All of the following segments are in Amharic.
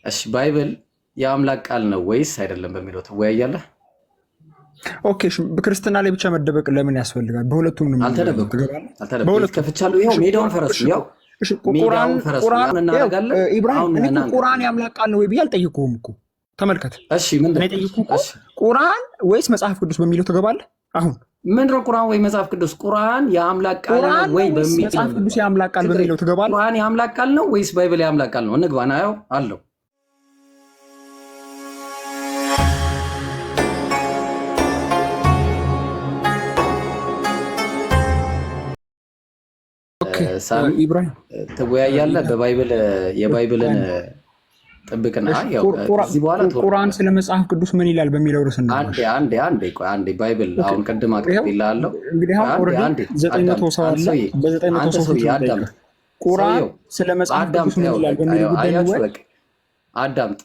እሺ ባይብል የአምላክ ቃል ነው ወይስ አይደለም በሚለው ትወያያለህ? ኦኬ በክርስትና ላይ ብቻ መደበቅ ለምን ያስፈልጋል? በሁለቱም ነው። አልተደበቅኩም ከፍቻለሁ። ይኸው ሜዳውን ፈረስ ነው። ቁርአን ኢብራሂም እኔ ቁርአን የአምላክ ቃል ነው ወይ ብዬ አልጠየቅኩህም እኮ ተመልከት። እሺ ምንድን ነው የጠየቅኩህ? ቁርአን ወይስ መጽሐፍ ቅዱስ በሚለው ትገባለህ? አሁን ምንድን ነው ቁርአን ወይ መጽሐፍ ቅዱስ? ቁርአን የአምላክ ቃል ነው ወይ በሚለው መጽሐፍ ቅዱስ የአምላክ ቃል በሚለው ትገባለህ? ቁርአን የአምላክ ቃል ነው ወይስ ባይብል የአምላክ ቃል ነው? እንግባ ና ያው አለው ኢብራሂም ትወያያለህ በባይብል የባይብልን ጥብቅና ያው እዚህ በኋላ ቁርአን ስለ መጽሐፍ ቅዱስ ምን ይላል በሚለው ርዕስ ነው። አንዴ ባይብል አሁን ቅድም አቅርቤልሃለሁ። እንግዲህ አሁን ኦሬዲ 900 ሰው አለ። በ900 ሰው ያዳም ቁርአን ስለ መጽሐፍ ቅዱስ ምን ይላል በሚለው ጉዳይ ነው። አዳምጥ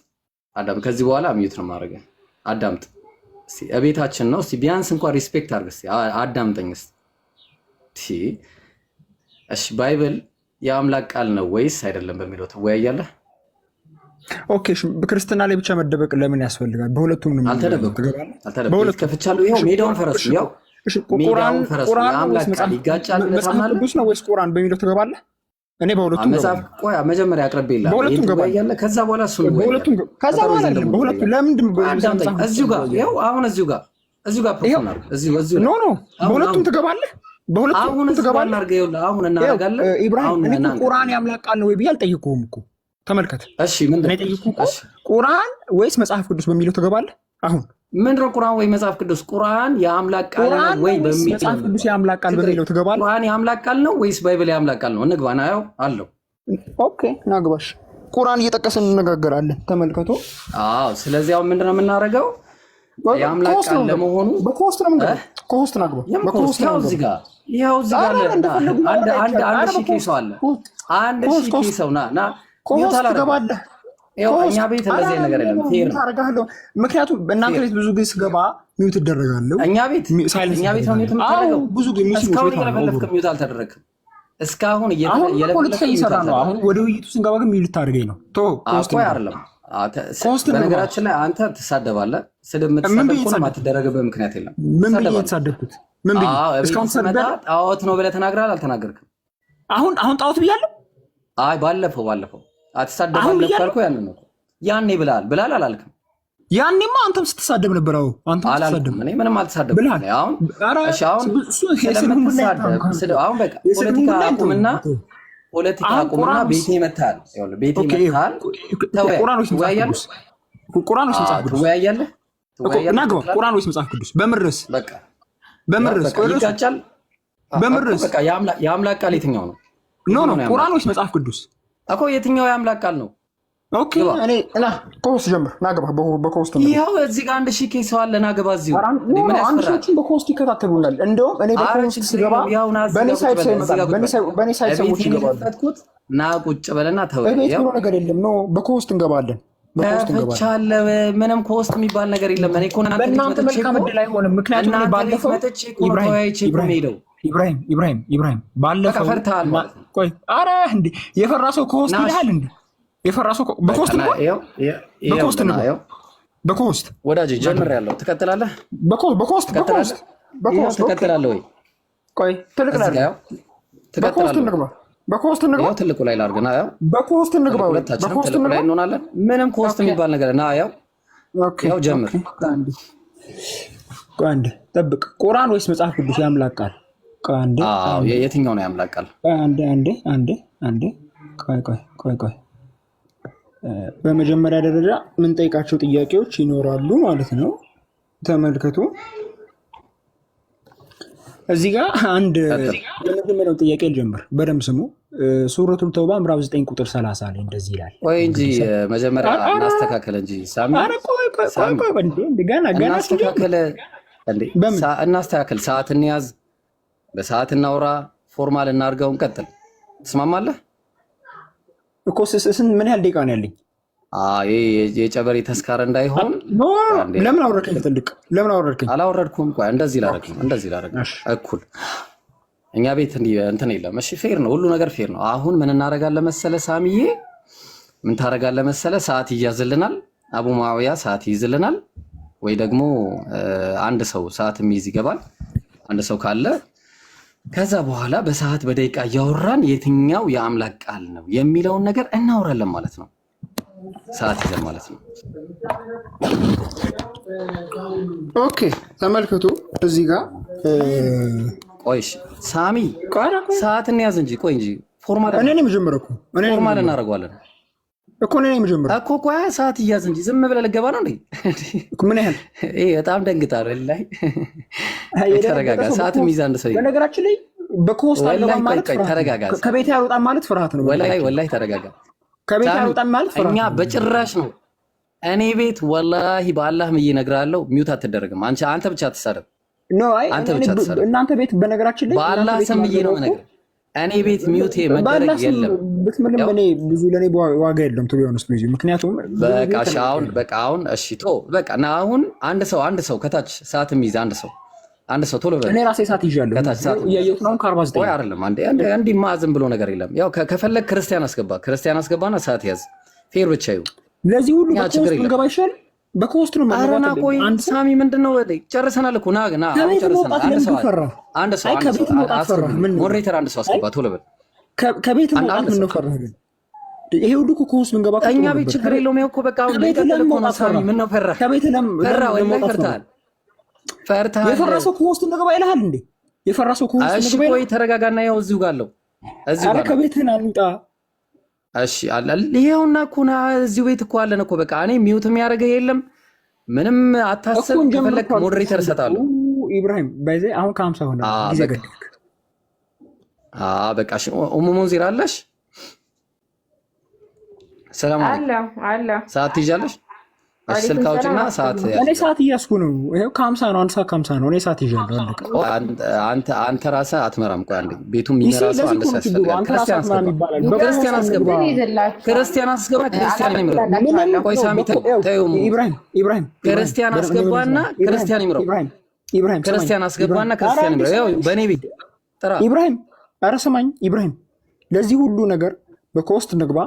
ከዚህ በኋላ ሚዩት ነው ማድረግ። አዳምጥ እስቲ እቤታችን ነው። እስቲ ቢያንስ እንኳን ሪስፔክት አድርግ። እስቲ አዳምጠኝ እስቲ። እሺ ባይብል የአምላክ ቃል ነው ወይስ አይደለም በሚለው ትወያያለህ? ኦኬ በክርስትና ላይ ብቻ መደበቅ ለምን ያስፈልጋል? በሁለቱም ነው። አልተደበቅኩም ከፍቻለሁ። ይኸው ሜዳውን ፈረስ ነው። ቁርአን የአምላክ ቃል ይጋጫል መጽሐፍ ቅዱስ ነው ወይስ ቁርአን በሚለው ትገባለህ? እኔ በሁለቱም መጽሐፍ ቆይ መጀመሪያ አቅርቤልሃለሁ። በሁለቱም ገባያለህ። ከዛ በኋላ እሱ ነው በሁለቱም ከዛ በኋላ አይደለም በሁለቱም ለምንድን ነው እዚሁ ጋር ይኸው አሁን እዚሁ ጋር ፕሮፖዝ አድርግ። እዚሁ ኖ በሁለቱም ትገባለህ። በሁለቱም ትገባለህ። አሁን እናደርጋለን። ኢብራሂም እኔ ቁርአን የአምላክ ቃል ነው ወይ ብዬ አልጠየቅኩህም እኮ ተመልከት። እሺ ምንድን ነው የጠየቅኩህ? ቁርአን ወይስ መጽሐፍ ቅዱስ በሚለው ትገባለህ? አሁን ምንድን ነው ቁርአን ወይ መጽሐፍ ቅዱስ? ቁርአን የአምላክ ቃል ነው ወይ በሚለው መጽሐፍ ቅዱስ የአምላክ ቃል በሚለው ትገባለህ? ቁርአን የአምላክ ቃል ነው ወይስ ባይብል የአምላክ ቃል ነው? እንግባ ና ያው አለው። ኦኬ ናግባሽ ቁርአን እየጠቀስን እንነጋገራለን። ተመልከቱ። አዎ ስለዚህ አሁን ምንድን ነው የምናደርገው? የአምላክ ቃል ለመሆኑ በኮስት ነው የምንገባው። በኮስት ናግባ በኮስት ነው እዚህ ጋር ይኸው እዚህ ጋር አንድ ሺህ ኬስ አለ። አንድ ሺህ ኬስ ና ኮስት ትገባለህ። እኛ ቤት እንደዚህ ነገር የለም። ታረጋለህ። ምክንያቱም በእናንተ ቤት ብዙ ጊዜ ስገባ ሚውት እደረጋለሁ። እኛ ቤት ነው ሚውት የምታደርገው። ብዙ ጊዜ እስካሁን እየለፈለፍክ ሚውት አልተደረግክም። እስካሁን ፖለቲካ እየሰራ ነው። አሁን ወደ ውይይቱ ስንገባ ግን ሚውት ታደርገኝ ነው። ቆይ አይደለም። በነገራችን ላይ አንተ ትሳደባለህ። ስድብ የምትሳደብ እኮ ነው። የማትደረግበት ምክንያት የለም። ምን ብዬ የተሳደብኩት? ምን ብዬ እስካሁን ሰደብ ጣዖት ነው ብለህ ተናግራል። አልተናገርክም? አሁን ጣዖት ብያለሁ? አይ ባለፈው አትሳደባለህ ካልኩ ያኔ ብላል አላልክም? ያኔማ አንተም ስትሳደብ ነበር። አንተም አላልኩም። እኔ ምንም አልተሳደብኩም። አሁን በቃ ፖለቲካ አቁምና ቤቴ መታል ትወያያለህ። ቁርአን ወይስ መጽሐፍ ቅዱስ? በምርስ ይጋጫል። በምርስ የአምላክ ቃል የትኛው ነው? ቁርአን ወይስ መጽሐፍ ቅዱስ እኮ የትኛው የአምላክ ቃል ነው? ኦኬ እኔ ከሆስት ጀምር ናገባ በኮስት ነው። ይኸው እዚህ ጋር አንድ ሺህ ኬስ አለ። ናገባ እዚሁ አንድ ሺዎችን በኮስት ይከታተሉናል። እንደውም እኔ በኮስት ስገባ በእኔ ሳይት ሰው ይመጣል። በእኔ ሳይት ሰዎች ይገባሉ። ና ቁጭ በለና ተው። ይኸው ነገር የለም ነው በኮስት እንገባለን። ተፈቻለ ምንም ኮስት የሚባል ነገር የለም። እኔ እኮ በእናንተ መልካም ዕድል አይሆንም። ምክንያቱም ባለፈው ኢብራሂም ባለፈው ቆይ ኧረ እንደ የፈራ ሰው ኮስት ይላል እንዴ? የፈራ ሰው በኮስት ነው። በኮስት ወዳጅ ጀምሬያለሁ። ትቀጥላለህ? በኮስት ትቀጥላለህ ወይ? ቆይ ትልቅ ላይ ትቀጥላለህ? በኮስት እንግባ። ትልቁ ላይ ላድርግና ያው በኮስት እንግባ። በኮስት ላይ እንሆናለን። ምንም ኮስት የሚባል ነገር እና ያው ጀምር። አንድ ጠብቅ። ቁርአን ወይስ መጽሐፍ ቅዱስ የአምላክ ቃል? የትኛው ነው የአምላክ ቃል? አንዴ ቆይ በመጀመሪያ ደረጃ የምንጠይቃቸው ጥያቄዎች ይኖራሉ ማለት ነው። ተመልከቱ። እዚህ ጋር አንድ የመጀመሪያው ጥያቄ ልጀምር፣ በደንብ ስሙ። ሱረቱል ተውባ ምዕራፍ 9 ቁጥር 30 ላይ እንደዚህ ይላል። ቆይ እንጂ መጀመሪያ እናስተካከለ እንጂ እናስተካከል። ሰዓት እንያዝ፣ በሰዓት እናውራ፣ ፎርማል እናድርገው፣ እንቀጥል። ትስማማለህ እኮ? ምን ያህል ደቂቃ ነው ያለኝ? የጨበሬ ተስካር እንዳይሆን ለምን አወረድከኝ? ትልቅ ለምን አወረድከኝ? አላወረድኩም። ቆይ እንደዚህ ላደርግ እኩል እኛ ቤት እንትን የለም። እሺ ፌር ነው፣ ሁሉ ነገር ፌር ነው። አሁን ምን እናደርጋለን መሰለ ሳሚዬ፣ ምን ታደርጋለህ መሰለ፣ ሰዓት ይያዝልናል። አቡ ሙአዊያ ሰዓት ይይዝልናል፣ ወይ ደግሞ አንድ ሰው ሰዓት የሚይዝ ይገባል፣ አንድ ሰው ካለ። ከዛ በኋላ በሰዓት በደቂቃ እያወራን የትኛው የአምላክ ቃል ነው የሚለውን ነገር እናወራለን ማለት ነው። ሰዓት ይዘን ማለት ነው። ኦኬ ተመልከቱ እዚህ ጋር ቆይሽ ሳሚ ሰዓት እንያዝ እንጂ ቆይ እንጂ ፎርማል እኔ ነኝ የምጀምረው እኮ ፎርማል እናደርገዋለን እኮ እኔ ነኝ የምጀምረው እኮ ቆይ ሰዓት ይያዝ እንጂ ዝም ብለህ ልገባ ነው እንዴ? ምን ያህል በጣም ደንግጣለሁ ላይ ተረጋጋ። ሰዓት ሚዛ አንድ ሰው በነገራችን ላይ በኮስት አልገባም ማለት ተረጋጋ። ከቤት ያወጣም ማለት ፍርሃት ነው። ወላሂ ተረጋጋ። ከቤት ያወጣም ማለት ፍርሃት እኛ በጭራሽ ነው። እኔ ቤት ወላሂ በአላህ ምዬ እነግርሃለሁ፣ ሚውት አትደረግም። አንተ ብቻ አትሳደብ። አንተ ብቻ አትሳደብ። እናንተ ቤት በነገራችን ላይ በአላህ ስም ምዬ ነው ነገር እኔ ቤት ሚውት መደረግ የለም። ብትምልም እኔ ብዙ ለኔ ዋጋ የለም ቱ ቢሆንስ ብዙ ምክንያቱም በቃ አሁን እሺ ቶ በቃ ና አሁን አንድ ሰው ከታች ሰዓት የሚይዝ አንድ ሰው ቶሎ በል። እኔ ራሴ ሰዓት ይዣለሁ እያየሁት ነው። ከ49 ወይ አይደለም አንዴ ማዝም ብሎ ነገር የለም። ያው ከፈለግ ክርስቲያን አስገባና ሰዓት ያዝ። ፌር ብቻ ይሁን። ለዚህ ሁሉ በኮስት እንገባ ይሻል። በኮስት ነው ማለት ነው። ቆይ ሳሚ ምንድነው ወዴ ጨርሰናል እኮ ና ጨርሰናል። አንድ ሰው ሞዴሬተር አንድ ሰው አስገባ ቶሎ በል። ከቤት መውጣት ምን ነው ፈራህ ግን? ይሄ ሁሉ እኮ ኮስት ምን ገባ? እኛ ቤት ችግር የለውም። ያው እኮ በቃ አሁን ለቀጥል እኮ ነው ሳሚ። ምን ነው ፈራህ? ከቤት ፈርታል። የፈራሰው ኮስት እንገባ ይልሃል እንዴ? የፈራሰው ኮስት እንገባ። እሺ ቆይ ተረጋጋና ያው እዚሁ ጋር አለው አረ ከቤት አንውጣ። እሺ አላል ይሄውና እኮ ና እዚሁ ቤት እኮ አለን እኮ በቃ እኔ ሚውት የሚያደርገው የለም። ምንም አታስብ። ከፈለክ ሞዴሬተር እሰጣለሁ። ኢብራሂም ባይዘ አሁን ከ50 ሆነ ጊዜ ገደልክ። በቃ እሺ ሙንዚር አለሽ? ሰላም አለ ሰዓት ትይዣለሽ? እሺ ስልክ አውጪና ሰዓት እኔ ሰዓት እያስኩ ነው። ይሄው ከ50 ነው። አንድ ሰዓት ከ50 ነው። እኔ ሰዓት ይዣለሁ። አንተ ራስህ አትመራም። ቆይ አንዴ ቤቱን የሚመራ ሰው አንድ ሰው ያስፈልጋል። ክርስቲያን አስገባ። ክርስቲያን ይምረው። ቆይ ሳሚ ተይው። ኢብራሂም ክርስቲያን አስገባና ክርስቲያን ይምረው። ክርስቲያን አስገባና ክርስቲያን ይምረው። ያው በእኔ ቤት ጥራ። ኢብራሂም ኧረ ስማኝ ኢብራሂም፣ ለዚህ ሁሉ ነገር በኮስት እንግባ።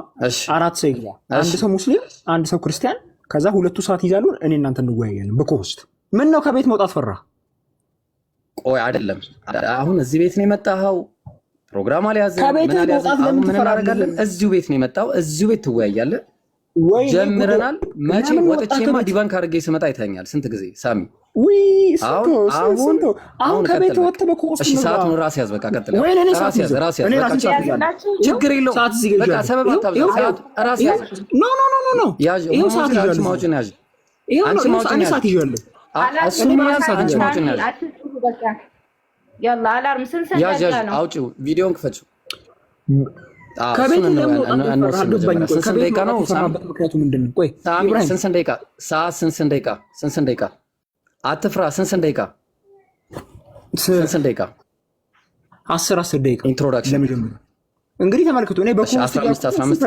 4 ሰው ይግባ። አንድ ሰው ሙስሊም፣ አንድ ሰው ክርስቲያን። ከዛ ሁለቱ ሰዓት ይዛሉ። እኔ እናንተ እንወያያለን በኮስት። ምን ነው ከቤት መውጣት ፈራ? ቆይ አይደለም አሁን እዚህ ቤት ነው የመጣኸው። ፕሮግራም አልያዘም። ከቤት መውጣት ለምን ትፈራለህ? እዚሁ ቤት ነው የመጣው። እዚሁ ቤት ትወያያለህ። ጀምረናል። መቼ ወጥቼማ ዲቫንክ አድርጌ ስመጣ አይተኛል። ስንት ጊዜ ሳሚ? አሁን ከቤት ወጥተህ በኮስት እሺ፣ ሰዓቱን ራስ ያዝ። በቃ ቀጥል። ራስ ያዝ። ችግር የለውም። በቃ ሰበብ አታብዛ። ሰዓት ራስ ያዝ። ኖ ያዥ። አንቺ ማውጭን ያዥ። አንቺ ማውጭን ያዥ። እሱም ያዝ። አንቺ ማውጭን ያዥ። ያላ አላርም ያዥ። አውጪው። ቪዲዮን ክፈችው። ከቤት ስንት ደቂቃ ነው? ስንት ደቂቃ? አትፍራ። ስንት ደቂቃ? 10 ደቂቃ ኢንትሮዳክሽን ለመጀመር እንግዲህ ተመልክቱ። እኔ በኮስት 15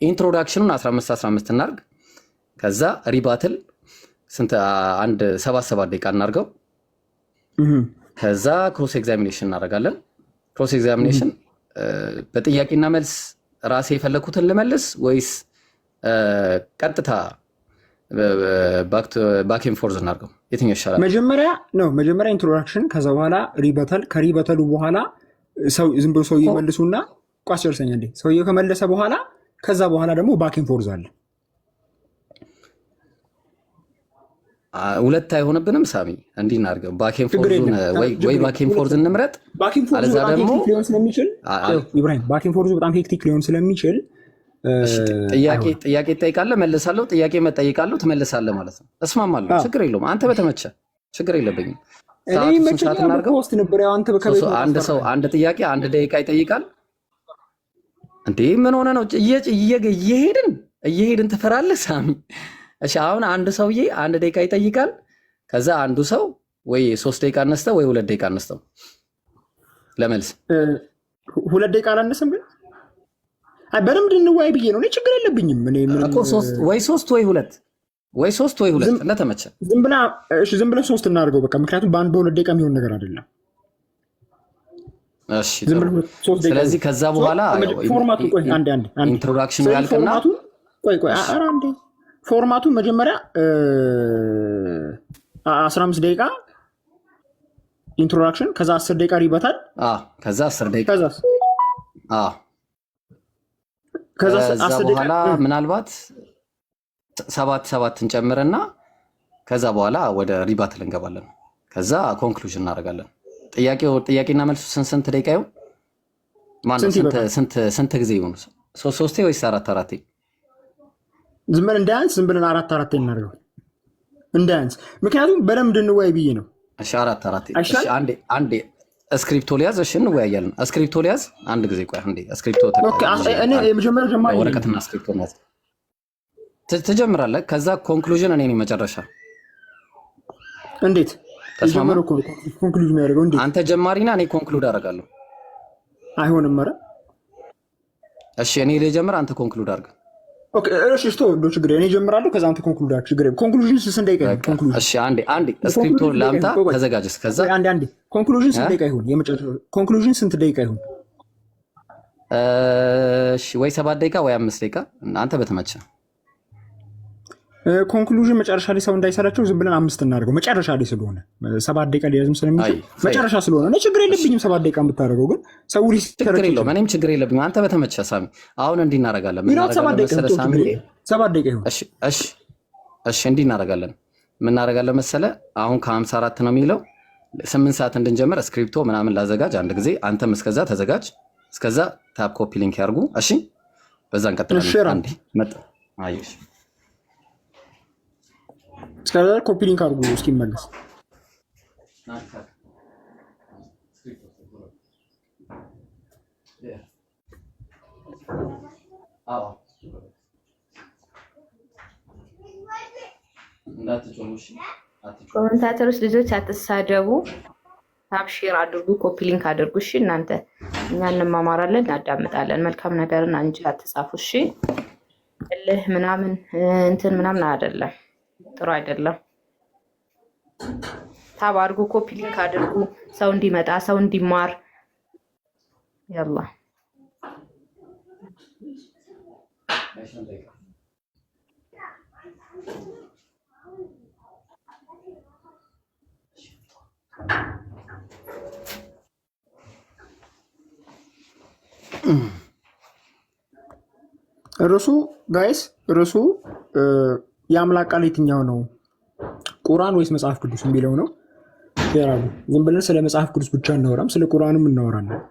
ኢንትሮዳክሽኑን 15 እናድርግ። ከዛ ሪባትል ስንት 7 ደቂቃ እናድርገው። ከዛ ክሮስ ኤግዛሚኔሽን እናደርጋለን። ክሮስ ኤግዛሚኔሽን በጥያቄና መልስ ራሴ የፈለኩትን ልመልስ ወይስ ቀጥታ ባክ ኤንድ ፎርዝ እናድርገው? የትኛው ይሻላል? መጀመሪያ ኢንትሮዳክሽን፣ ከዛ በኋላ ሪበተል። ከሪበተሉ በኋላ ዝም ብሎ ሰውዬ መልሱና ቋስ ጨርሰኛ እንዴ ሰውዬው ከመለሰ በኋላ ከዛ በኋላ ደግሞ ባክ ኤንድ ፎርዝ አለ። ሁለት አይሆንብንም ሳሚ? እንዲህ እናድርገው። ባክ ኤንድ ፎርዙን ወይ ባክ ኤንድ ፎርዝ እንምረጥ። አለዛ ደግሞ ኢብራሂም ባክ ኤንድ ፎርዙ በጣም ሄክቲክ ሊሆን ስለሚችል ጥያቄ ትጠይቃለህ፣ መልሳለሁ። ጥያቄ መጠይቃለሁ፣ ትመልሳለህ ማለት ነው። እስማማለሁ። ችግር የለውም። አንተ በተመቸ ችግር የለብኝም። ሰዓት እናድርገው። አንድ ሰው አንድ ጥያቄ 1 ደቂቃ ይጠይቃል። እንዴ ምን ሆነ ነው? እየሄድን ትፈራለህ ሳሚ? እሺ አሁን አንድ ሰውዬ 1 ደቂቃ ይጠይቃል። ከዛ አንዱ ሰው ወይ 3 ደቂቃ አነስተው ወይ 2 ደቂቃ አነስተው ለመልስ 2 ደቂቃ አላነሰም ግን በደምብ እንወያይ ብዬ ነው። እኔ ችግር የለብኝም። እኮ 3 ወይ 2 እንደተመቸ ዝም ብለን 3 እናድርገው በቃ። ምክንያቱም በ2 ደቂቃ የሚሆን ነገር አይደለም። እሺ ስለዚህ ከዛ በኋላ ኢንትሮዳክሽን ያልቅና ፎርማቱ መጀመሪያ 15 ደቂቃ ኢንትሮዳክሽን፣ ከዛ 10 ደቂቃ ይበታል። ከዛ 10 ደቂቃ ከዛ በኋላ ምናልባት 7 እንጨምርና ከዛ በኋላ ወደ ሪባትል እንገባለን። ከዛ ኮንክሉዥን እናደርጋለን። ጥያቄና መልሱ ስንት ደቂቃ ይሁን? ስንት ጊዜ ይሁን? 3 ወይስ 4? ዝም ብለን እንዳያንስ ዝም ብለን 4 እናደርገው እንዳያንስ፣ ምክንያቱም በደንብ እንድንወያይ ብዬ ነው። እሺ 4 እሺ አንዴ ስክሪፕቶ ሊያዝ። እሺ እንወያያለን። ስክሪፕቶ ሊያዝ። አንድ ጊዜ ቆይ አንዴ ስክሪፕቶ እኔ የመጀመሪያው ጀማሪ ወረቀትና ስክሪፕቶ ያዝ። ትጀምራለህ። ከዛ ኮንክሉዥን እኔ ነኝ መጨረሻ። እንዴት ተስማማን? ኮንክሉዥን የሚያደርገው እንዴት? አንተ ጀማሪና እኔ ኮንክሉድ አደርጋለሁ። አይሆንም። ኧረ እሺ እኔ ልጀምር፣ አንተ ኮንክሉድ አድርግ። ኦኬ እሺ ችግር እኔ ጀምራለሁ፣ ከዛ አንተ ኮንክሉድ አድርግ። ችግር ኮንክሉዥን ስንት ደቂቃ ይሁን? ኮንክሉዥን እሺ አንዴ ስክሪፕቶ ላምጣ፣ ተዘጋጅስ። ከዛ አንዴ ኮንክሉዥን ስንት ደቂቃ ይሁን? የመጨረሻው ኮንክሉዥን ስንት ደቂቃ ይሁን? እሺ ወይ 7 ደቂቃ ወይ 5 ደቂቃ፣ አንተ በተመቸ። ኮንክሉዥን መጨረሻ ላይ ሰው እንዳይሰራቸው ዝም ብለን 5 እናደርገው። መጨረሻ ላይ ስለሆነ 7 ደቂቃ ሊያዝም ስለሚችል መጨረሻ ስለሆነ እኔ ችግር የለብኝም 7 ደቂቃ የምታደርገው፣ ግን ሰው ችግር የለውም። እኔም ችግር የለብኝም። አንተ በተመቸ ሳሚ። አሁን እንዲህ እናደርጋለን። 7 ደቂቃ ይሁን። እሺ እንዲህ እናደርጋለን። ምን እናደርጋለን መሰለ? አሁን ከ54 ነው የሚለው 8 ሰዓት እንድንጀምር ስክሪፕቶ ምናምን ላዘጋጅ አንድ ጊዜ። አንተም እስከዛ ተዘጋጅ። እስከዛ ታፕ ኮፒ ሊንክ ያርጉ። እሺ በዛ እንቀጥላለን። አንዴ መጣ። አይሽ እስከዛ ኮፒ ሊንክ አድርጉ እስኪመለስ። ኮሜንታተሮች ልጆች አትሳደቡ፣ ታብሼር አድርጉ፣ ኮፒ ሊንክ አድርጉ። እሺ እናንተ እኛ እንማማራለን፣ እናዳምጣለን። መልካም ነገርን እንጂ አትጻፉ። እሺ እልህ ምናምን እንትን ምናምን አይደለም፣ ጥሩ አይደለም። ታብ አድርጉ፣ ኮፒ ሊንክ አድርጉ፣ ሰው እንዲመጣ ሰው እንዲማር። ያላ ርዕሱ ጋይስ ርዕሱ የአምላክ ቃል የትኛው ነው? ቁርአን ወይስ መጽሐፍ ቅዱስ የሚለው ነው። ያራሉ ዝም ብለን ስለ መጽሐፍ ቅዱስ ብቻ እናወራም፣ ስለ ቁርአንም እናወራለን።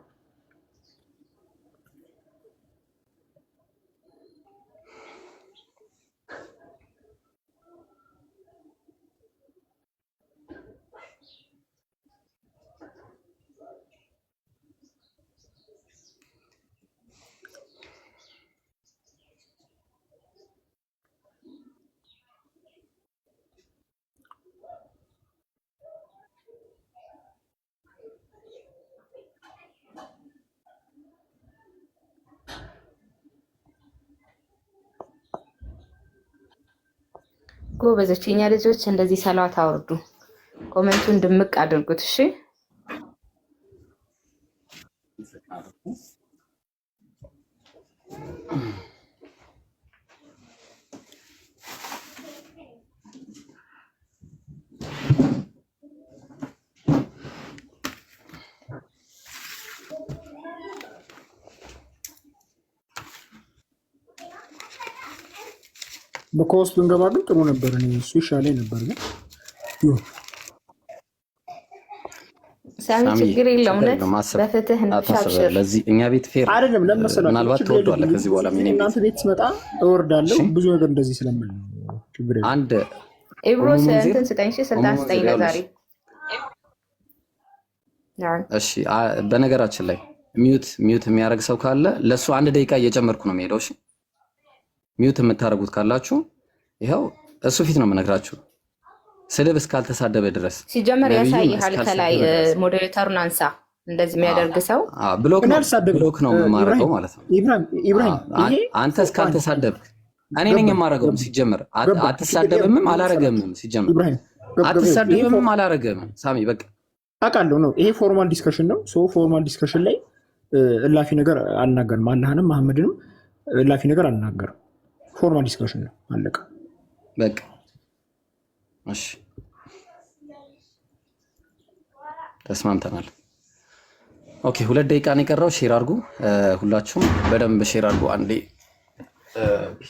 ጎበዞች የኛ ልጆች እንደዚህ ሰላዋት አውርዱ፣ ኮሜንቱን ድምቅ አድርጉት። እሺ በኮስት ብንገባ ግን ጥሩ ነበር። እኔ እሱ ይሻለኝ ነበር ግን ሳሚ ችግር የለውም። በፍትህ እንሻሽር። ለዚህ እኛ ቤት ፌር አይደለም ለመሰላችሁ። ምናልባት ትወዷለህ። ከዚህ በኋላ ምን እናንተ ቤት ስመጣ እወርዳለሁ ብዙ ነገር እንደዚህ ስለምል ችግር የለም። አንድ ኢብሮስ እንትን ስጠኝ፣ እሺ ስልጣን ስጠኝ ለዛሬ። እሺ በነገራችን ላይ ሚዩት የሚያደርግ ሰው ካለ ለሱ 1 ደቂቃ እየጨመርኩ ነው የምሄደው። እሺ ሚዩት የምታደርጉት ካላችሁ ይኸው እሱ ፊት ነው የምነግራችሁ። ስድብ እስካልተሳደበ ድረስ ሲጀመር ያሳይሃል። ከላይ ሞዴሬተሩን አንሳ። እንደዚህ የሚያደርግ ሰው ብሎክ ነው የማደርገው ማለት ነው። ኢብራሂም አንተ እስካልተሳደብክ እኔ ነኝ የማደርገው። ሲጀመር አትሳደብምም አላረገምም። ሲጀመር አትሳደብምም አላረገምም። ሳሚ በቃ አውቃለሁ ነው። ይሄ ፎርማል ዲስከሽን ነው። ሶ ፎርማል ዲስከሽን ላይ እላፊ ነገር አልናገርም። አላህንም መሐመድንም እላፊ ነገር አልናገርም። ፎርማል ዲስከሽን ነው። አለቀ በቃ። እሺ ተስማምተናል። ኦኬ 2 ደቂቃ ነው የቀረው። ሼር አድርጉ፣ ሁላችሁም በደንብ ሼር አድርጉ። አንዴ ኦኬ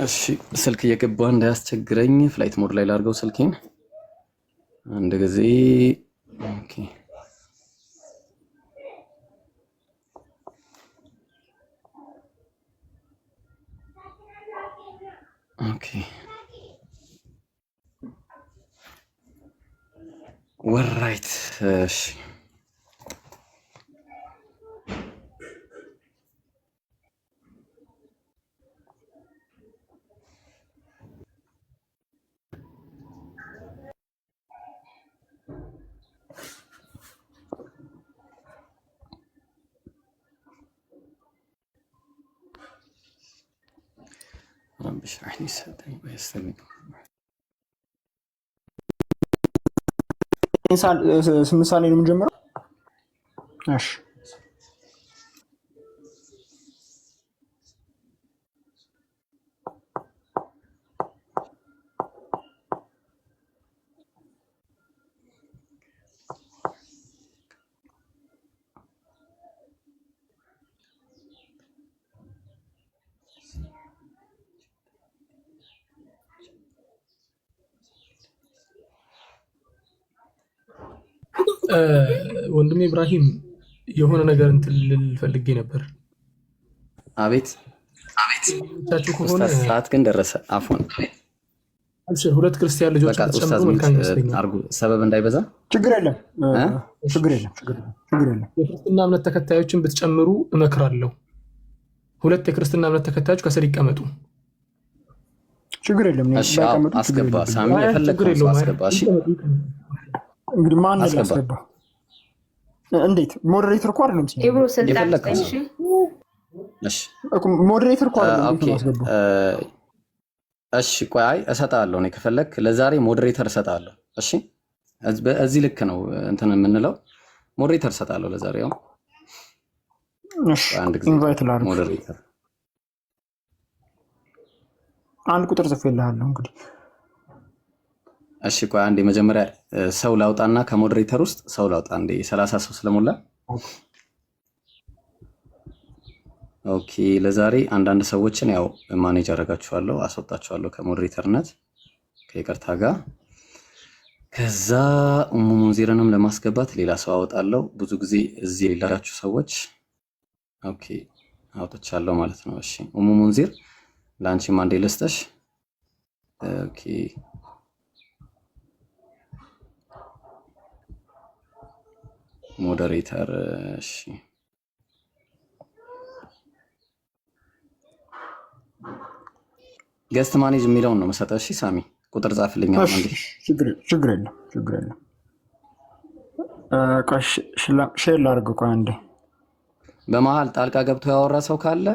እሺ ስልክ እየገባ እንዳያስቸግረኝ ፍላይት ሞድ ላይ ላድርገው ስልኬን አንድ ጊዜ። ኦኬ ኦኬ ወራይት። እሺ رب اشرح لي صدري ويسر لي ስምንት ሰዓት ነው የምንጀምረው። እሺ ወንድሜ ኢብራሂም የሆነ ነገር እንትን ልል ፈልጌ ነበር። አቤት ታችሁ ከሆነ ሰዓት ግን ደረሰ። አፎን አብሽር። 2 ክርስቲያን ልጆች ተጨምሮ መልካም ይመስለኛል። አርጉ ሰበብ እንዳይበዛ። ችግር የለም። የክርስትና እምነት ተከታዮችን ብትጨምሩ እመክራለሁ። 2 የክርስትና እምነት ተከታዮች ከስር ይቀመጡ። ችግር የለም። አስገባ ሳሚ፣ የፈለግከው አስገባ። እሺ እንግዲህ ማን ያስገባ? እንዴት ሞዴሬተር እኮ አይደለም ሲል ኢብሮ ስልጣን እሺ፣ እሺ ሞዴሬተር እኮ አይደለም ማስገባ። እሺ ቆይ እሰጣለሁ። እኔ ከፈለክ ለዛሬ ሞዴሬተር እሰጣለሁ። እሺ እዚህ ልክ ነው እንትን የምንለው። ሞዴሬተር እሰጣለሁ ለዛሬ። ያው እሺ ኢንቫይት ላድርግ። ሞዴሬተር አንድ ቁጥር ጽፌልሃለሁ እንግዲህ። እሺ ቆይ አንዴ መጀመሪያ ሰው ላውጣና ከሞዴሬተር ውስጥ ሰው ላውጣ። አንዴ 30 ሰው ስለሞላ ኦኬ። ለዛሬ አንዳንድ ሰዎችን ያው ማኔጅ አደርጋችኋለሁ፣ አስወጣችኋለሁ ከሞዴሬተርነት ከይቅርታ ጋር። ከዛ ሙንዚርንም ለማስገባት ሌላ ሰው አወጣለሁ። ብዙ ጊዜ እዚህ የሌላችሁ ሰዎች ኦኬ አውጥቻለሁ ማለት ነው። እሺ ሙንዚር ላንቺም አንዴ ልስጥሽ። ኦኬ ሞዴሬተር። እሺ ገስት ማኔጅ የሚለውን ነው መሰጠው። እሺ ሳሚ ቁጥር ጻፍልኝ አንዴ። ችግር የለም። ሼር ላድርግ። ቆይ አንዴ። በመሀል ጣልቃ ገብቶ ያወራ ሰው ካለ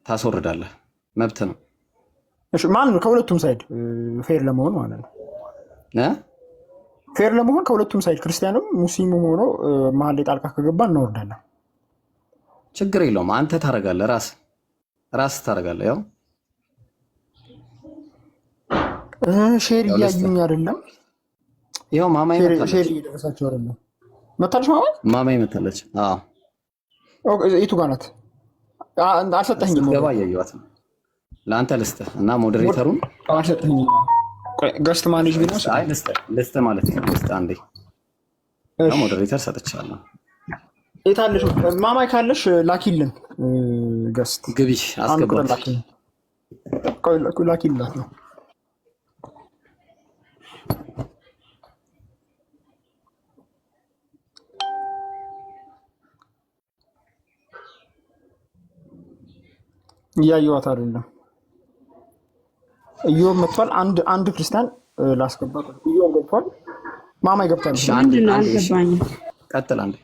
ታስወርዳለህ፣ መብት ነው። እሺ ማን ነው? ከሁለቱም ሳይድ ፌር ለመሆን ማለት ነው። ፌር ለመሆን ከሁለቱም ሳይድ ክርስቲያንም ሙስሊሙ ሆኖ መሀል ላይ ጣልቃ ከገባ እናወርዳለን። ችግር የለውም። አንተ ታደርጋለህ፣ ራስ ታደርጋለህ። ያው ሼር እያዩኝ አይደለም። ይኸው ማማይ መታለች። ሼር እየደረሳቸው አይደለም። መታለች ማማይ መታለች። አዎ የቱ ጋር ናት? አልሰጠኸኝም። ገባ እያየኋት ነው። ለአንተ ልስጥህ እና ሞዴሬተሩን አልሰጠኸኝም። ገስት ማኔጅ ቢኖር አይ ልስጥህ ማለት ነው። ልስጥህ አንዴ ሞዴሬተር ሰጥቻለሁ። የታለሽ ማማይ? ካለሽ ላኪልን። ገስት ግቢ አስገባት። ላኪላት ነው። እያየኋት አይደለም። እዮብ መጥቷል። አንድ ክርስቲያን ላስገባ። እዮብ ገብቷል። ማማይ ገብታለች። ቀጥል አንዴ።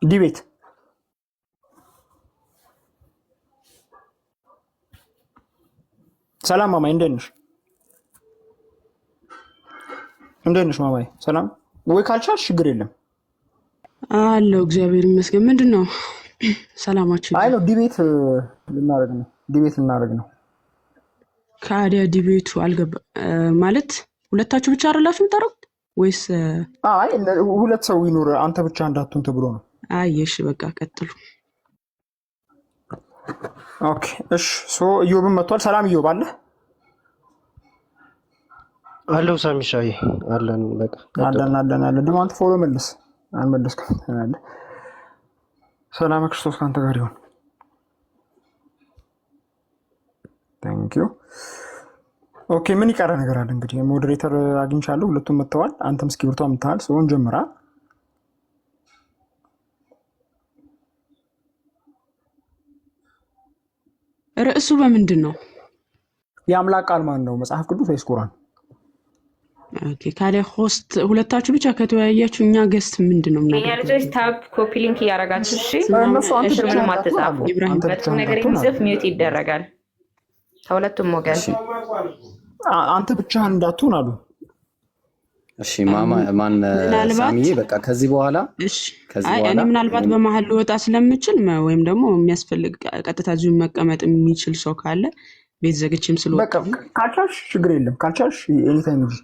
ዲቤት ሰላም ማማዬ፣ እንዴት ነሽ? እንዴት ነሽ ማማዬ? ሰላም ወይ? ካልቻልሽ ችግር የለም አለው። እግዚአብሔር ይመስገን። ምንድን ነው ሰላማችን? አይ ነው ዲቤት ልናደርግ ነው። ከአዲያ ዲቤቱ አልገባ ማለት ሁለታችሁ ብቻ አይደላችሁ የምታረጉት ወይስ? አይ ሁለት ሰው ይኖር፣ አንተ ብቻ እንዳትሆን ተብሎ ነው። አይ እሺ በቃ ቀጥሉ። ኦኬ እሺ። ኢዮብም መጥቷል። ሰላም ኢዮብ አለ አለው። ሳሚሻይ አለን። በቃ አለን። ደግሞ አንተ ፎሎ መልስ አልመለስክም። ሰላም ክርስቶስ ካንተ ጋር ይሁን። ታንክ ዩ። ኦኬ ምን ይቀረ ነገር አለ? እንግዲህ ሞዴሬተር አግኝቻለሁ። ሁለቱም መጥተዋል። አንተም እስክሪብቶ አምጥተሃል። ሰውን ጀምራ። ርዕሱ በምንድን ነው? የአምላክ ቃል ማን ነው? መጽሐፍ ቅዱስ ወይስ ቁርአን? ኦኬ ካለ ሆስት ሁለታችሁ ብቻ ከተወያያችሁ እኛ ገስት ምንድን ነው የኛ ልጆች ታፕ ኮፒ ሊንክ እያደረጋችሁ እሺ። ምንም አትጻፉ። በጥሩ ነገር የሚጽፍ ሚውት ይደረጋል ከሁለቱም ወገን። አንተ ብቻህን እንዳትሆን አሉ። እሺ ማን ሳሚዬ፣ በቃ ከዚህ በኋላ እኔ ምናልባት በመሀል ልወጣ ስለምችል ወይም ደግሞ የሚያስፈልግ ቀጥታ እዚሁ መቀመጥ የሚችል ሰው ካለ ቤት ዘግቼም ስለወጣ ካልቻልሽ ችግር የለም። ካልቻልሽ ኤኒታይም እንጂ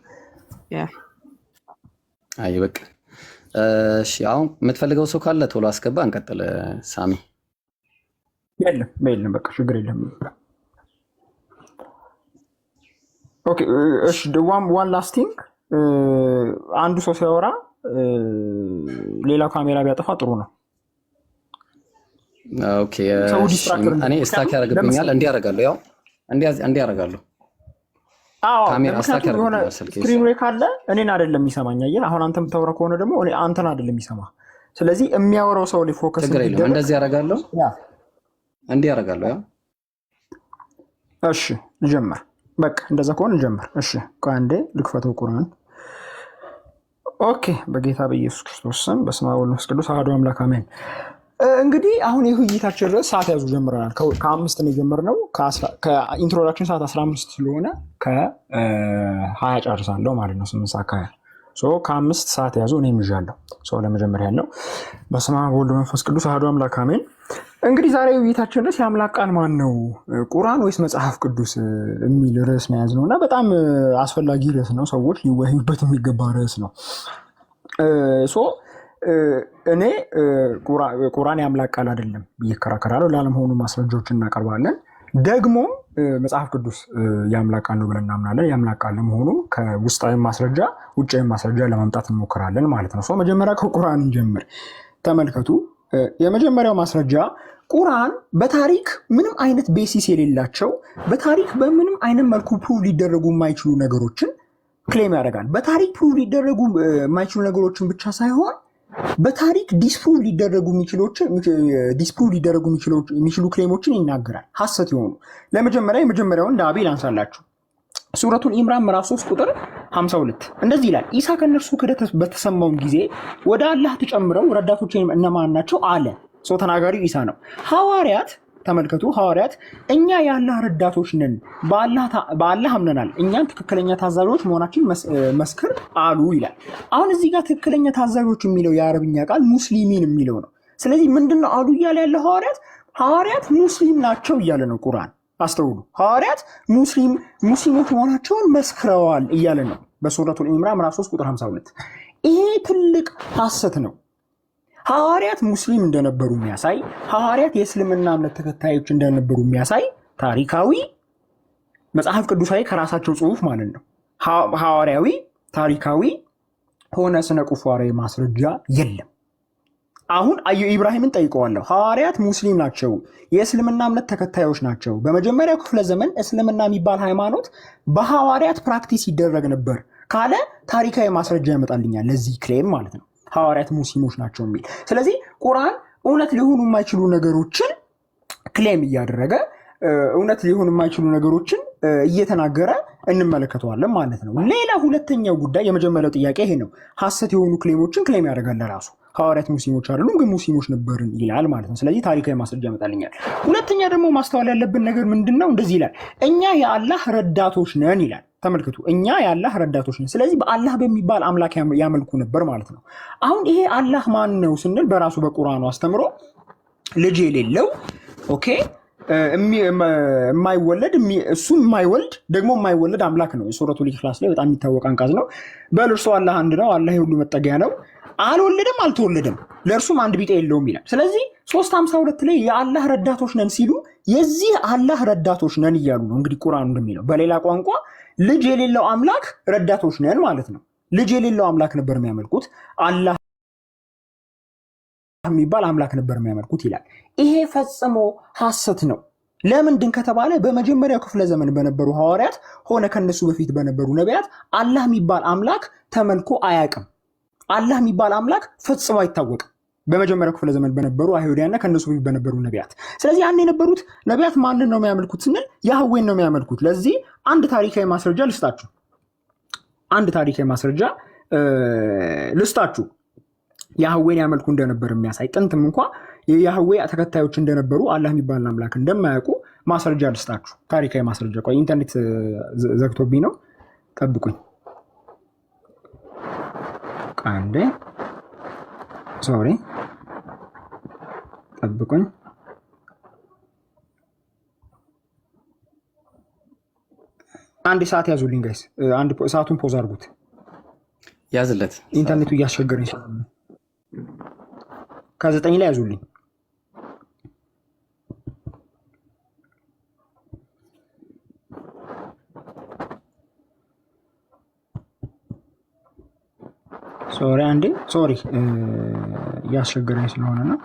አይ በቃ እሺ። አሁን የምትፈልገው ሰው ካለ ቶሎ አስገባ፣ እንቀጥል። ሳሚ የለም በቃ ችግር የለም። ኦኬ እሺ። ዋን ላስቲንግ አንዱ ሰው ሲያወራ ሌላው ካሜራ ቢያጠፋ ጥሩ ነው። ኦኬ እኔ ስታክ ያደርግብኛል። እንዲያደርጋለሁ ያው እንዲያደርጋለሁ። ካሜራ ስታክ ያደርግብኛል። ስክሪን ላይ ካለ እኔን አይደለም የሚሰማኝ። አየህ አሁን አንተ የምታወራ ከሆነ ደግሞ እኔ አንተን አይደለም የሚሰማ። ስለዚህ የሚያወራው ሰው ላይ ፎከስ ችግር የለም። እንደዚህ ያደርጋለሁ፣ እንዲያደርጋለሁ ያው። እሺ ልጀምር። በቃ እንደዛ ከሆነ ልጀምር። እሺ ቆይ አንዴ ልክፈተው ቁርአን። ኦኬ በጌታ በኢየሱስ ክርስቶስ ስም በስመ አብ ወወልድ ወመንፈስ ቅዱስ አሐዱ አምላክ አሜን። እንግዲህ አሁን የውይይታችን ርዕስ ሰዓት ያዙ ጀምረናል። ከ5 ነው የጀመርነው። ከኢንትሮዳክሽን ሰዓት 15 ስለሆነ ከ20 ጨርሳለሁ ማለት ነው። 8 ሰዓት ከ20 ከ5 ሰዓት ያዙ። እኔም ይዣለሁ። ለመጀመሪያ ያለው በስመ አብ ወወልድ ወመንፈስ ቅዱስ አሐዱ አምላክ አሜን። እንግዲህ ዛሬ ውይይታችን ርዕስ የአምላክ ቃል ማን ነው? ቁርአን ወይስ መጽሐፍ ቅዱስ የሚል ርዕስ ነው የያዝነው እና በጣም አስፈላጊ ርዕስ ነው። ሰዎች ሊወያዩበት የሚገባ ርዕስ ነው። እኔ ቁርአን የአምላክ ቃል አይደለም ብዬ እከራከራለሁ። ላለመሆኑ ማስረጃዎችን እናቀርባለን። ደግሞ መጽሐፍ ቅዱስ የአምላክ ቃል ነው ብለን እናምናለን። የአምላክ ቃል ለመሆኑ ከውስጣዊ ማስረጃ ውጫዊ ማስረጃ ለማምጣት እንሞክራለን ማለት ነው። መጀመሪያ ከቁርአን እንጀምር። ተመልከቱ። የመጀመሪያው ማስረጃ ቁርአን በታሪክ ምንም አይነት ቤሲስ የሌላቸው በታሪክ በምንም አይነት መልኩ ፕሩቭ ሊደረጉ የማይችሉ ነገሮችን ክሌም ያደርጋል። በታሪክ ፕሩቭ ሊደረጉ የማይችሉ ነገሮችን ብቻ ሳይሆን በታሪክ ዲስፕሩቭ ሊደረጉ የሚችሉ ክሌሞችን ይናገራል። ሐሰት የሆኑ የመጀመሪያውን እንደ አቤል አንሳላችሁ። ሱረቱል ኢምራን ምዕራፍ 3 ቁጥር 52 እንደዚህ ይላል። ኢሳ ከነርሱ ክህደት በተሰማውም ጊዜ ወደ አላህ ተጨምረው ረዳቶች እነማን ናቸው አለ። ተናጋሪው ኢሳ ነው። ሐዋርያት ተመልከቱ። ሐዋርያት እኛ የአላህ ረዳቶች ነን፣ በአላህ አምነናል፣ እኛን ትክክለኛ ታዛዦች መሆናችን መስክር አሉ ይላል። አሁን እዚህ ጋር ትክክለኛ ታዛዦች የሚለው የአረብኛ ቃል ሙስሊሚን የሚለው ነው። ስለዚህ ምንድነው አሉ እያለ ያለው? ሐዋርያት ሙስሊም ናቸው እያለ ነው ቁርአን። አስተውሉ። ሐዋርያት ሙስሊሞች መሆናቸውን መስክረዋል እያለ ነው በሱረቱል ኢምራን ምዕራፍ 3 ቁጥር 52። ይሄ ትልቅ ሐሰት ነው። ሐዋርያት ሙስሊም እንደነበሩ የሚያሳይ ሐዋርያት የእስልምና እምነት ተከታዮች እንደነበሩ የሚያሳይ ታሪካዊ መጽሐፍ ቅዱሳዊ ከራሳቸው ጽሑፍ ማለት ነው ሐዋርያዊ ታሪካዊ ሆነ ስነ ቁፋሮዊ ማስረጃ የለም። አሁን ኢብራሂምን ጠይቀዋለሁ። ሐዋርያት ሙስሊም ናቸው፣ የእስልምና እምነት ተከታዮች ናቸው። በመጀመሪያው ክፍለ ዘመን እስልምና የሚባል ሃይማኖት በሐዋርያት ፕራክቲስ ይደረግ ነበር ካለ ታሪካዊ ማስረጃ ያመጣልኛል ለዚህ ክሌም ማለት ነው። ሐዋርያት ሙስሊሞች ናቸው የሚል። ስለዚህ ቁርአን እውነት ሊሆኑ የማይችሉ ነገሮችን ክሌም እያደረገ እውነት ሊሆኑ የማይችሉ ነገሮችን እየተናገረ እንመለከተዋለን ማለት ነው። ሌላ ሁለተኛው ጉዳይ የመጀመሪያው ጥያቄ ይሄ ነው። ሐሰት የሆኑ ክሌሞችን ክሌም ያደርጋል ለራሱ። ሐዋርያት ሙስሊሞች አይደሉም ግን ሙስሊሞች ነበርን ይላል ማለት ነው። ስለዚህ ታሪካዊ ማስረጃ ያመጣልኛል። ሁለተኛ ደግሞ ማስተዋል ያለብን ነገር ምንድነው? እንደዚህ ይላል፣ እኛ የአላህ ረዳቶች ነን ይላል። ተመልክቱ፣ እኛ የአላህ ረዳቶች ነን። ስለዚህ በአላህ በሚባል አምላክ ያመልኩ ነበር ማለት ነው። አሁን ይሄ አላህ ማን ነው ስንል በራሱ በቁርአኑ አስተምሮ ልጅ የሌለው ኦኬ የማይወለድ እሱ የማይወልድ ደግሞ የማይወለድ አምላክ ነው። የሱረቱል ኢኽላስ ላይ በጣም የሚታወቅ አንቀጽ ነው። በል እርሱ አላህ አንድ ነው፣ አላህ የሁሉ መጠጊያ ነው፣ አልወለደም አልተወለደም፣ ለእርሱም አንድ ቢጤ የለውም ይላል። ስለዚህ 352 ላይ የአላህ ረዳቶች ነን ሲሉ የዚህ አላህ ረዳቶች ነን እያሉ ነው። እንግዲህ ቁርአኑ እንደሚለው በሌላ ቋንቋ ልጅ የሌለው አምላክ ረዳቶች ነን ማለት ነው። ልጅ የሌለው አምላክ ነበር የሚያመልኩት፣ አላህ የሚባል አምላክ ነበር የሚያመልኩት ይላል። ይሄ ፈጽሞ ሐሰት ነው። ለምንድን ከተባለ በመጀመሪያው ክፍለ ዘመን በነበሩ ሐዋርያት ሆነ ከነሱ በፊት በነበሩ ነቢያት አላህ የሚባል አምላክ ተመልኮ አያውቅም። አላህ የሚባል አምላክ ፈጽሞ አይታወቅም በመጀመሪያው ክፍለ ዘመን በነበሩ አይሁዳውያንና ከነሱ በፊት በነበሩ ነቢያት። ስለዚህ ያን የነበሩት ነቢያት ማንን ነው የሚያመልኩት ስንል ያህዌን ነው የሚያመልኩት። ለዚህ አንድ ታሪካዊ ማስረጃ ልስጣችሁ። ያህዌን ያመልኩ እንደነበር የሚያሳይ ጥንትም እንኳ የያህዌ ተከታዮች እንደነበሩ አላህ የሚባል አምላክ እንደማያውቁ ማስረጃ ልስጣችሁ። ታሪካዊ ማስረጃ። ቆይ ኢንተርኔት ዘግቶብኝ ነው፣ ጠብቁኝ አንዴ፣ ሶሪ ጠብቁኝ። አንድ ሰዓት ያዙልኝ ጋይስ፣ አንድ ሰዓቱን ፖዝ አድርጉት። ያዝለት፣ ኢንተርኔቱ እያስቸገረኝ ስለሆነ ከ9 ላይ ያዙልኝ። ሶሪ አንዴ፣ ሶሪ እያስቸገረኝ ስለሆነ ነው።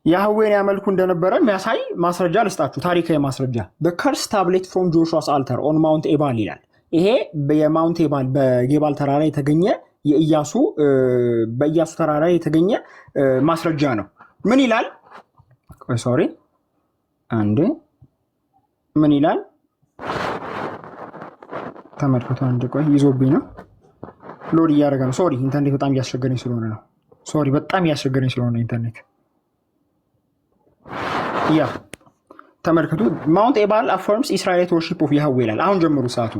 ያህዌን ያመልኩ እንደነበረ የሚያሳይ ማስረጃ ልስጣችሁ፣ ታሪካዊ ማስረጃ። በከርስ ታብሌት ፍሮም ጆሹዋስ አልተር ኦን ማውንት ኤባል ይላል። ይሄ የማውንት ኤባል በጌባል ተራራ የተገኘ በኢያሱ ተራራ የተገኘ ማስረጃ ነው። ምን ይላል? ሶሪ አንዴ፣ ምን ይላል ተመልከቱ። አንድ ቆይ፣ ይዞብኝ ነው፣ ሎድ እያደረገ ነው። ሶሪ ኢንተርኔት በጣም እያስቸገረኝ ስለሆነ ነው። ሶሪ በጣም እያስቸገረኝ ስለሆነ ኢንተርኔት። ያ ተመልከቱ። ማውንት ኤባል አፈርምስ ኢስራኤል ወርሺፕ ኦፍ ያህዌ ይላል። አሁን ጀምሩ ሰዓቱ።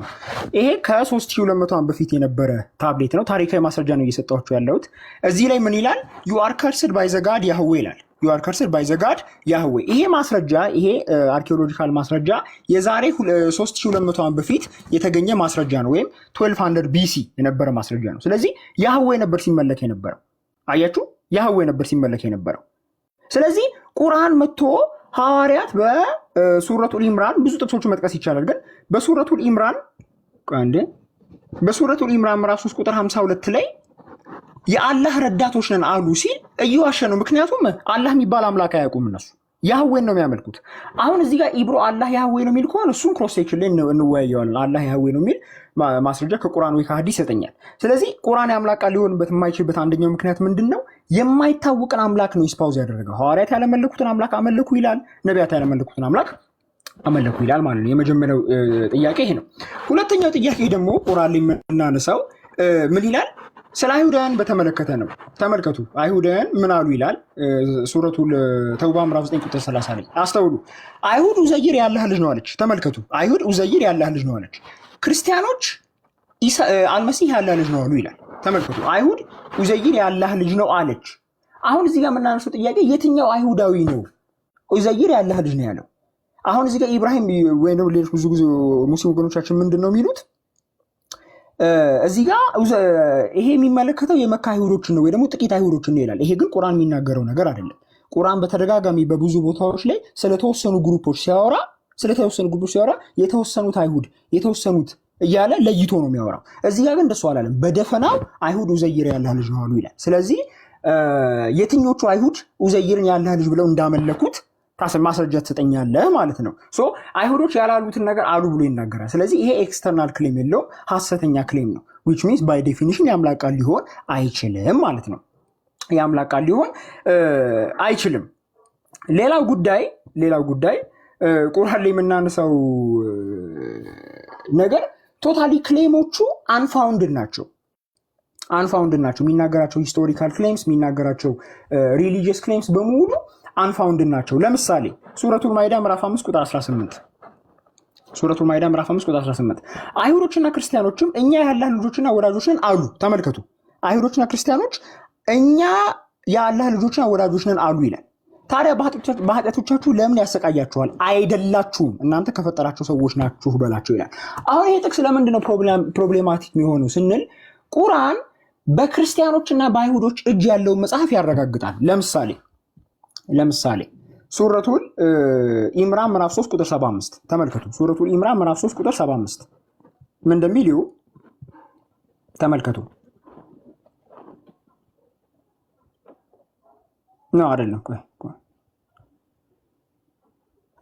ይሄ ከ3200 ዓመት በፊት የነበረ ታብሌት ነው። ታሪካዊ ማስረጃ ነው እየሰጣችሁ ያለሁት። እዚህ ላይ ምን ይላል? ዩ አር ከርስድ ባይ ዘ ጋድ ያህዌ ይላል። ዩ አር ከርስድ ባይ ዘ ጋድ ያህዌ። ይሄ ማስረጃ፣ ይሄ አርኪኦሎጂካል ማስረጃ የዛሬ 3200 ዓመት በፊት የተገኘ ማስረጃ ነው፣ ወይም 1200 ቢሲ የነበረ ማስረጃ ነው። ስለዚህ ያህዌ ነበር ሲመለክ የነበረው። አያችሁ፣ ያህዌ ነበር ሲመለክ የነበረው። ስለዚህ ቁርአን መጥቶ ሐዋርያት በሱረቱል ኢምራን ብዙ ጥቅሶችን መጥቀስ ይቻላል፣ ግን በሱረቱል ኢምራን ምዕራፍ 3 ቁጥር 52 ላይ የአላህ ረዳቶች ነን አሉ ሲል እየዋሸ ነው። ምክንያቱም አላህ የሚባል አምላክ አያውቁም እነሱ፣ ያህዌን ነው የሚያመልኩት። አሁን እዚህ ጋር ኢብሮ አላህ ያህዌ ነው የሚል ከሆነ እሱን ክሮስ ሴክሽን ላይ እንወያየዋለን። አላህ ያህዌ ነው የሚል ማስረጃ ከቁርአን ወይ ከሐዲስ ይሰጠኛል። ስለዚህ ቁርአን የአምላክ ቃል ሊሆንበት የማይችልበት አንደኛው ምክንያት ምንድን ነው? የማይታወቅን አምላክ ነው ስፓውዝ ያደረገው። ሐዋርያት ያለመለኩትን አምላክ አመለኩ ይላል፣ ነቢያት ያለመለኩትን አምላክ አመለኩ ይላል ማለት ነው። የመጀመሪያው ጥያቄ ይሄ ነው። ሁለተኛው ጥያቄ ደግሞ ቁርአን ላይ የምናነሳው ምን ይላል? ስለ አይሁዳውያን በተመለከተ ነው። ተመልከቱ፣ አይሁዳውያን ምን አሉ ይላል ሱረቱል ተውባ ምዕራፍ 9 ቁጥር 30 ላይ አስተውሉ። አይሁድ ኡዘይር የአላህ ልጅ ነው አለች። ተመልከቱ፣ አይሁድ ኡዘይር የአላህ ልጅ ነው አለች። ክርስቲያኖች አልመሲህ የአላህ ልጅ ነው አሉ ይላል። ተመልከቱ፣ አይሁድ ኡዘይር የአላህ ልጅ ነው አለች። አሁን እዚህ ጋር የምናነሳው ጥያቄ የትኛው አይሁዳዊ ነው ኡዘይር የአላህ ልጅ ነው ያለው? አሁን እዚህ ጋር ኢብራሂም ወይ ነው ሌሎች ብዙ ሙስሊም ወገኖቻችን ምንድን ነው የሚሉት? እዚህ ጋር ይሄ የሚመለከተው የመካ አይሁዶችን ነው ወይ ደግሞ ጥቂት አይሁዶችን ነው ይላል። ይሄ ግን ቁርአን የሚናገረው ነገር አይደለም። ቁርአን በተደጋጋሚ በብዙ ቦታዎች ላይ ስለተወሰኑ ግሩፖች ሲያወራ የተወሰኑት አይሁድ የተወሰኑት እያለ ለይቶ ነው የሚያወራው። እዚህ ጋር ግን እንደሱ አላለም። በደፈናው አይሁድ ኡዘይር የአላህ ልጅ ነው አሉ ይላል። ስለዚህ የትኞቹ አይሁድ ኡዘይርን የአላህ ልጅ ብለው እንዳመለኩት ማስረጃ ትሰጠኛለህ ማለት ነው። አይሁዶች ያላሉትን ነገር አሉ ብሎ ይናገራል። ስለዚህ ይሄ ኤክስተርናል ክሌም የለውም፣ ሐሰተኛ ክሌም ነው። ዊች ሚንስ ባይ ዴፊኒሽን የአምላክ ቃል ሊሆን አይችልም ማለት ነው። የአምላክ ቃል ሊሆን አይችልም። ሌላው ጉዳይ ቁርአን ላይ የምናነሳው ነገር ቶታሊ ክሌሞቹ አንፋውንድድ ናቸው። አንፋውንድ ናቸው። የሚናገራቸው ሂስቶሪካል ክሌምስ፣ የሚናገራቸው ሪሊጂየስ ክሌምስ በሙሉ አንፋውንድ ናቸው። ለምሳሌ ሱረቱል ማይዳ ምዕራፍ 5 ቁጥር 18 ሱረቱል ማይዳ ምዕራፍ 5 ቁጥር 18 አይሁዶችና ክርስቲያኖችም እኛ የአላህ ልጆችና ወዳጆች ነን አሉ። ተመልከቱ፣ አይሁዶችና ክርስቲያኖች እኛ የአላህ ልጆችና ወዳጆች ነን አሉ ይላል። ታዲያ በኃጢአቶቻችሁ ለምን ያሰቃያችኋል? አይደላችሁም እናንተ ከፈጠራቸው ሰዎች ናችሁ በላቸው ይላል። አሁን ይሄ ጥቅስ ለምንድነው ፕሮብሌማቲክ የሚሆነው ስንል ቁርአን በክርስቲያኖችና በአይሁዶች እጅ ያለውን መጽሐፍ ያረጋግጣል። ለምሳሌ ሱረቱል ኢምራን ምዕራፍ 3 ቁጥር 75 ተመልከቱ። ሱረቱል ኢምራን ምዕራፍ 3 ቁጥር 75 ምን እንደሚል ተመልከቱ። ነው አይደለም?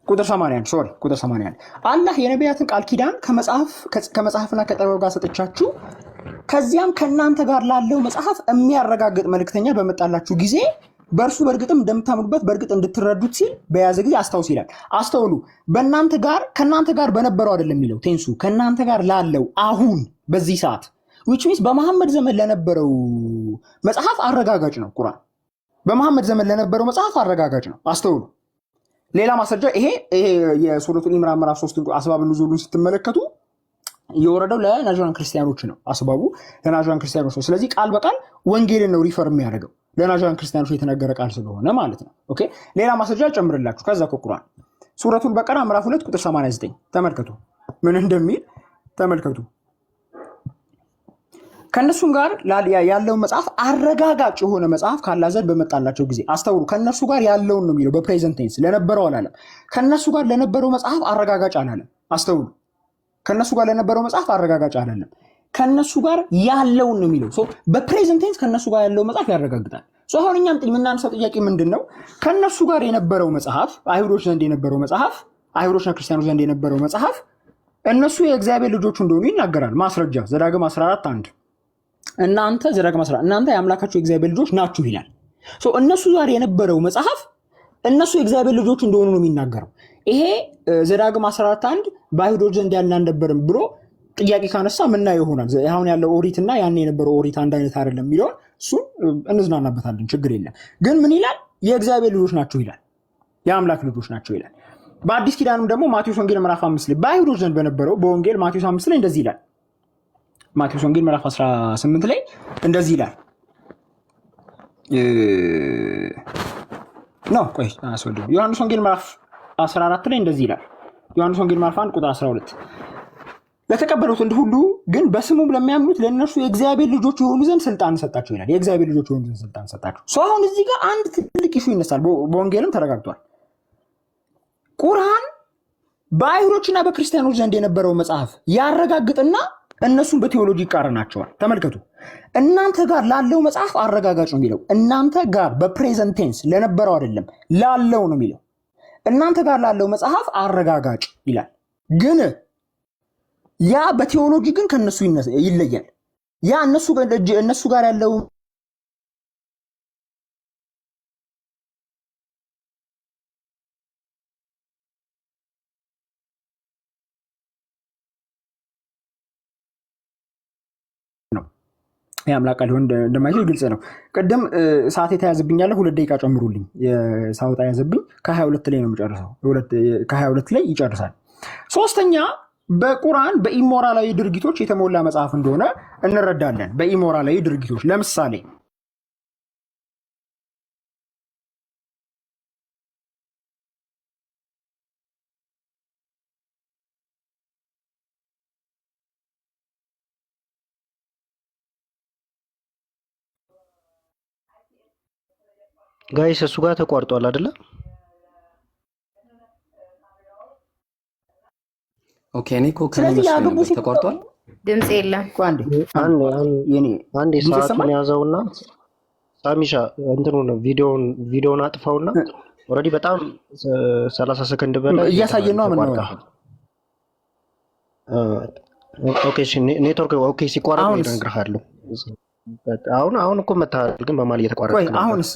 ቁጥር 81 አላህ የነቢያትን ቃል ኪዳን ከመጽሐፍና ከጥበብ ጋር ሰጥቻችሁ ከዚያም ከእናንተ ጋር ላለው መጽሐፍ የሚያረጋግጥ መልእክተኛ በመጣላችሁ ጊዜ በእርሱ በእርግጥም እንደምታምኑበት በእርግጥ እንድትረዱት ሲል በያዘ ጊዜ አስታውስ ይላል። አስተውሉ፣ ከእናንተ ጋር በነበረው አይደለም የሚለው ቴንሱ፣ ከእናንተ ጋር ላለው አሁን በዚህ ሰዓት which means በመሐመድ ዘመን ለነበረው መጽሐፍ አረጋጋጭ ነው። ቁርአን በመሐመድ ዘመን ለነበረው መጽሐፍ አረጋጋጭ ነው። አስተውሉ። ሌላ ማስረጃ ይሄ የሱረቱል ኢምራን ምዕራፍ 3 አስባብ ኑዙሉን ስትመለከቱ የወረደው ለናጅራን ክርስቲያኖች ነው። አስባቡ ለናጅራን ክርስቲያኖች ነው። ስለዚህ ቃል በቃል ወንጌልን ነው ሪፈር የሚያደርገው ለናጅራን ክርስቲያኖች የተነገረ ቃል ስለሆነ ማለት ነው። ኦኬ፣ ሌላ ማስረጃ ጨምርላችሁ ከዛ ከቁርአን ሱረቱል በቀራ ምዕራፍ 2 ቁጥር 89 ተመልከቱ ምን እንደሚል ተመልከቱ። ከነሱም ጋር ያለው መጽሐፍ አረጋጋጭ የሆነ መጽሐፍ ካላህ ዘንድ በመጣላቸው ጊዜ አስተውሉ። ከነሱ ጋር ያለውን ነው የሚለው በፕሬዘንት ቴንስ ለነበረው አላለም። ከነሱ ጋር ለነበረው መጽሐፍ አረጋጋጭ አላለም። አስተውሉ። ከነሱ ጋር ለነበረው መጽሐፍ አረጋጋጭ አላለም። ከነሱ ጋር ያለውን ነው የሚለው። በፕሬዘንት ቴንስ ከነሱ ጋር ያለው መጽሐፍ ያረጋግጣል። አሁን እኛም የምናነሳው ጥያቄ ምንድነው? ከነሱ ጋር የነበረው መጽሐፍ አይሁዶች ዘንድ የነበረው መጽሐፍ አይሁዶችና ክርስቲያኖች ዘንድ የነበረው መጽሐፍ እነሱ የእግዚአብሔር ልጆች እንደሆኑ ይናገራል። ማስረጃ ዘዳግም 14:1 እናንተ የአምላካቸው የእግዚአብሔር ልጆች ናችሁ ይላል። እነሱ ጋር የነበረው መጽሐፍ እነሱ የእግዚአብሔር ልጆች እንደሆኑ ነው የሚናገረው። ይሄ ዘዳግም 14:1 በአይሁዶች ዘንድ ያለ አልነበረም ብሎ ጥያቄ ካነሳ ምናየው ይሆናል። አሁን ያለው ኦሪትና ያን የነበረው ኦሪት አንድ አይነት አይደለም የሚለውን እሱን እንዝናናበታለን፣ ችግር የለም። ግን ምን ይላል? የእግዚአብሔር ልጆች ናችሁ ይላል፣ የአምላክ ልጆች ናቸው ይላል። በአዲስ ኪዳንም ደግሞ ማቴዎስ ወንጌል ምዕራፍ 5 ላይ በአይሁዶች ዘንድ በነበረው በወንጌል ማቴዎስ 5 ላይ እንደዚህ ይላል። ማቴዎስ ወንጌል ምዕራፍ 18 ላይ እንደዚህ ይላል ዮሐንስ ወንጌል ምዕራፍ 14 ላይ እንደዚህ ይላል። ዮሐንስ ወንጌል ምዕራፍ 1 ቁጥር 12 ለተቀበሉት ሁሉ ግን በስሙም ለሚያምኑት ለእነርሱ የእግዚአብሔር ልጆች የሆኑ ዘንድ ስልጣን ሰጣቸው ይላል። የእግዚአብሔር ልጆች የሆኑ ዘንድ ስልጣን ሰጣቸው። አሁን እዚህ ጋር አንድ ትልቅ ኢሹ ይነሳል። በወንጌልም ተረጋግጧል። ቁርአን በአይሁዶችና በክርስቲያኖች ዘንድ የነበረው መጽሐፍ ያረጋግጥና እነሱም በቴዎሎጂ ይቃረናቸዋል። ተመልከቱ። እናንተ ጋር ላለው መጽሐፍ አረጋጋጭ ነው የሚለው። እናንተ ጋር በፕሬዘንት ቴንስ ለነበረው አይደለም ላለው ነው የሚለው። እናንተ ጋር ላለው መጽሐፍ አረጋጋጭ ይላል። ግን ያ በቴዎሎጂ ግን ከነሱ ይለያል። ያ እነሱ ጋር ያለው የአምላክ ቃል ሊሆን እንደማይችል ግልጽ ነው። ቅድም ሰዓት የተያዘብኝ ያለ 2 ደቂቃ ጨምሩልኝ። የሳውጣ ያዘብኝ ከ22 ላይ ነው የሚጨርሰው። ከ22 ላይ ይጨርሳል። ሶስተኛ በቁርአን በኢሞራላዊ ድርጊቶች የተሞላ መጽሐፍ እንደሆነ እንረዳለን። በኢሞራላዊ ድርጊቶች ለምሳሌ ጋይስ እሱ ጋር ተቋርጧል አይደለ? ኦኬ፣ እኔ እኮ ከነሱ ተቋርጧል። ድምጽ የለም። አንዴ ሰዓቱን ያዘውና ሳሚሻ እንትኑን ቪዲዮውን አጥፋውና ኦልሬዲ በጣም 30 ሰከንድ በላይ እያሳየን ነው። ምን ነው? ኦኬ፣ ኔትወርክ ኦኬ። ሲቋረጥ ነው እነግርሃለሁ። አሁን እኮ መታል ግን በማል እየተቋረጠ ነው። አሁንስ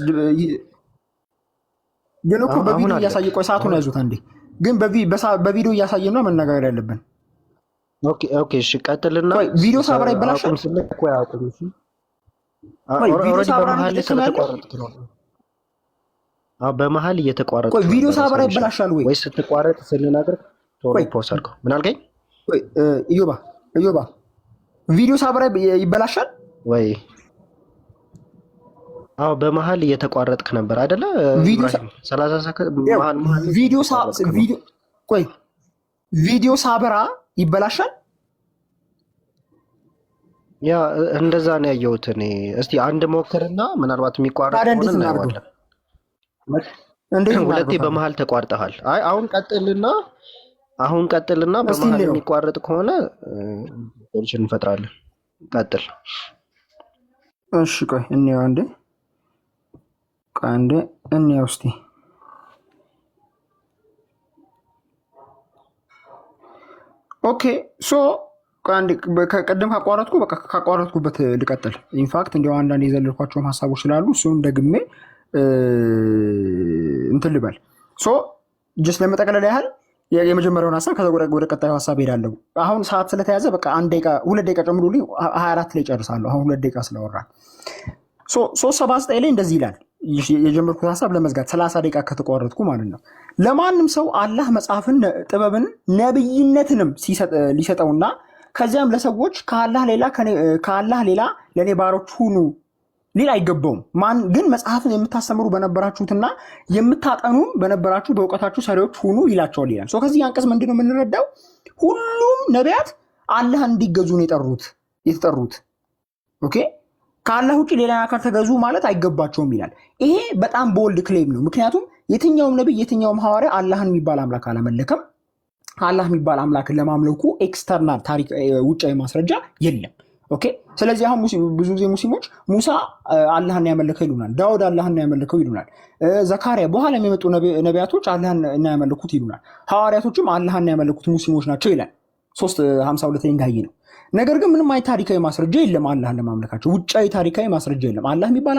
ግን እኮ በቪዲዮ እያሳየ ቆይ፣ ሰዓቱን ያዙት አንዴ። ግን በቪዲዮ እያሳየን ነው መነጋገር ያለብን። ኦኬ፣ እሺ ቀጥልና ቪዲዮ ሳብራ ይበላሻል። ኦልሬዲ በመሀል ስለተቋረጥክ ነው። በመሀል እየተቋረጠ ቆይ ቪዲዮ ሳበራ ይበላሻል ወይ ስትቋረጥ ስንናገር ቶሎ ፖስት አድርገው። ምን አልከኝ? ቆይ እዮባ ቪዲዮ ሳበራ ይበላሻል ወይ? በመሀል እየተቋረጥክ ነበር አይደለ? ቪዲዮ 30 ሰከንድ ቪዲዮ ሳበራ ይበላሻል? ያ እንደዛ ነው ያየሁት እኔ። እስቲ አንድ ሞክርና ምናልባት የሚቋረጥ ሆነ እናየዋለን። ሁለቴ በመሀል ተቋርጠሃል። አይ አሁን ቀጥልና በመሀል የሚቋረጥ ከሆነ ሶሉሽን እንፈጥራለን። ቀጥል። እሺ ቆይ እንየው አንዴ እንየው እስቲ። ኦኬ ሶ ቀደም ካቋረጥኩበት ልቀጥል። ኢንፋክት እንዲያው አንዳንድ የዘለልኳቸውም ሀሳቦች ስላሉ እሱም ደግሜ እንትን ልበል። ሶ ጀስት ለመጠቅለል ያህል የመጀመሪያውን ሀሳብ ከዛ ወደ ቀጣዩ ሀሳብ ሄዳለሁ። አሁን ሰዓት ስለተያዘ በቃ 2 ደቂቃ ጨምሩልኝ፣ 24 ላይ ጨርሳለሁ። አሁን 2 ደቂቃ ስለወራ 379 ላይ እንደዚህ ይላል። የጀመርኩት ሀሳብ ለመዝጋት 30 ደቂቃ ከተቋረጥኩ ማለት ነው። ለማንም ሰው አላህ መጽሐፍን፣ ጥበብን፣ ነብይነትንም ሊሰጠውና ከዚያም ለሰዎች ከአላህ ሌላ ለእኔ ባሮች ሁኑ ሊል አይገባውም። ማን ግን መጽሐፍን የምታስተምሩ በነበራችሁትና የምታጠኑም በነበራችሁ በእውቀታችሁ ሰሪዎች ሁኑ ይላቸዋል ይላል። ከዚህ አንቀጽ ምንድን ነው የምንረዳው? ሁሉም ነቢያት አላህን እንዲገዙ ነው የተጠሩት። ኦኬ ከአላህ ውጭ ሌላ አካል ተገዙ ማለት አይገባቸውም ይላል። ይሄ በጣም ቦልድ ክሌም ነው። ምክንያቱም የትኛውም ነቢይ የትኛውም ሐዋርያ አላህን የሚባል አምላክ አላመለከም። አላህ የሚባል አምላክን ለማምለኩ ኤክስተርናል ታሪክ ውጫዊ ማስረጃ የለም። ኦኬ ስለዚህ አሁን ብዙ ጊዜ ሙስሊሞች ሙሳ አላህን ያመለከው ይሉናል፣ ዳውድ አላህን ያመለከው ይሉናል፣ ዘካሪያ በኋላ የሚመጡ ነቢያቶች አላህን ያመለኩት ይሉናል፣ ሐዋርያቶችም አላህን ያመለኩት ሙስሊሞች ናቸው ይላል 352 እንዳይ ነው። ነገር ግን ምንም አይነት ታሪካዊ ማስረጃ የለም አላህን ለማምለካቸው፣ ውጫዊ ታሪካዊ ማስረጃ የለም አላህ የሚባል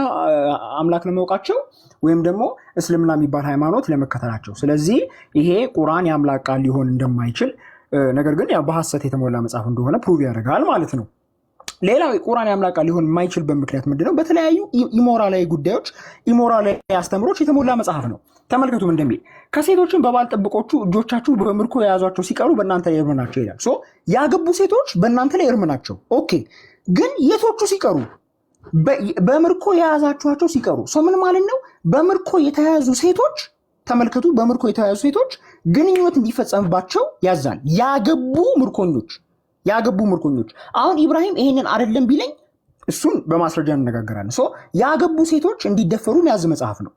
አምላክ ለማወቃቸው ወይም ደግሞ እስልምና የሚባል ሃይማኖት ለመከተላቸው። ስለዚህ ይሄ ቁርአን የአምላክ ቃል ሊሆን እንደማይችል ነገር ግን ያው በሐሰት የተሞላ መጽሐፍ እንደሆነ ፕሩቭ ያደርጋል ማለት ነው። ሌላው ቁርአን የአምላክ ቃል ሊሆን የማይችልበት ምክንያት ምንድነው? በተለያዩ ኢሞራላዊ ጉዳዮች፣ ኢሞራላዊ አስተምሮች የተሞላ መጽሐፍ ነው። ተመልከቱም እንደሚል ከሴቶችን በባል ጥብቆቹ እጆቻችሁ በምርኮ የያዟቸው ሲቀሩ በእናንተ ላይ እርም ናቸው ይላል። ያገቡ ሴቶች በእናንተ ላይ እርም ናቸው። ኦኬ ግን የቶቹ ሲቀሩ? በምርኮ የያዛችኋቸው ሲቀሩ። ምን ማለት ነው? በምርኮ የተያዙ ሴቶች ተመልከቱ፣ በምርኮ የተያዙ ሴቶች ግንኙነት እንዲፈጸምባቸው ያዛል። ያገቡ ምርኮኞች። አሁን ኢብራሂም ይሄንን አይደለም ቢለኝ እሱን በማስረጃ እንነጋገራለን። ያገቡ ሴቶች እንዲደፈሩ የሚያዝ መጽሐፍ ነው።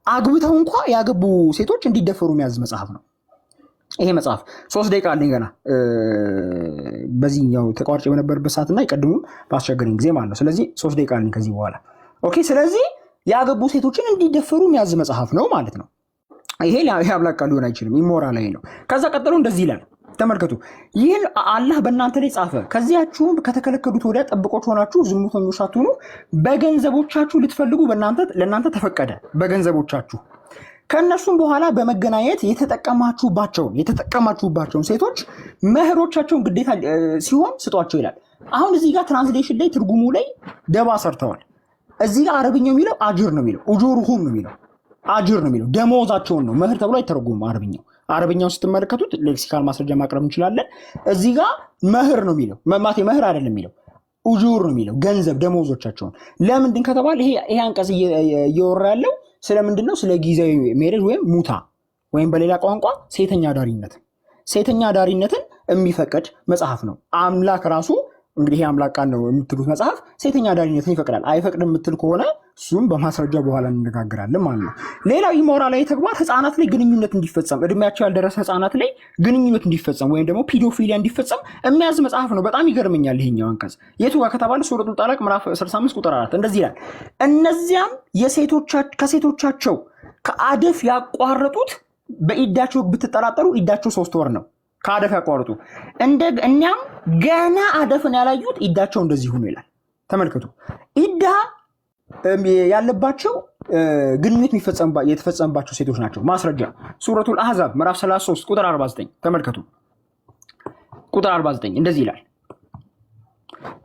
አግብተው እንኳ ያገቡ ሴቶች እንዲደፈሩ የሚያዝ መጽሐፍ ነው ይሄ መጽሐፍ። 3 ደቂቃ አለኝ ገና በዚህኛው ተቋርጬ በነበረበት ሰዓትና ይቀድሙም በአስቸገረኝ ጊዜ ማለት ነው። ስለዚህ 3 ደቂቃ አለኝ ከዚህ በኋላ። ኦኬ ስለዚህ ያገቡ ሴቶችን እንዲደፈሩ የሚያዝ መጽሐፍ ነው ማለት ነው። ይሄ የአምላክ ቃል ሊሆን አይችልም፣ ኢሞራላዊ ነው። ከዛ ቀጥሎ እንደዚህ ይላል ተመልከቱ። ይህን አላህ በእናንተ ላይ ጻፈ። ከዚያችሁም ከተከለከሉት ወዲያ ጠብቆች ሆናችሁ ዝሙተኞች አትሁኑ። በገንዘቦቻችሁ ልትፈልጉ ለእናንተ ተፈቀደ። በገንዘቦቻችሁ ከእነሱም በኋላ በመገናኘት የተጠቀማችሁባቸውን ሴቶች መህሮቻቸውን ግዴታ ሲሆን ስጧቸው ይላል። አሁን እዚህ ጋር ትራንስሌሽን ላይ ትርጉሙ ላይ ደባ ሰርተዋል። እዚህ ጋር አረብኛው የሚለው አጅር ነው የሚለው፣ ኡጁሩሁም ነው የሚለው፣ አጅር ነው የሚለው፣ ደሞዛቸውን ነው። መህር ተብሎ አይተረጉም አረብኛውን ስትመለከቱት ሌክሲካል ማስረጃ ማቅረብ እንችላለን። እዚህ ጋር መህር ነው የሚለው፣ መህር አይደለም የሚለው፣ ኡጁር ነው የሚለው፣ ገንዘብ ደሞዞቻቸውን። ለምንድን ከተባለ ይሄ አንቀጽ እየወራ ያለው ስለምንድን ነው? ስለ ጊዜያዊ ሜሬጅ ወይም ሙታ ወይም በሌላ ቋንቋ ሴተኛ ዳሪነትን የሚፈቅድ መጽሐፍ ነው። አምላክ ራሱ እንግዲህ ይሄ አምላክ ቃል ነው የምትሉት መጽሐፍ ሴተኛ ዳሪነትን ይፈቅዳል። አይፈቅድም የምትል ከሆነ እሱም በማስረጃ በኋላ እንነጋገራለን ማለት ነው። ሌላው ኢሞራላዊ ተግባር ህፃናት ላይ ግንኙነት እንዲፈጸም፣ እድሜያቸው ያልደረሰ ህፃናት ላይ ግንኙነት እንዲፈጸም ወይም ደግሞ ፒዶፊሊያ እንዲፈጸም የሚያዝ መጽሐፍ ነው። በጣም ይገርመኛል ይሄኛው አንቀጽ የቱ ጋር ከተባለ ሱረቱል ጠላቅ ምዕራፍ 65 ቁጥር 4 እንደዚህ ይላል። እነዚያም ከሴቶቻቸው ከአደፍ ያቋረጡት በኢዳቸው ብትጠራጠሩ ኢዳቸው 3 ወር ነው። ከአደፍ ያቋረጡ እኛም ገና አደፍን ያላዩት ኢዳቸው እንደዚህ ሆኖ ይላል። ተመልከቱ ኢዳ ያለባቸው ግንኙነት የተፈጸመባቸው ሴቶች ናቸው። ማስረጃ ሱረቱል አህዛብ ምዕራፍ 33 ቁጥር 49 ተመልከቱ። ቁጥር 49 እንደዚህ ይላል።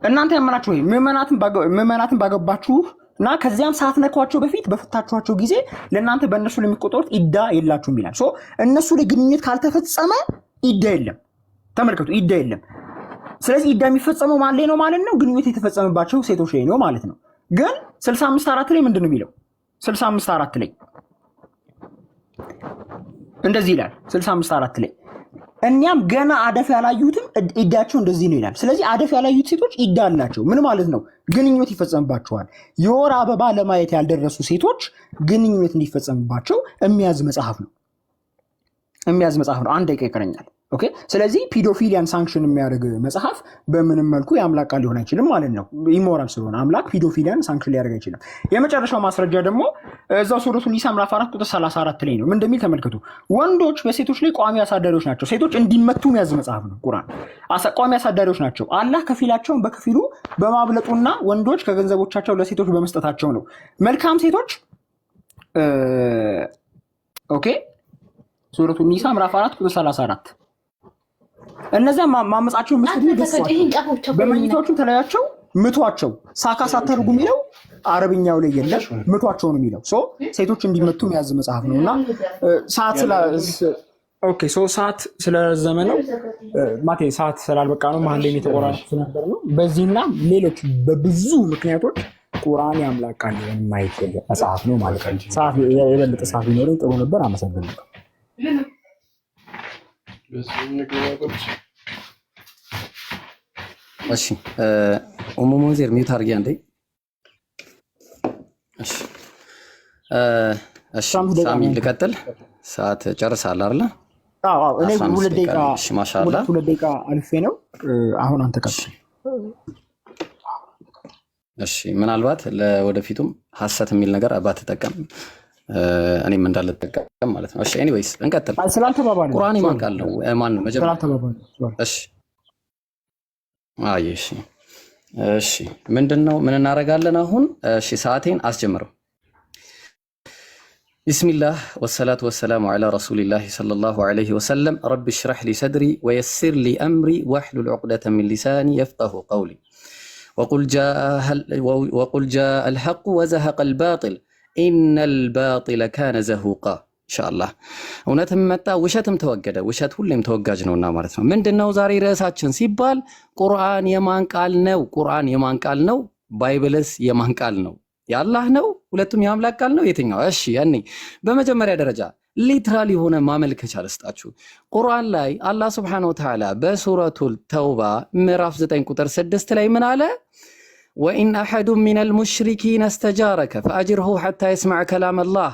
እናንተ ያመናችሁ ወይ ምዕመናትን ባገባችሁ እና ከዚያም ሳትነኳቸው በፊት በፈታችኋቸው ጊዜ ለእናንተ በእነሱ ለሚቆጠሩት ኢዳ የላችሁም ይላል። እነሱ ላይ ግንኙነት ካልተፈጸመ ኢዳ የለም። ተመልከቱ፣ ኢዳ የለም። ስለዚህ ኢዳ የሚፈጸመው ማን ላይ ነው ማለት ነው? ግንኙነት የተፈጸመባቸው ሴቶች ላይ ነው ማለት ነው። ግን 65:4 ላይ ምንድን ነው የሚለው? 65:4 ላይ እንደዚህ ይላል። 65:4 ላይ እኛም ገና አደፍ ያላዩትም ኢዳቸው እንደዚህ ነው ይላል። ስለዚህ አደፍ ያላዩት ሴቶች ኢዳ አላቸው። ምን ማለት ነው? ግንኙነት ይፈጸምባቸዋል። የወር አበባ ለማየት ያልደረሱ ሴቶች ግንኙነት እንዲፈጸምባቸው የሚያዝ መጽሐፍ ነው። አንድ ደቂቃ ይቀረኛል። ኦኬ። ስለዚህ ፒዶፊሊያን ሳንክሽን የሚያደርግ መጽሐፍ በምንም መልኩ የአምላክ ቃል ሊሆን አይችልም ማለት ነው። ኢሞራል ስለሆነ አምላክ ፒዶፊሊያን ሳንክሽን ሊያደርግ አይችልም። የመጨረሻው ማስረጃ ደግሞ እዛው ሱረቱን ኒሳ ምዕራፍ 4 ቁጥር 34 ላይ ነው። ምን እንደሚል ተመልከቱ። ወንዶች በሴቶች ላይ ቋሚ አሳዳሪዎች ናቸው። ሴቶች እንዲመቱ የሚያዝ መጽሐፍ ነው ቁርአን። ቋሚ አሳዳሪዎች ናቸው። አላህ ከፊላቸውን በከፊሉ በማብለጡና ወንዶች ከገንዘቦቻቸው ለሴቶች በመስጠታቸው ነው። መልካም ሴቶች ኦኬ። ሱረቱን ኒሳ ምዕራፍ 4 ቁጥር 34 እነዚያ ማመጻቸውን በመኝታዎቹ ተለያቸው ምቷቸው። ሳካ ሳታርጉ የሚለው አረብኛው ላይ የለም፣ ምቷቸው ነው የሚለው። ሴቶች እንዲመቱ የሚያዝ መጽሐፍ ነው እና ሰዓት ስለረዘመ ነው ማቴ፣ ሰዓት ስላልበቃ ነው መሀል ላይ የተቆራረጡ ነበር ነው። በዚህና ሌሎች በብዙ ምክንያቶች ቁርአን የአምላክ ቃል ሊሆን የማይችል መጽሐፍ ነው ማለት ነው። ሰዓት የበለጠ ሰዓት ቢኖረኝ ጥሩ ነበር። አመሰግናለሁ። እሺ ኡሙ ሙንዚር ሚውት አድርጊ አንዴ። እሺ ሳሚ ልቀጥል። ሰዓት ጨርሳለህ አይደል? አዎ እኔ 2 ደቂቃ ማሻአላ 2 ደቂቃ አልፌ ነው። አሁን አንተ ቀጥል። እሺ ምናልባት ለወደፊቱም ሐሰት የሚል ነገር ባትጠቀም እኔም እንዳልጠቀም ማለት ነው። እሺ ኤኒዌይስ እንቀጥል። ስላልተባባልን ቁርአን ማን ቃል ነው? ማን ነው መጀመሪያ? ስላልተባባልን እሺ እሺ ምንድነው ምን እናደርጋለን አሁን? እሺ ሰዓቴን አስጀምረው። ቢስሚላህ ወሰላቱ ወሰላሙ ዐላ ረሱሊላህ ሰለላሁ ዐለይሂ ወሰለም ረቢ ሽረሕ ሊ ሰድሪ ወየሲር ሊ አምሪ ወሕሉል ዑቅደተ ሚን ሊሳኒ የፍቀሁ ቀውሊ ወቁል ጃአ አልሐቁ ወዘሀቀ አልባጢል ኢነል ባጢለ ካነ ዘሁቃ። ኢንሻአላህ እውነትም መጣ ውሸትም ተወገደ። ውሸት ሁሌም ተወጋጅ ነውና ማለት ነው። ምንድነው ዛሬ ርዕሳችን ሲባል ቁርአን የማን ቃል ነው? ቁርአን የማን ቃል ነው? ባይብልስ የማን ቃል ነው? የአላህ ነው? ሁለቱም የአምላክ ቃል ነው? የትኛው? እሺ ያኔ በመጀመሪያ ደረጃ ሊትራል የሆነ ማመልከቻ ልስጣችሁ። ቁርአን ላይ አላህ Subhanahu Wa Ta'ala በሱረቱል ተውባ ምዕራፍ 9 ቁጥር 6 ላይ ምን አለ? ወኢን አሐዱ ሚነል ሙሽሪኪን እስተጃረከ ፈአጅርሁ ሐታ የስመዕ ከላም አላህ።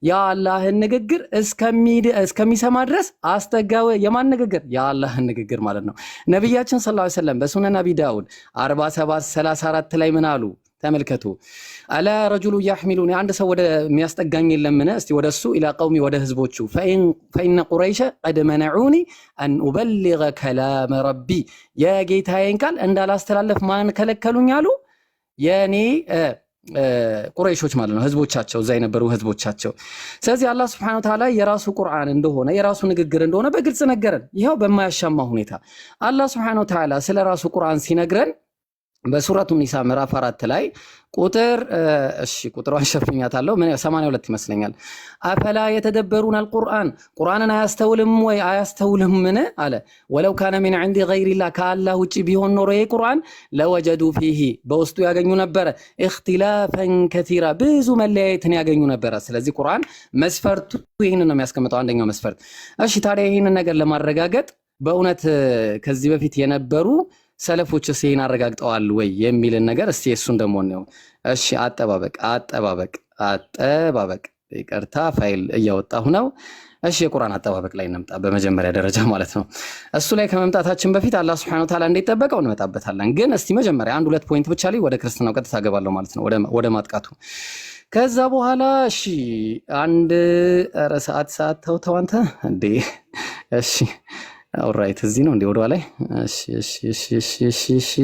የአላህን ንግግር እስከሚሰማ ድረስ አስጠጋው። የማን ንግግር? የአላህን ንግግር ማለት ነው። ነቢያችን ሰለላሁ ዐለይሂ ወሰለም በሱነን አቢ ዳውድ 47:34 ላይ ምን አሉ? ተመልከቱ። አላ ረጁሉ ያሕሚሉኒ፣ አንድ ሰው ወደ የሚያስጠጋኝ የለምን? እስቲ ወደሱ ኢላ ቀውሚ፣ ወደ ህዝቦቹ። ፈኢነ ቁረይሸ ቀድ መነዑኒ አን ኡበሊገ ከላመ ረቢ፣ የጌታዬን ቃል እንዳላስተላለፍ ማን ከለከሉኝ አሉ? የኔ ቁረይሾች ማለት ነው፣ ህዝቦቻቸው፣ እዛ የነበሩ ህዝቦቻቸው። ስለዚህ አላህ Subhanahu Wa Ta'ala የራሱ ቁርአን እንደሆነ የራሱ ንግግር እንደሆነ በግልጽ ነገረን። ይሄው በማያሻማ ሁኔታ አላህ Subhanahu Wa Ta'ala ስለ ራሱ ቁርአን ሲነግረን በሱረቱ ኒሳ ምዕራፍ 4 ላይ ቁጥር ቁጥሯን ሸፍኛታለሁ 82 ይመስለኛል። አፈላ የተደበሩን አልቁርአን፣ ቁርአንን አያስተውልም ወይ አያስተውልምን አለ። ወለው ካነ ሚን ዐንዲ ገይሪላህ፣ ከአላህ ውጪ ቢሆን ኖሮ ይሄ ቁርአን ለወጀዱ ፊሂ፣ በውስጡ ያገኙ ነበረ፣ ኢኽቲላፈን ከሲራ፣ ብዙ መለያየትን ያገኙ ነበረ። ስለዚህ ቁርአን መስፈርቱ ይህንን ነው የሚያስቀምጠው፣ አንደኛው መስፈርት። እሺ ታዲያ ይህንን ነገር ለማረጋገጥ በእውነት ከዚህ በፊት የነበሩ ሰለፎች ይህን አረጋግጠዋል ወይ የሚልን ነገር እስቲ እሱን ደግሞ ነው። እሺ አጠባበቅ ይቅርታ፣ ፋይል እያወጣሁ ነው። እሺ የቁርአን አጠባበቅ ላይ እንምጣ በመጀመሪያ ደረጃ ማለት ነው። እሱ ላይ ከመምጣታችን በፊት አላህ Subhanahu Wa Ta'ala እንዴት ጠበቀው እንመጣበታለን። ግን እስቲ መጀመሪያ 1-2 ፖይንት ብቻ ላይ ወደ ክርስትናው ቀጥታ ገባለሁ ማለት ነው፣ ወደ ማጥቃቱ። ከዛ በኋላ እሺ አንድ ሰዓት ተው አንተ እንዴ። እሺ ኦልራይት እዚህ ነው እንዴ ወደ ላይ።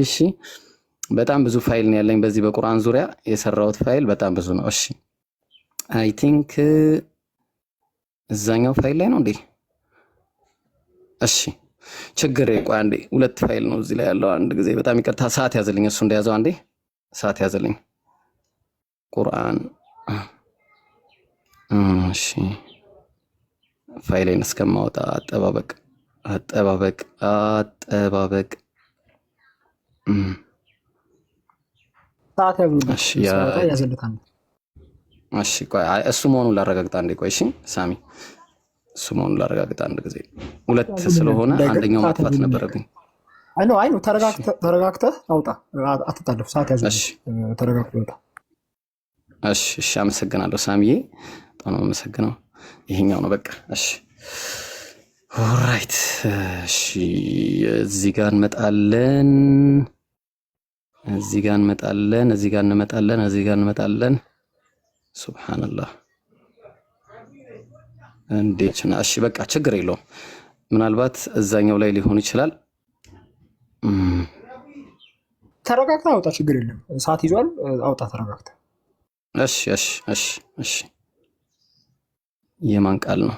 እሺ በጣም ብዙ ፋይል ነው ያለኝ በዚህ በቁርአን ዙሪያ የሰራሁት ፋይል በጣም ብዙ ነው። እሺ አይ ቲንክ እዛኛው ፋይል ላይ ነው እንዴ። እሺ ችግር ቆይ አንዴ ሁለት ፋይል ነው እዚህ ላይ ያለው አንድ ጊዜ በጣም ይቅርታ ሰዓት ያዘልኝ እሱ እንደያዘው አንዴ ሰዓት ያዘልኝ ቁርአን እሺ ፋይሌን እስከማውጣ አጠባበቅ ሰዓት ያዘልታል እሺ ቆይ እሱ መሆኑን ላረጋግጥ አንዴ ቆይ እሺ ሳሚ እሱ መሆኑን ላረጋግጥ አንድ ጊዜ ሁለት ስለሆነ አንደኛው ማጥፋት ነበረብኝ አይ ነው ተረጋግተህ አውጣ አትጣለፍ ሰዓት ያዘልኝ ተረጋግተህ አውጣ እሺ አመሰግናለሁ ሳሚዬ በጣም አመሰግናለሁ ይሄኛው ነው በቃ እሺ ኦልራይት እሺ እዚህ ጋር እንመጣለን ሱብሃንአላህ እንዴት ነው እሺ በቃ ችግር የለውም ምናልባት እዛኛው ላይ ሊሆን ይችላል ተረጋግተህ አውጣ ችግር የለም ሰዓት ይዟል አውጣ ተረጋግተህ እሺ የማን ቃል ነው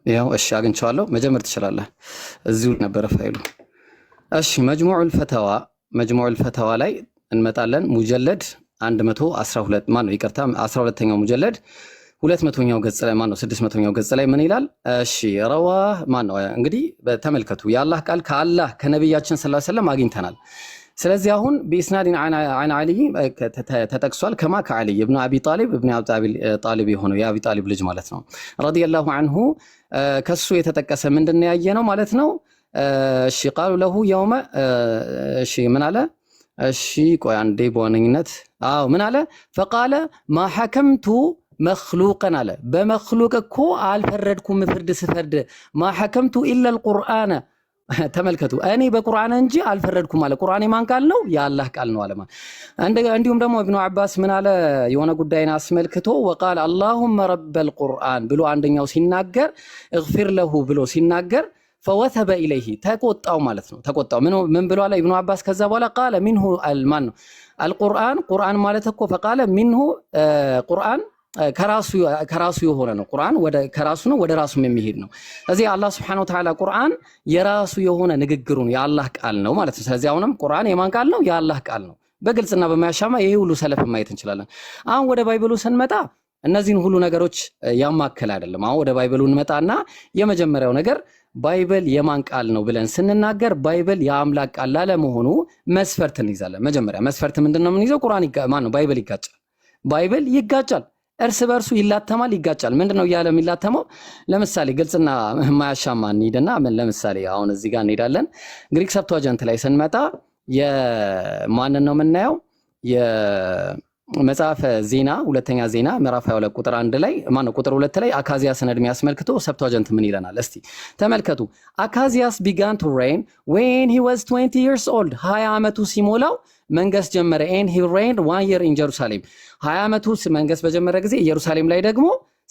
ያው እሺ አግኝቼዋለሁ መጀመር ትችላለህ እዚሁ ነበር ፋይሉ እሺ መጅሙዑል ፈተዋ ላይ እንመጣለን ሙጀለድ 112 ማን ነው ይቅርታ 12ኛው ሙጀለድ 200ኛው ገጽ ላይ ማን ነው 600ኛው ገጽ ላይ ምን ይላል እሺ ረዋ ማን ነው እንግዲህ ተመልከቱ የአላህ ቃል ከአላህ ከነብያችን ሰለላሁ ዐለይሂ ወሰለም አግኝተናል ስለዚህ አሁን በኢስናድን አን አሊ ተጠቅሷል ከማ ከአሊ ኢብኑ አቢ ጣሊብ የሆነው የአቢ ጣሊብ ልጅ ማለት ነው ረዲየላሁ ዐንሁ ከሱ የተጠቀሰ ምንድነው ያየነው ማለት ነው እሺ ቃሉ ለሁ የውመ እሺ ምን አለ እሺ ቆይ አንዴ በዋነኝነት ምን አለ فقال ما حكمت مخلوقا አለ በመخلوቅ እኮ አልፈረድኩም ፍርድ ስፈርድ ما حكمت الا القرآن ተመልከቱ እኔ በቁርአን እንጂ አልፈረድኩም አለ ቁርአን የማን ቃል ነው የአላህ ቃል ነው አለ እንዲሁም ደግሞ ኢብኑ አባስ ምን አለ የሆነ ጉዳይን አስመልክቶ وقال اللهم رب القرآن ብሎ አንደኛው ሲናገር اغفر له ብሎ ሲናገር فوثب إليه تقطعوا مالتنا تقطعوا من بلو على ابن عباس كذا ولا قال منه المان قرآن مالتكو فقال منه قرآن كراسو يهونا ነው ቁርአን ወደ ከራሱ ነው ወደ ራሱ የሚሄድ ነው ስለዚህ አላህ Subhanahu Wa Ta'ala ቁርአን የራሱ የሆነ ንግግሩ ነው የአላህ ቃል ነው ማለት ነው ስለዚህ አሁንም ቁርአን የማን ቃል ነው የአላህ ቃል ነው በግልጽና በማያሻማ ይሄ ሁሉ ሰለፍ ማየት እንችላለን አሁን ወደ ባይብሉ ስንመጣ እነዚህን ሁሉ ነገሮች ያማከለ አይደለም አሁን ወደ ባይብሉ እንመጣና የመጀመሪያው ነገር ባይብል የማን ቃል ነው ብለን ስንናገር ባይብል የአምላክ ቃል ለመሆኑ መስፈርት እንይዛለን መጀመሪያ መስፈርት ምንድነው የምንይዘው ቁርአን ማን ነው ባይብል ይጋጫል እርስ በርሱ ይላተማል ይጋጫል ምንድነው ያለ የሚላተመው ለምሳሌ ግልጽና ማያሻማ እንሂድና ምን ለምሳሌ አሁን እዚህ ጋር እንሄዳለን ግሪክ ሰብቷጀንት ላይ ስንመጣ የማን ነው የምናየው መጽሐፈ ዜና ሁለተኛ ዜና ምዕራፍ 22 ቁጥር 1 ላይ ማን ነው ቁጥር 2 ላይ አካዚያስን እድሜ ያስመልክቶ ሰብቷጀንት ምን ይለናል እስቲ ተመልከቱ አካዚያስ began to reign when he was 20 years old 20 አመቱ ሲሞላው መንገስ ጀመረ and he reigned 1 year in Jerusalem 20 አመቱ መንገስ በጀመረ ጊዜ ኢየሩሳሌም ላይ ደግሞ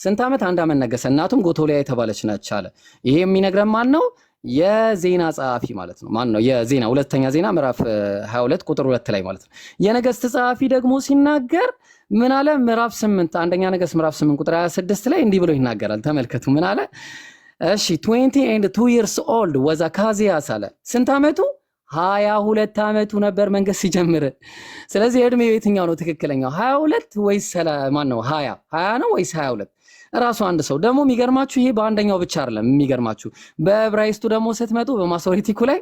ስንት አመት አንድ አመት ነገሰ እናቱም ጎቶሊያ የተባለች ነች አለ ይሄ የሚነግረን ማን ነው የዜና ጸሐፊ ማለት ነው ማን ነው የዜና ሁለተኛ ዜና ምዕራፍ 22 ቁጥር 2 ላይ ማለት ነው የነገስት ጸሐፊ ደግሞ ሲናገር ምን አለ ምዕራፍ 8 አንደኛ ነገስት ምዕራፍ 8 ቁጥር 26 ላይ እንዲህ ብሎ ይናገራል ተመልከቱ ምን አለ እሺ 20 and 2 years old was Acazias አለ ስንት አመቱ 22 አመቱ ነበር መንገስ ሲጀምር ስለዚህ እድሜው የትኛው ነው ትክክለኛው 22 ወይስ ማን ነው 20 ነው ወይስ 22 ራሱ አንድ ሰው ደግሞ የሚገርማችሁ ይሄ በአንደኛው ብቻ አይደለም የሚገርማችሁ በዕብራይስጡ ደግሞ ስትመጡ በማሶሪቲኩ ላይ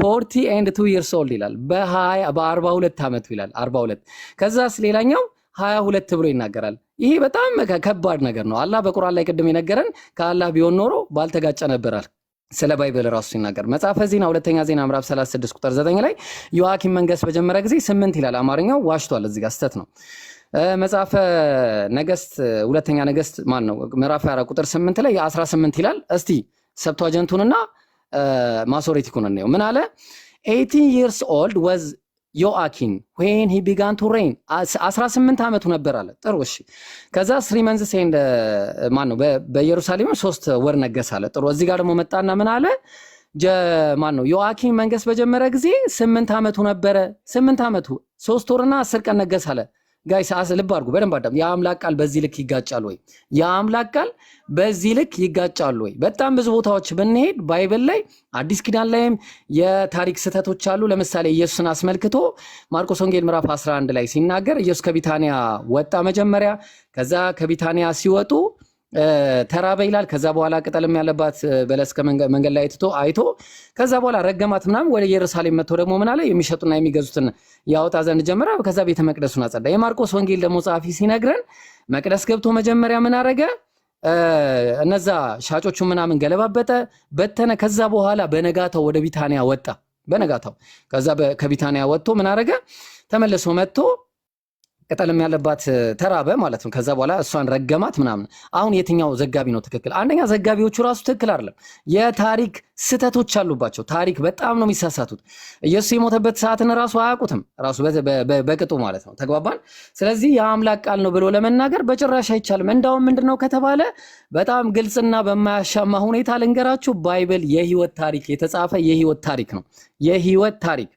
40 and 2 years old ይላል በ42 አመቱ ይላል 42 ከዛስ ሌላኛው 22 ብሎ ይናገራል ይሄ በጣም ከባድ ነገር ነው አላህ በቁርአን ላይ ቅድም የነገረን ከአላህ ቢሆን ኖሮ ባልተጋጨ ነበራል ስለ ባይብል ራሱ ሲናገር መጽሐፈ ዜና ሁለተኛ ዜና ምዕራፍ 36 ቁጥር 9 ላይ ዮአኪም መንገስ በጀመረ ጊዜ 8 ይላል አማርኛው ዋሽቷል እዚህ ጋር ስተት ነው መጽሐፈ ነገስት ሁለተኛ ነገስት ማን ነው ምዕራፍ 4 ቁጥር 8 ላይ 18 ይላል እስቲ ሰብቷጀንቱንና ማሶሬቲኩን ነው ምን አለ 18 years old was ዮአኪን when he began to reign 18 አመቱ ነበር አለ ጥሩ እሺ ከዛ 3 months and ማን ነው በኢየሩሳሌም 3 ወር ነገሰ አለ ጥሩ እዚህ ጋር ደግሞ መጣና ምን አለ ማን ነው ዮአኪን መንገስ በጀመረ ጊዜ 8 ዓመቱ ነበረ። 8 ዓመቱ 3 ወርና 10 ቀን ነገስ አለ። ጋይስ ልብ አድርጉ በደንብ አዳም። የአምላክ ቃል በዚህ ልክ ይጋጫል ወይ? የአምላክ ቃል በዚህ ልክ ይጋጫል ወይ? በጣም ብዙ ቦታዎች ብንሄድ ባይብል ላይ አዲስ ኪዳን ላይም የታሪክ ስህተቶች አሉ። ለምሳሌ ኢየሱስን አስመልክቶ ማርቆስ ወንጌል ምዕራፍ 11 ላይ ሲናገር ኢየሱስ ከቢታንያ ወጣ መጀመሪያ። ከዛ ከቢታንያ ሲወጡ ተራበ ይላል። ከዛ በኋላ ቅጠልም ያለባት በለስ ከመንገድ ላይ አይቶ ከዛ በኋላ ረገማት ምናምን። ወደ ኢየሩሳሌም መጥቶ ደግሞ ምን አለ? የሚሸጡና የሚገዙትን ያወጣ ዘንድ ጀመረ። ከዛ ቤተ መቅደሱን አጸዳ። የማርቆስ ወንጌል ደግሞ ጸሐፊ ሲነግረን መቅደስ ገብቶ መጀመሪያ ምን አረገ? እነዛ ሻጮቹ ምናምን ገለባበጠ፣ በተነ። ከዛ በኋላ በነጋታው ወደ ቢታንያ ወጣ። በነጋታው ከዛ ከቢታንያ ወጥቶ ምን አረገ? ተመልሶ መጥቶ ቅጠልም ያለባት ተራበ ማለት ነው። ከዛ በኋላ እሷን ረገማት ምናምን። አሁን የትኛው ዘጋቢ ነው ትክክል? አንደኛ ዘጋቢዎቹ ራሱ ትክክል አይደለም። የታሪክ ስህተቶች አሉባቸው። ታሪክ በጣም ነው የሚሳሳቱት። ኢየሱስ የሞተበት ሰዓትን ራሱ አያውቁትም፣ ራሱ በቅጡ ማለት ነው። ተግባባን? ስለዚህ የአምላክ ቃል ነው ብሎ ለመናገር በጭራሽ አይቻልም። እንዳውም ምንድነው ከተባለ በጣም ግልጽና በማያሻማ ሁኔታ ልንገራችሁ፣ ባይብል የህይወት ታሪክ የተጻፈ የህይወት ታሪክ ነው። የህይወት ታሪክ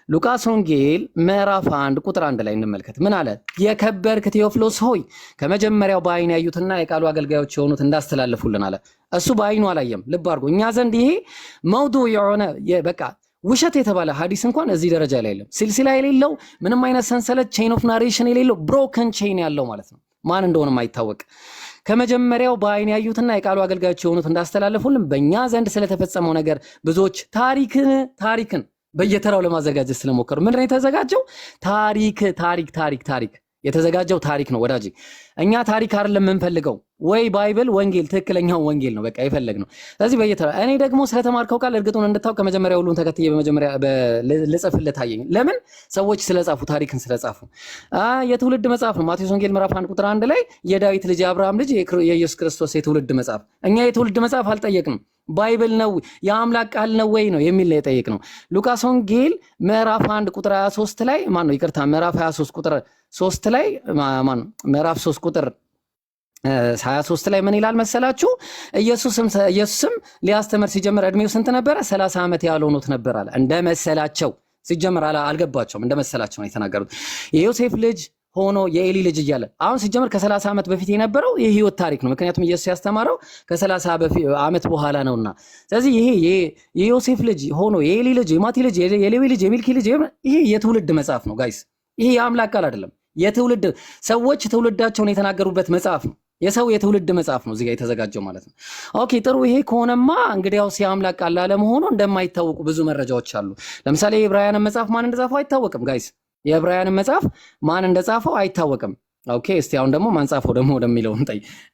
ሉቃስ ወንጌል ምዕራፍ 1 ቁጥር 1 ላይ እንመልከት። ምን አለ? የከበርክ ቴዎፍሎስ ሆይ ከመጀመሪያው በዓይን ያዩትና የቃሉ አገልጋዮች የሆኑት እንዳስተላለፉልን አለ። እሱ በዓይኑ አላየም። ልብ አድርጎ እኛ ዘንድ ይሄ መውዱ የሆነ በቃ ውሸት የተባለ ሐዲስ እንኳን እዚህ ደረጃ ላይ የለም። ሲልሲላ የሌለው ምንም አይነት ሰንሰለት ቼን ኦፍ ናሬሽን የሌለው ብሮከን ቼን ያለው ማለት ነው። ማን እንደሆነ ማይታወቅ ከመጀመሪያው በዓይን ያዩትና የቃሉ አገልጋዮች የሆኑት እንዳስተላለፉልን በእኛ ዘንድ ስለተፈጸመው ነገር ብዙዎች ታሪክን በየተራው ለማዘጋጀት ስለሞከሩ ምንድን ነው የተዘጋጀው? ታሪክ የተዘጋጀው ታሪክ ነው ወዳጅ። እኛ ታሪክ አይደለም የምንፈልገው፣ ወይ ባይብል ወንጌል፣ ትክክለኛው ወንጌል ነው በቃ የፈለግነው። ስለዚህ በየተራ እኔ ደግሞ ስለተማርከው ቃል እርግጡን እንድታውቅ ከመጀመሪያ ሁሉን ተከትዬ በመጀመሪያ ልጽፍልህ ታየኝ። ለምን? ሰዎች ስለጻፉ፣ ታሪክን ስለጻፉ። የትውልድ መጽሐፍ ነው። ማቴዎስ ወንጌል ምዕራፍ 1 ቁጥር 1 ላይ የዳዊት ልጅ የአብርሃም ልጅ የኢየሱስ ክርስቶስ የትውልድ መጽሐፍ። እኛ የትውልድ መጽሐፍ አልጠየቅንም። ባይብል ነው የአምላክ ቃል ነው ወይ ነው የሚል ነው የጠየቅነው። ሉቃስ ወንጌል ምዕራፍ 1 ቁጥር 23 ላይ ምዕራፍ 23 ቁጥር 3 ላይ ምዕራፍ 3 ቁጥር 23 ላይ ምን ይላል መሰላችሁ? ኢየሱስም ሊያስተምር ሲጀምር እድሜው ስንት ነበረ? 30 ዓመት ያህል ሆኖት ነበር አለ። እንደመሰላቸው ሲጀምር አልገባቸውም። እንደመሰላቸው ነው የተናገሩት። የዮሴፍ ልጅ ሆኖ የኤሊ ልጅ እያለ አሁን ሲጀምር ከ30 ዓመት በፊት የነበረው የህይወት ታሪክ ነው። ምክንያቱም ኢየሱስ ያስተማረው ከ30 ዓመት በኋላ ነውና። ስለዚህ ይሄ የዮሴፍ ልጅ ሆኖ የኤሊ ልጅ፣ የማቲ ልጅ፣ የሌዊ ልጅ፣ የሚልኪ ልጅ ይሄ የትውልድ መጽሐፍ ነው ጋይስ። ይሄ የአምላክ ቃል አይደለም። የትውልድ ሰዎች ትውልዳቸውን የተናገሩበት መጽሐፍ ነው። የሰው የትውልድ መጽሐፍ ነው እዚህ ጋር የተዘጋጀው ማለት ነው። ኦኬ ጥሩ። ይሄ ከሆነማ እንግዲያውስ የአምላክ ቃል ላለመሆኑ እንደማይታወቁ ብዙ መረጃዎች አሉ። ለምሳሌ የዕብራውያንን መጽሐፍ ማን እንደጻፈው አይታወቅም ጋይስ። የዕብራውያንን መጽሐፍ ማን እንደጻፈው አይታወቅም። ኦኬ እስቲ አሁን ደግሞ ማን ጻፈው ደግሞ ወደሚለው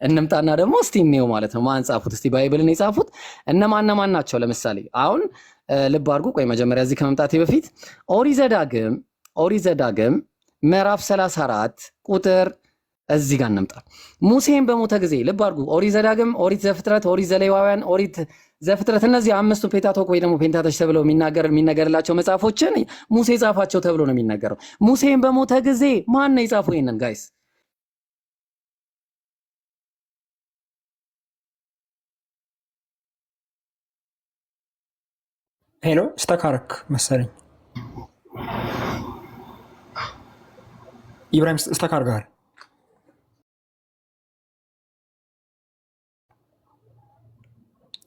እንምጣና ደግሞ እስቲ እንየው ማለት ነው። ማን ጻፉት እስቲ? ባይብልን የጻፉት እነማን ናቸው? ለምሳሌ አሁን ልብ አድርጉ። ቆይ መጀመሪያ እዚህ ከመምጣቴ በፊት ኦሪት ዘዳግም ምዕራፍ 34 ቁጥር እዚህ ጋር እንምጣ። ሙሴን በሞተ ጊዜ ልብ አድርጉ። ኦሪት ዘዳግም፣ ኦሪት ዘፍጥረት፣ ኦሪት ዘሌዋውያን፣ ኦሪት ዘፍጥረት እነዚህ አምስቱ ፔንታቶክ ወይ ደግሞ ፔንታተች ተብለው የሚነገርላቸው መጽሐፎችን ሙሴ ጻፋቸው ተብሎ ነው የሚነገረው። ሙሴን በሞተ ጊዜ ማን ነው የጻፈው? ይሄንን ጋይስ ሄሎ ስተካረክ መሰለኝ ኢብራሂም ስተካር ጋር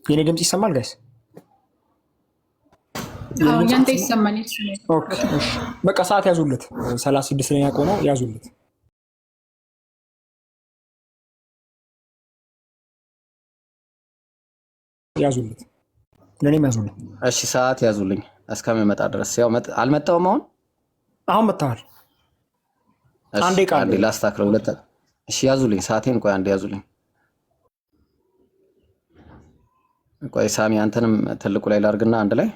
የኔ ድምጽ ይሰማል ጋይስ? ያንተ ይሰማል። ኦኬ እሺ በቃ ሰዓት ያዙለት። 36 ላይ ያቆመው ያዙለት። ለኔም ያዙልኝ። እሺ ሰዓት ያዙልኝ እስከምመጣ ድረስ። ያው አልመጣሁም። አሁን መጣሃል። አንዴ ቃል ላስታክረው። እሺ ያዙልኝ ሰዓቴን። ቆይ አንዴ ያዙልኝ። ቆይ ሳሚ አንተንም ትልቁ ላይ ላርግና አንድ ላይ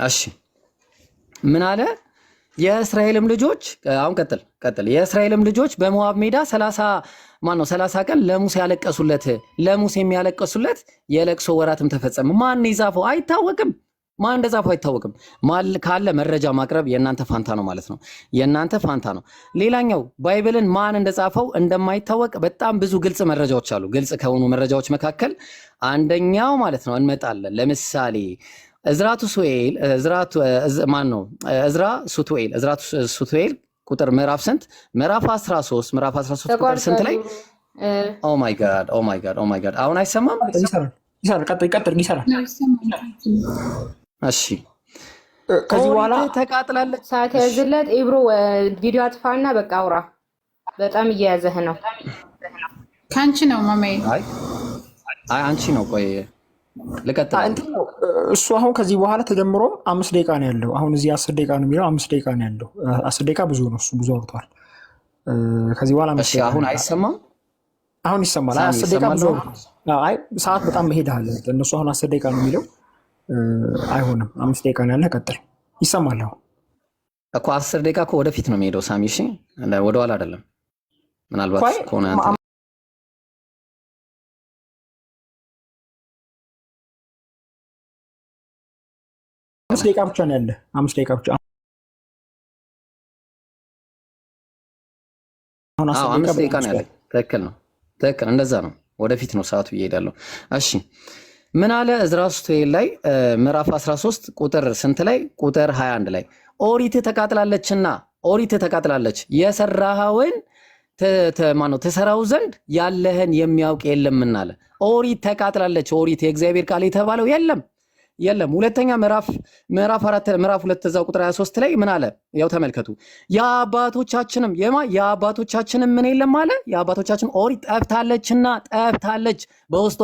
እሺ። ምን አለ? የእስራኤልም ልጆች አሁን ቀጥል። የእስራኤልም ልጆች በሞዓብ ሜዳ 30 ቀን ለሙሴ ያለቀሱለት፣ ለሙሴ የሚያለቀሱለት የለቅሶ ወራትም ተፈጸመ። ማን ይጻፈው አይታወቅም። ማን እንደጻፈው አይታወቅም። ካለ መረጃ ማቅረብ የእናንተ ፋንታ ነው ማለት ነው። የእናንተ ፋንታ ነው። ሌላኛው ባይብልን ማን እንደጻፈው እንደማይታወቅ በጣም ብዙ ግልጽ መረጃዎች አሉ። ግልጽ ከሆኑ መረጃዎች መካከል አንደኛው ማለት ነው እንመጣለን። ለምሳሌ እዝራ ሱቱኤል ቁጥር ምዕራፍ ስንት? ምዕራፍ 13 ቁጥር ስንት ላይ? ኦ ማይ ጋድ አሁን አይሰማም? ይሰራል። ቀጥል። ይሰራል። እሺ ከዚህ በኋላ ተቃጥላለች። ሰዓት ያዝለት ኢብሮ ቪዲዮ አጥፋና በቃ አውራ። በጣም እየያዘህ ነው። ከአንቺ ነው ማማዬ። አይ አንቺ ነው። ቆይ ልቀጥል። እሱ አሁን ከዚህ በኋላ ተጀምሮም 5 ደቂቃ ነው ያለው። አሁን እዚህ 10 ደቂቃ ነው የሚለው፣ 5 ደቂቃ ነው ያለው። 10 ደቂቃ ብዙ ነው። እሱ ብዙ አውርቷል። ከዚህ በኋላ እሺ አሁን አይሰማም? አሁን ይሰማል። 10 ደቂቃ ብዙ። አይ ሰዓት በጣም መሄድ አለ። እነሱ አሁን 10 ደቂቃ ነው የሚለው። አይሆንም፣ 5 ደቂቃ ነው ያለ። ቀጥል። ይሰማል አሁን እኮ 10 ደቂቃ እኮ ወደፊት ነው የሚሄደው ሳሚ። እሺ ወደኋላ አይደለም። ምናልባት ከሆነ አንተ 5 ደቂቃ ብቻ ነው ያለ። 5 ደቂቃ ብቻ። አሁን 5 ደቂቃ ነው ያለ። ትክክል ነው። ትክክል እንደዛ ነው። ወደፊት ነው ሰዓቱ እየሄዳለሁ። እሺ ምን አለ እዝራ ሱቱኤል ላይ ምዕራፍ 13 ቁጥር ስንት ላይ? ቁጥር 21 ላይ ኦሪት ተቃጥላለችና ኦሪት ተቃጥላለች የሰራኸውን ትሰራው ዘንድ ያለህን የሚያውቅ የለምና አለ። ኦሪት ተቃጥላለች። ኦሪት የእግዚአብሔር ቃል የተባለው የለም። ሁለተኛ ምዕራፍ 2 እዛው ቁጥር 23 ላይ ምን አለ? ያው ተመልከቱ። የአባቶቻችንም ምን የለም አለ? የአባቶቻችን ኦሪት ጠፍታለች፣ በውስጧ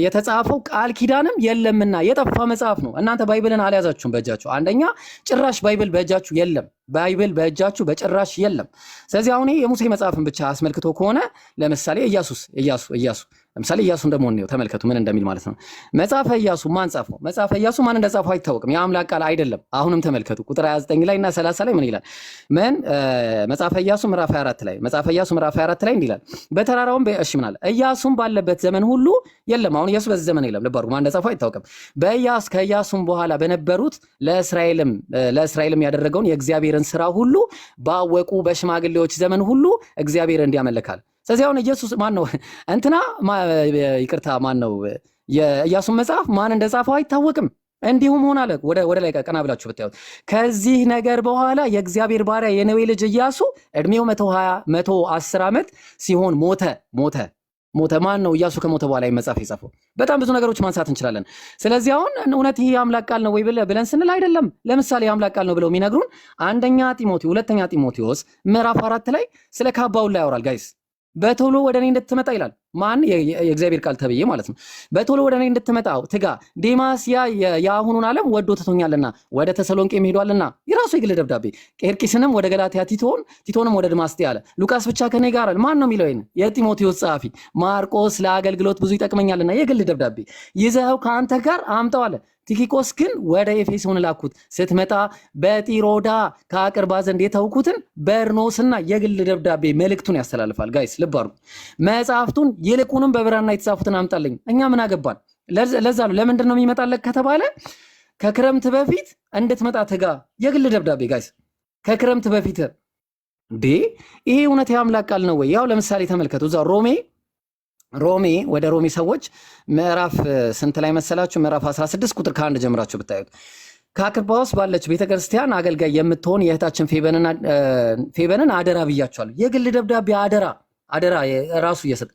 የተጻፈው ቃል ኪዳንም የለምና የጠፋ መጽሐፍ ነው። እናንተ ባይብልን አልያዛችሁም በእጃችሁ። አንደኛ ጭራሽ ባይብል በእጃችሁ የለም። ባይብል በእጃችሁ በጭራሽ የለም። ስለዚህ አሁን የሙሴ መጽሐፍን ብቻ አስመልክቶ ከሆነ ለምሳሌ ኢያሱ ለምሳሌ ኢያሱን ደግሞ ነው ተመልከቱ ምን እንደሚል ማለት ነው። መጽሐፈ ኢያሱ ማን ጻፈው? መጽሐፈ ኢያሱ ማን እንደጻፈው አይታወቅም። የአምላክ ቃል አይደለም። አሁንም ተመልከቱ ቁጥር 29 ላይ እና 30 ላይ ምን ይላል? መጽሐፈ ኢያሱ ምዕራፍ 24 ላይ እንዲህ ይላል። በተራራውም እሺ ምን አለ? ኢያሱም ባለበት ዘመን ሁሉ የለም። አሁን ኢያሱ በዚህ ዘመን የለም። ልብ አድርጉ። ማን እንደጻፈው አይታወቅም። ከኢያሱም በኋላ በነበሩት ለእስራኤልም ያደረገውን የእግዚአብሔርን ስራ ሁሉ ባወቁ በሽማግሌዎች ዘመን ሁሉ እግዚአብሔር እንዲያመልካል። ስለዚህ አሁን ኢየሱስ ማን ነው? ማን ነው? የኢያሱን መጽሐፍ ማን እንደጻፈው አይታወቅም። እንዲሁም ሆነ አለ። ወደ ላይ ቀና ብላችሁ ብታዩት ከዚህ ነገር በኋላ የእግዚአብሔር ባሪያ የነዌ ልጅ ኢያሱ እድሜው 110 ዓመት ሲሆን ሞተ። ማን ነው? ኢያሱ ከሞተ በኋላ መጽሐፍ የጻፈው። በጣም ብዙ ነገሮች ማንሳት እንችላለን። ስለዚህ አሁን እውነት ይሄ የአምላክ ቃል ነው ወይ ብለን ስንል አይደለም። ለምሳሌ የአምላክ ቃል ነው ብለው የሚነግሩን ሁለተኛ ጢሞቴዎስ ምዕራፍ 4 ላይ ስለ ካባውን ላይ ያወራል። ጋይስ በቶሎ ወደ እኔ እንድትመጣ ይላል። ማን? የእግዚአብሔር ቃል ተብዬ ማለት ነው። በቶሎ ወደ እኔ እንድትመጣ ትጋ። ዴማስ የአሁኑን ዓለም ወዶ ትቶኛልና ወደ ተሰሎንቄ ሄዷልና የራሱ የግል ደብዳቤ። ቄርቂስንም ወደ ገላትያ፣ ቲቶንም ወደ ድማስጤ አለ። ሉቃስ ብቻ ከኔ ጋር አለ። ማን ነው የሚለው? ይሄን የጢሞቴዎስ ጸሐፊ። ማርቆስ ለአገልግሎት ብዙ ይጠቅመኛልና የግል ደብዳቤ ይዘኸው ከአንተ ጋር አምጣው አለ። ቲኪቆስ ግን ወደ ኤፌሶን ላኩት። ስትመጣ በጢሮዳ ከአቅርባ ዘንድ የተውኩትን በርኖስና የግል ደብዳቤ መልእክቱን ያስተላልፋል። ጋይስ ልብ አድርጉ። መጽሐፍቱን ይልቁንም በብራና የተጻፉትን አምጣልኝ። እኛ ምን አገባን? ለዛ ነው። ለምንድን ነው የሚመጣለት ከተባለ ከክረምት በፊት እንድትመጣ ትጋ። የግል ደብዳቤ ጋይስ፣ ከክረምት በፊት ይሄ እውነት የአምላክ ቃል ነው ወይ? ያው ለምሳሌ ተመልከቱ እዛ ወደ ሮሜ ሰዎች ምዕራፍ ስንት ላይ መሰላችሁ? ምዕራፍ 16 ቁጥር ከ1 ጀምራችሁ ብታዩት ከአክርባዎስ ባለች ቤተክርስቲያን አገልጋይ የምትሆን የእህታችን ፌበንን አደራ ብያቸዋለሁ። የግል ደብዳቤ አደራ ራሱ እየሰጠ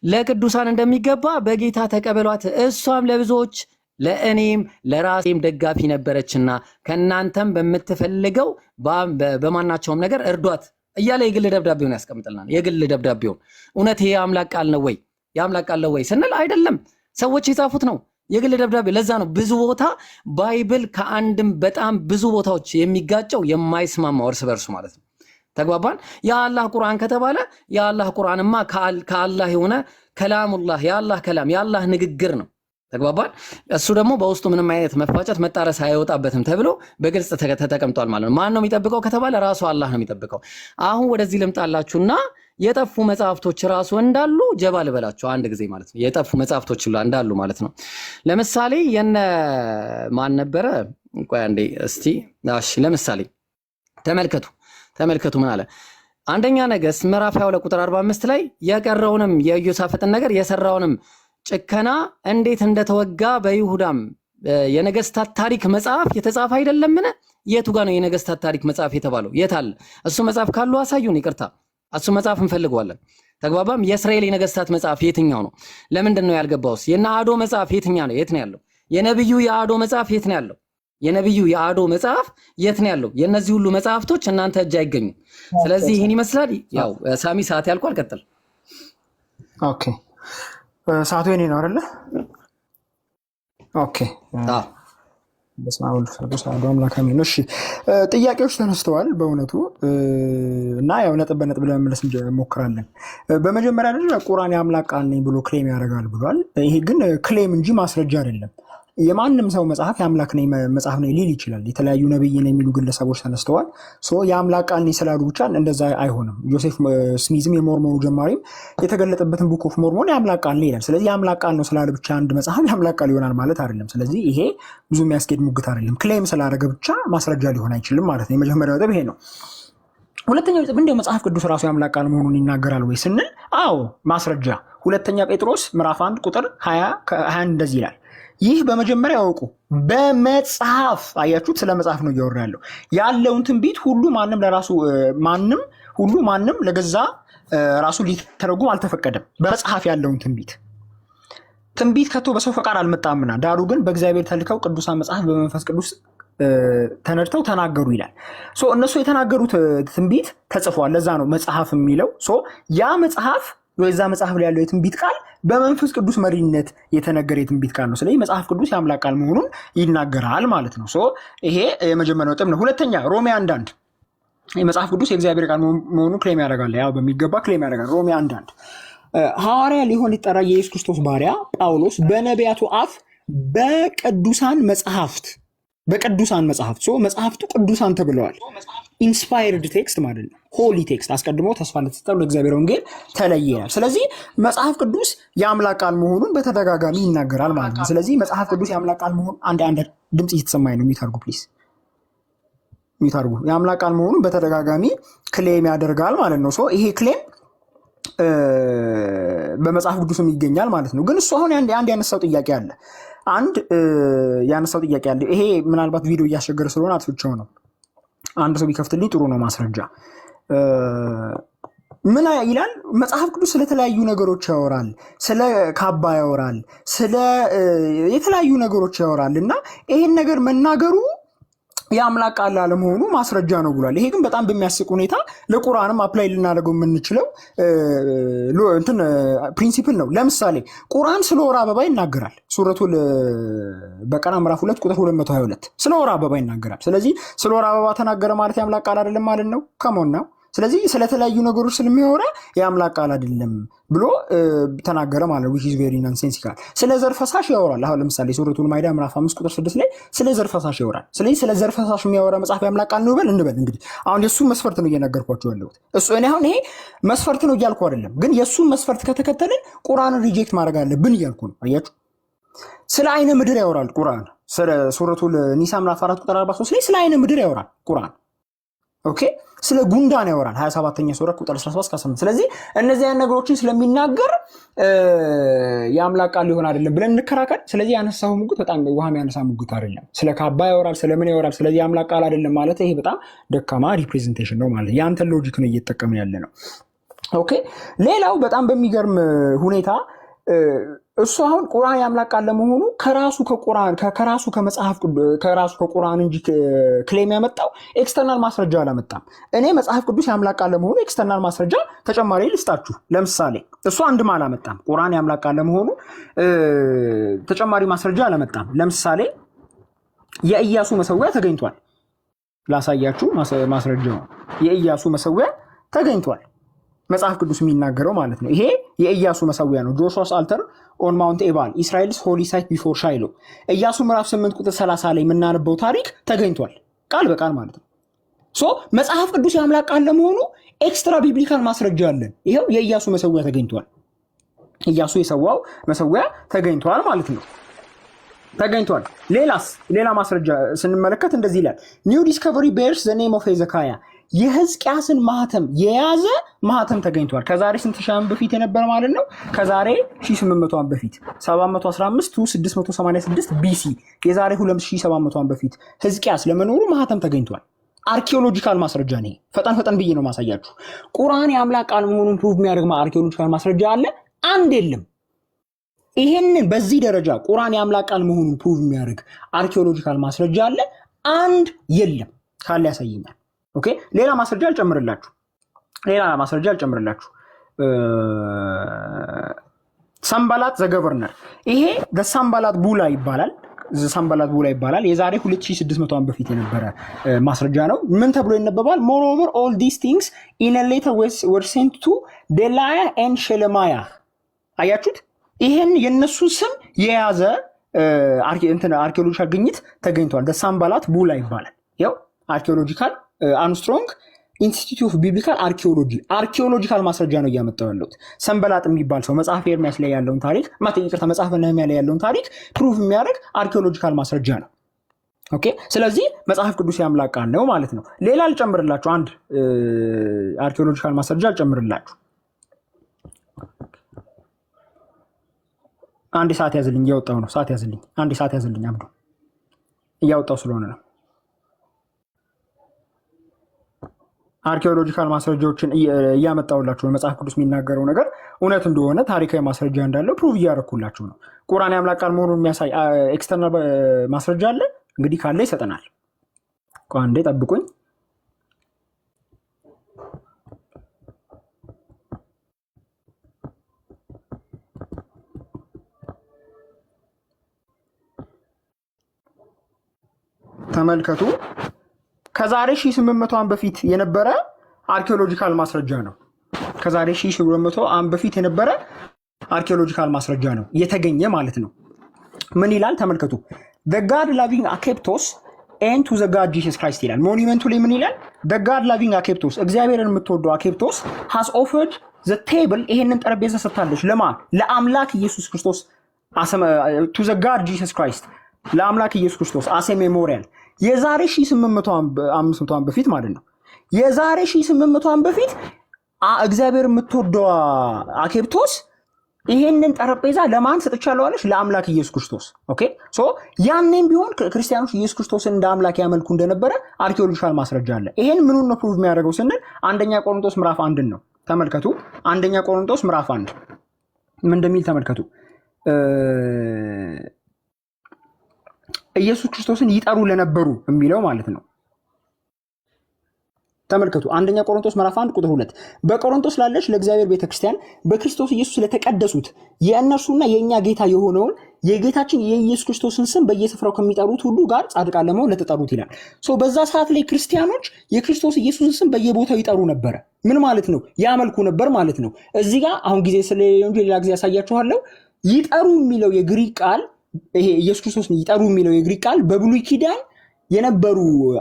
ለቅዱሳን እንደሚገባ በጌታ ተቀበሏት። እሷም ለብዙዎች ለእኔም ለራሴም ደጋፊ ነበረችና ከእናንተም በምትፈልገው በማናቸውም ነገር እርዷት እያለ የግል ደብዳቤውን ያስቀምጥልናል። የግል ደብዳቤውን እውነት ይሄ የአምላክ ቃል ነው ወይ? የአምላክ ቃል ነው ወይ ስንል አይደለም፣ ሰዎች የጻፉት ነው የግል ደብዳቤ። ለዛ ነው ብዙ ቦታ ባይብል ከአንድም በጣም ብዙ ቦታዎች የሚጋጨው የማይስማማው እርስ በርሱ ማለት ነው። ተግባባን? የአላህ ቁርአን ከተባለ የአላህ ቁርአንማ ከአላህ የሆነ ከላሙላህ የአላህ ከላም የአላህ ንግግር ነው። ተግባባን? እሱ ደግሞ በውስጡ ምንም አይነት መፋጨት መጣረስ አይወጣበትም ተብሎ በግልጽ ተቀምጧል ማለት ነው። ማን ነው የሚጠብቀው ከተባለ ራሱ አላህ ነው የሚጠብቀው። አሁን ወደዚህ ልምጣላችሁና የጠፉ መጽሐፍቶች ራሱ እንዳሉ ጀባ ልበላቸው አንድ ጊዜ ማለት ነው። የጠፉ መጽሐፍቶች እንዳሉ ማለት ነው። ለምሳሌ የነ ማን ነበረ? ቆይ አንዴ እስቲ እሺ፣ ለምሳሌ ተመልከቱ ምን አለ? አንደኛ ነገሥት ምዕራፍ 22 ቁጥር 45 ላይ የቀረውንም የኢዮሳፍጥን ነገር የሰራውንም ጭከና እንዴት እንደተወጋ በይሁዳም የነገስታት ታሪክ መጽሐፍ የተጻፈ አይደለምን? የቱ ጋር ነው የነገስታት ታሪክ መጽሐፍ የተባለው? የት አለ? እሱ መጽሐፍ ካሉ አሳዩን። ይቅርታ እሱ መጽሐፍ እንፈልገዋለን። ተግባባም። የእስራኤል የነገስታት መጽሐፍ የትኛው ነው? ለምንድን ነው ያልገባውስ? የነ አዶ መጽሐፍ የትኛው ነው? የት ነው ያለው? የነብዩ የአዶ መጽሐፍ የት ነው ያለው? የነብዩ የአዶ መጽሐፍ የት ነው ያለው? የነዚህ ሁሉ መጽሐፍቶች እናንተ እጅ አይገኙም። ስለዚህ ይህን ይመስላል። ያው ሳሚ ሰዓት ያልቋል። ቀጥል። ኦኬ ሰዓቱ የኔ ነው አይደለ? ኦኬ በስመ አብ ወወልድ ወመንፈስ ቅዱስ አምላክ አሜን። እሺ ጥያቄዎች ተነስተዋል በእውነቱ እና ያው ነጥብ በነጥብ ለመመለስ እንሞክራለን። በመጀመሪያ ደረጃ ቁርአን የአምላክ ቃል ነኝ ብሎ ክሌም ያደርጋል ብሏል። ይሄ ግን ክሌም እንጂ ማስረጃ አይደለም። የማንም ሰው መጽሐፍ የአምላክ ነኝ መጽሐፍ ነኝ ሊል ይችላል። የተለያዩ ነብይ ነኝ የሚሉ ግለሰቦች ተነስተዋል። የአምላክ ቃል ነኝ ስላሉ ብቻ እንደዛ አይሆንም። ጆሴፍ ስሚዝም የሞርሞኑ ጀማሪም የተገለጠበትን ቡክ ኦፍ ሞርሞን የአምላክ ቃል ነኝ ይላል። ስለዚህ የአምላክ ቃል ነው ስላለ ብቻ አንድ መጽሐፍ የአምላክ ቃል ይሆናል ማለት አይደለም። ስለዚህ ይሄ ብዙ የሚያስኬድ ሙግት አይደለም። ክሌም ስላደረገ ብቻ ማስረጃ ሊሆን አይችልም ማለት ነው። የመጀመሪያው ነጥብ ይሄ ነው። ሁለተኛው ነጥብ እንደው መጽሐፍ ቅዱስ ራሱ የአምላክ ቃል መሆኑን ይናገራል ወይ ስንል፣ አዎ ማስረጃ። ሁለተኛ ጴጥሮስ ምዕራፍ 1 ቁጥር 20 እንደዚህ ይላል፣ ይህ በመጀመሪያ ያውቁ በመጽሐፍ አያችሁት፣ ስለ መጽሐፍ ነው እያወራ ያለውን ትንቢት ሁሉ ማንም ለገዛ ራሱ ሊተረጉም አልተፈቀደም። በመጽሐፍ ያለውን ትንቢት ከቶ በሰው ፈቃድ አልመጣምና ዳሩ ግን በእግዚአብሔር ተልከው ቅዱሳን መጽሐፍ በመንፈስ ቅዱስ ተነድተው ተናገሩ ይላል። እነሱ የተናገሩት ትንቢት ተጽፏል። ለዛ ነው መጽሐፍ የሚለው። ያ መጽሐፍ ወይዛ መጽሐፍ ላይ ያለው የትንቢት ቃል በመንፈስ ቅዱስ መሪነት የተነገረ የትንቢት ቃል ነው። ስለዚህ መጽሐፍ ቅዱስ የአምላክ ቃል መሆኑን ይናገራል ማለት ነው። ይሄ የመጀመሪያው ነጥብ ነው። ሁለተኛ ሮሜ 1:1 የመጽሐፍ ቅዱስ የእግዚአብሔር ቃል መሆኑን ክሌም ያደርጋል። ያው በሚገባ ክሌም ያደርጋል። ሮሜ 1:1 ሐዋርያ ሊሆን ሊጠራ የኢየሱስ ክርስቶስ ባሪያ ጳውሎስ በነቢያቱ አፍ በቅዱሳን መጽሐፍት መጽሐፍቱ ቅዱሳን ተብለዋል። ኢንስፓየርድ ቴክስት ማለት ነው። ሆሊ ቴክስት አስቀድሞ ተስፋ እንደተሰጠው ለእግዚአብሔር ወንጌል ተለየናል። ስለዚህ መጽሐፍ ቅዱስ የአምላክ ቃል መሆኑን በተደጋጋሚ ይናገራል ማለት ነው። ስለዚህ መጽሐፍ ቅዱስ የአምላክ ቃል መሆኑን አንድ ድምፅ እየተሰማኝ ነው። ሚታርጉ ፕሊዝ፣ ሚታርጉ። የአምላክ ቃል መሆኑን በተደጋጋሚ ክሌም ያደርጋል ማለት ነው። ይሄ ክሌም በመጽሐፍ ቅዱስም ይገኛል ማለት ነው። ግን እሱ አሁን አንድ ያነሳው ጥያቄ አለ። ይሄ ምናልባት ቪዲዮ እያስቸገረ ስለሆነ አጥፍቼው ነው። አንድ ሰው ቢከፍትልኝ ጥሩ ነው። ማስረጃ ምን ይላል? መጽሐፍ ቅዱስ ስለተለያዩ ነገሮች ያወራል። ስለ ካባ ያወራል። ስለ የተለያዩ ነገሮች ያወራል እና ይሄን ነገር መናገሩ የአምላክ ቃል አለመሆኑ ማስረጃ ነው ብሏል። ይሄ ግን በጣም በሚያስቅ ሁኔታ ለቁርአንም አፕላይ ልናደርገው የምንችለው ፕሪንሲፕል ነው። ለምሳሌ ቁርአን ስለ ወር አበባ ይናገራል። ሱረቱል በቀራ ምዕራፍ 2 ቁጥር 222 ስለ ወር አበባ ይናገራል። ስለዚህ ስለ ወር አበባ ተናገረ ማለት የአምላክ ቃል አይደለም ማለት ነው። ከሞን ነው። ስለዚህ ስለተለያዩ ነገሮች ስለሚያወራ የአምላክ ቃል አይደለም ብሎ ተናገረ ማለት ነው። which is very nonsensical። ስለ ዘር ፈሳሽ ያወራል። አሁን ለምሳሌ ሱረቱል ማይዳ ምዕራፍ 5 ቁጥር 6 ላይ ስለ ዘር ፈሳሽ ያወራል። ስለዚህ ስለ ዘር ፈሳሽ የሚያወራ መጽሐፍ የአምላክ ቃል ነው እንበል። እንግዲህ አሁን የእሱን መስፈርት ነው እየነገርኳቸው ያለሁት። እኔ አሁን ይሄ መስፈርት ነው እያልኩ አይደለም፣ ግን የእሱን መስፈርት ከተከተልን ቁርአንን ሪጀክት ማድረግ አለብን እያልኩ ነው። አያችሁ፣ ስለ አይነ ምድር ያወራል ቁርአን። ስለ ሱረቱል ኒሳ ምዕራፍ 4 ቁጥር 43 ላይ ስለ አይነ ምድር ያወራል ቁርአን። ኦኬ፣ ስለ ጉንዳን ያወራል 27ኛ ሱራ ቁጥር 17-18። ስለዚህ እነዚህ አይነት ነገሮችን ስለሚናገር የአምላክ ቃል ሊሆን አይደለም ብለን እንከራከር። ስለዚህ ያነሳው ሙግት በጣም ውሃም ያነሳ ሙግት አይደለም። ስለ ካባ ያወራል፣ ስለምን ያወራል። ስለዚህ የአምላክ ቃል አይደለም ማለት ይሄ በጣም ደካማ ሪፕሬዘንቴሽን ነው ማለት። ያንተን ሎጂክ ነው እየተጠቀምን ያለ ነው። ኦኬ፣ ሌላው በጣም በሚገርም ሁኔታ እሱ አሁን ቁርአን የአምላክ ቃል ለመሆኑ ከራሱ ከቁርአን እንጂ ክሌም ያመጣው ኤክስተርናል ማስረጃ አላመጣም። እኔ መጽሐፍ ቅዱስ የአምላክ ቃል ለመሆኑ ኤክስተርናል ማስረጃ ተጨማሪ ልስጣችሁ። ለምሳሌ እሱ አንድም አላመጣም። ቁርአን የአምላክ ቃል ለመሆኑ ተጨማሪ ማስረጃ አላመጣም። ለምሳሌ የኢያሱ መሰዊያ ተገኝቷል። ላሳያችሁ ማስረጃው። የኢያሱ መሰዊያ ተገኝቷል። መጽሐፍ ቅዱስ የሚናገረው ማለት ነው። ይሄ የኢያሱ መሰዊያ ነው። ጆሹዋስ አልተር ኦን ማውንት ኤባል ኢስራኤልስ ሆሊ ሳይት ቢፎር ሻይሎ። ኢያሱ ምዕራፍ 8 ቁጥር 30 ላይ የምናነበው ታሪክ ተገኝቷል፣ ቃል በቃል ማለት ነው። መጽሐፍ ቅዱስ የአምላክ ቃል ለመሆኑ ኤክስትራ ቢብሊካል ማስረጃ አለን። ይኸው የኢያሱ መሰዊያ ተገኝቷል። ኢያሱ የሰዋው መሰዊያ ተገኝቷል ማለት ነው። ተገኝቷል። ሌላ ማስረጃ ስንመለከት እንደዚህ ይላል። ኒው ዲስከቨሪ ቤርስ ዘ ኔም ኦፍ ሄዘካያ የሕዝቅያስን ማህተም የያዘ ማህተም ተገኝቷል። ከዛሬ ስንት ሺህ ዓመት በፊት የነበረ ማለት ነው? ከዛሬ 1800 ዓመት በፊት 715 686 ቢሲ የዛሬ 2700 ዓመት በፊት ሕዝቅያስ ለመኖሩ ማህተም ተገኝቷል። አርኪኦሎጂካል ማስረጃ ነው። ፈጠን ብዬ ነው ማሳያችሁ። ቁርአን የአምላክ ቃል መሆኑን ፕሩቭ የሚያደርግ አርኪኦሎጂካል ማስረጃ አለ? አንድ የለም። ይሄንን በዚህ ደረጃ ቁርአን የአምላክ ቃል መሆኑን ፕሩቭ የሚያደርግ አርኪኦሎጂካል ማስረጃ አለ? አንድ የለም። ካለ ያሳየኛል። ኦኬ፣ ሌላ ማስረጃ አልጨምርላችሁ። ሰንባላት ዘገቨርነር ይሄ ሰንባላት ቡላ ይባላል። የዛሬ 2600 ዓመት በፊት የነበረ ማስረጃ ነው። ምን ተብሎ ይነበባል? moreover all these things in a letter were sent to Delaiah and Shelemiah። አያችሁት? ይሄን የነሱን ስም የያዘ አርኪኦሎጂካል ግኝት ተገኝቷል። ሰንባላት ቡላ ይባላል። ያው አርኪኦሎጂካል አንስትሮንግ ኢንስቲትዩት ኦፍ ቢብሊካል አርኪኦሎጂካል ማስረጃ ነው እያመጣው ያለሁት። ሰንበላጥ የሚባል ሰው መጽሐፍ ኤርሚያስ ላይ ያለውን ታሪክ መጽሐፍ ነህምያ ላይ ያለውን ታሪክ ፕሩቭ የሚያደርግ አርኪኦሎጂካል ማስረጃ ነው። ኦኬ፣ ስለዚህ መጽሐፍ ቅዱስ የአምላክ ቃል ነው ማለት ነው። ሌላ አልጨምርላችሁ፣ አንድ አርኪኦሎጂካል ማስረጃ አልጨምርላችሁ። አንድ ሰዓት ያዝልኝ፣ እያወጣው ነው። አንድ ሰዓት ያዝልኝ አብዱ፣ እያወጣው ስለሆነ ነው። አርኪኦሎጂካል ማስረጃዎችን እያመጣሁላችሁ ነው። መጽሐፍ ቅዱስ የሚናገረው ነገር እውነት እንደሆነ ታሪካዊ ማስረጃ እንዳለው ፕሩቭ እያደረኩላችሁ ነው። ቁርአን የአምላክ ቃል መሆኑን የሚያሳይ ኤክስተርናል ማስረጃ አለ? እንግዲህ ካለ ይሰጠናል። አንዴ ጠብቁኝ። ተመልከቱ። ከዛሬ 1800 ዓመት በፊት የነበረ አርኪኦሎጂካል ማስረጃ ነው። ከዛሬ 1800 ዓመት በፊት የነበረ አርኪኦሎጂካል ማስረጃ ነው የተገኘ ማለት ነው። ምን ይላል ተመልከቱ። the god loving አኬፕቶስ and to the god Jesus Christ ይላል። ሞኒመንቱ ላይ ምን ይላል? the god loving አኬፕቶስ እግዚአብሔርን የምትወደው አኬፕቶስ has offered the table ይሄንን ጠረጴዛ ሰጥታለች። ለማን? ለአምላክ ኢየሱስ ክርስቶስ to the god Jesus Christ ለአምላክ ኢየሱስ ክርስቶስ as a memorial የዛሬ 1800 ዓመት በፊት ማለት ነው። የዛሬ 1800 ዓመት በፊት እግዚአብሔር የምትወደው አኬፕቶስ ይሄንን ጠረጴዛ ለማን ሰጥቻለሁ አለች? ለአምላክ ኢየሱስ ክርስቶስ። ኦኬ፣ ሶ ያኔም ቢሆን ክርስቲያኖች ኢየሱስ ክርስቶስን እንደ አምላክ ያመልኩ እንደነበረ አርኪኦሎጂካል ማስረጃ አለ። ይሄን ምኑን ነው ፕሩቭ የሚያደርገው ስንል አንደኛ ቆሮንቶስ ምዕራፍ 1 ነው። ተመልከቱ። አንደኛ ቆሮንቶስ ምዕራፍ 1 ምን እንደሚል ተመልከቱ። ኢየሱስ ክርስቶስን ይጠሩ ለነበሩ የሚለው ማለት ነው። ተመልከቱ። አንደኛ ቆሮንቶስ ምዕራፍ 1 ቁጥር 2 በቆሮንቶስ ላለች ለእግዚአብሔር ቤተክርስቲያን በክርስቶስ ኢየሱስ ለተቀደሱት የእነርሱና የእኛ ጌታ የሆነውን የጌታችን የኢየሱስ ክርስቶስን ስም በየስፍራው ከሚጠሩት ሁሉ ጋር ጻድቃን ለመሆን ለተጠሩት ይላል። በዛ ሰዓት ላይ ክርስቲያኖች የክርስቶስ ኢየሱስን ስም በየቦታው ይጠሩ ነበረ። ምን ማለት ነው? ያመልኩ ነበር ማለት ነው። እዚህ ጋር አሁን ጊዜ ስለሌለው እንጂ ሌላ ጊዜ ያሳያችኋለሁ። ይጠሩ የሚለው የግሪክ ቃል ይሄ ኢየሱስ ክርስቶስን ይጠሩ የሚለው የግሪክ ቃል በብሉይ ኪዳን የነበሩ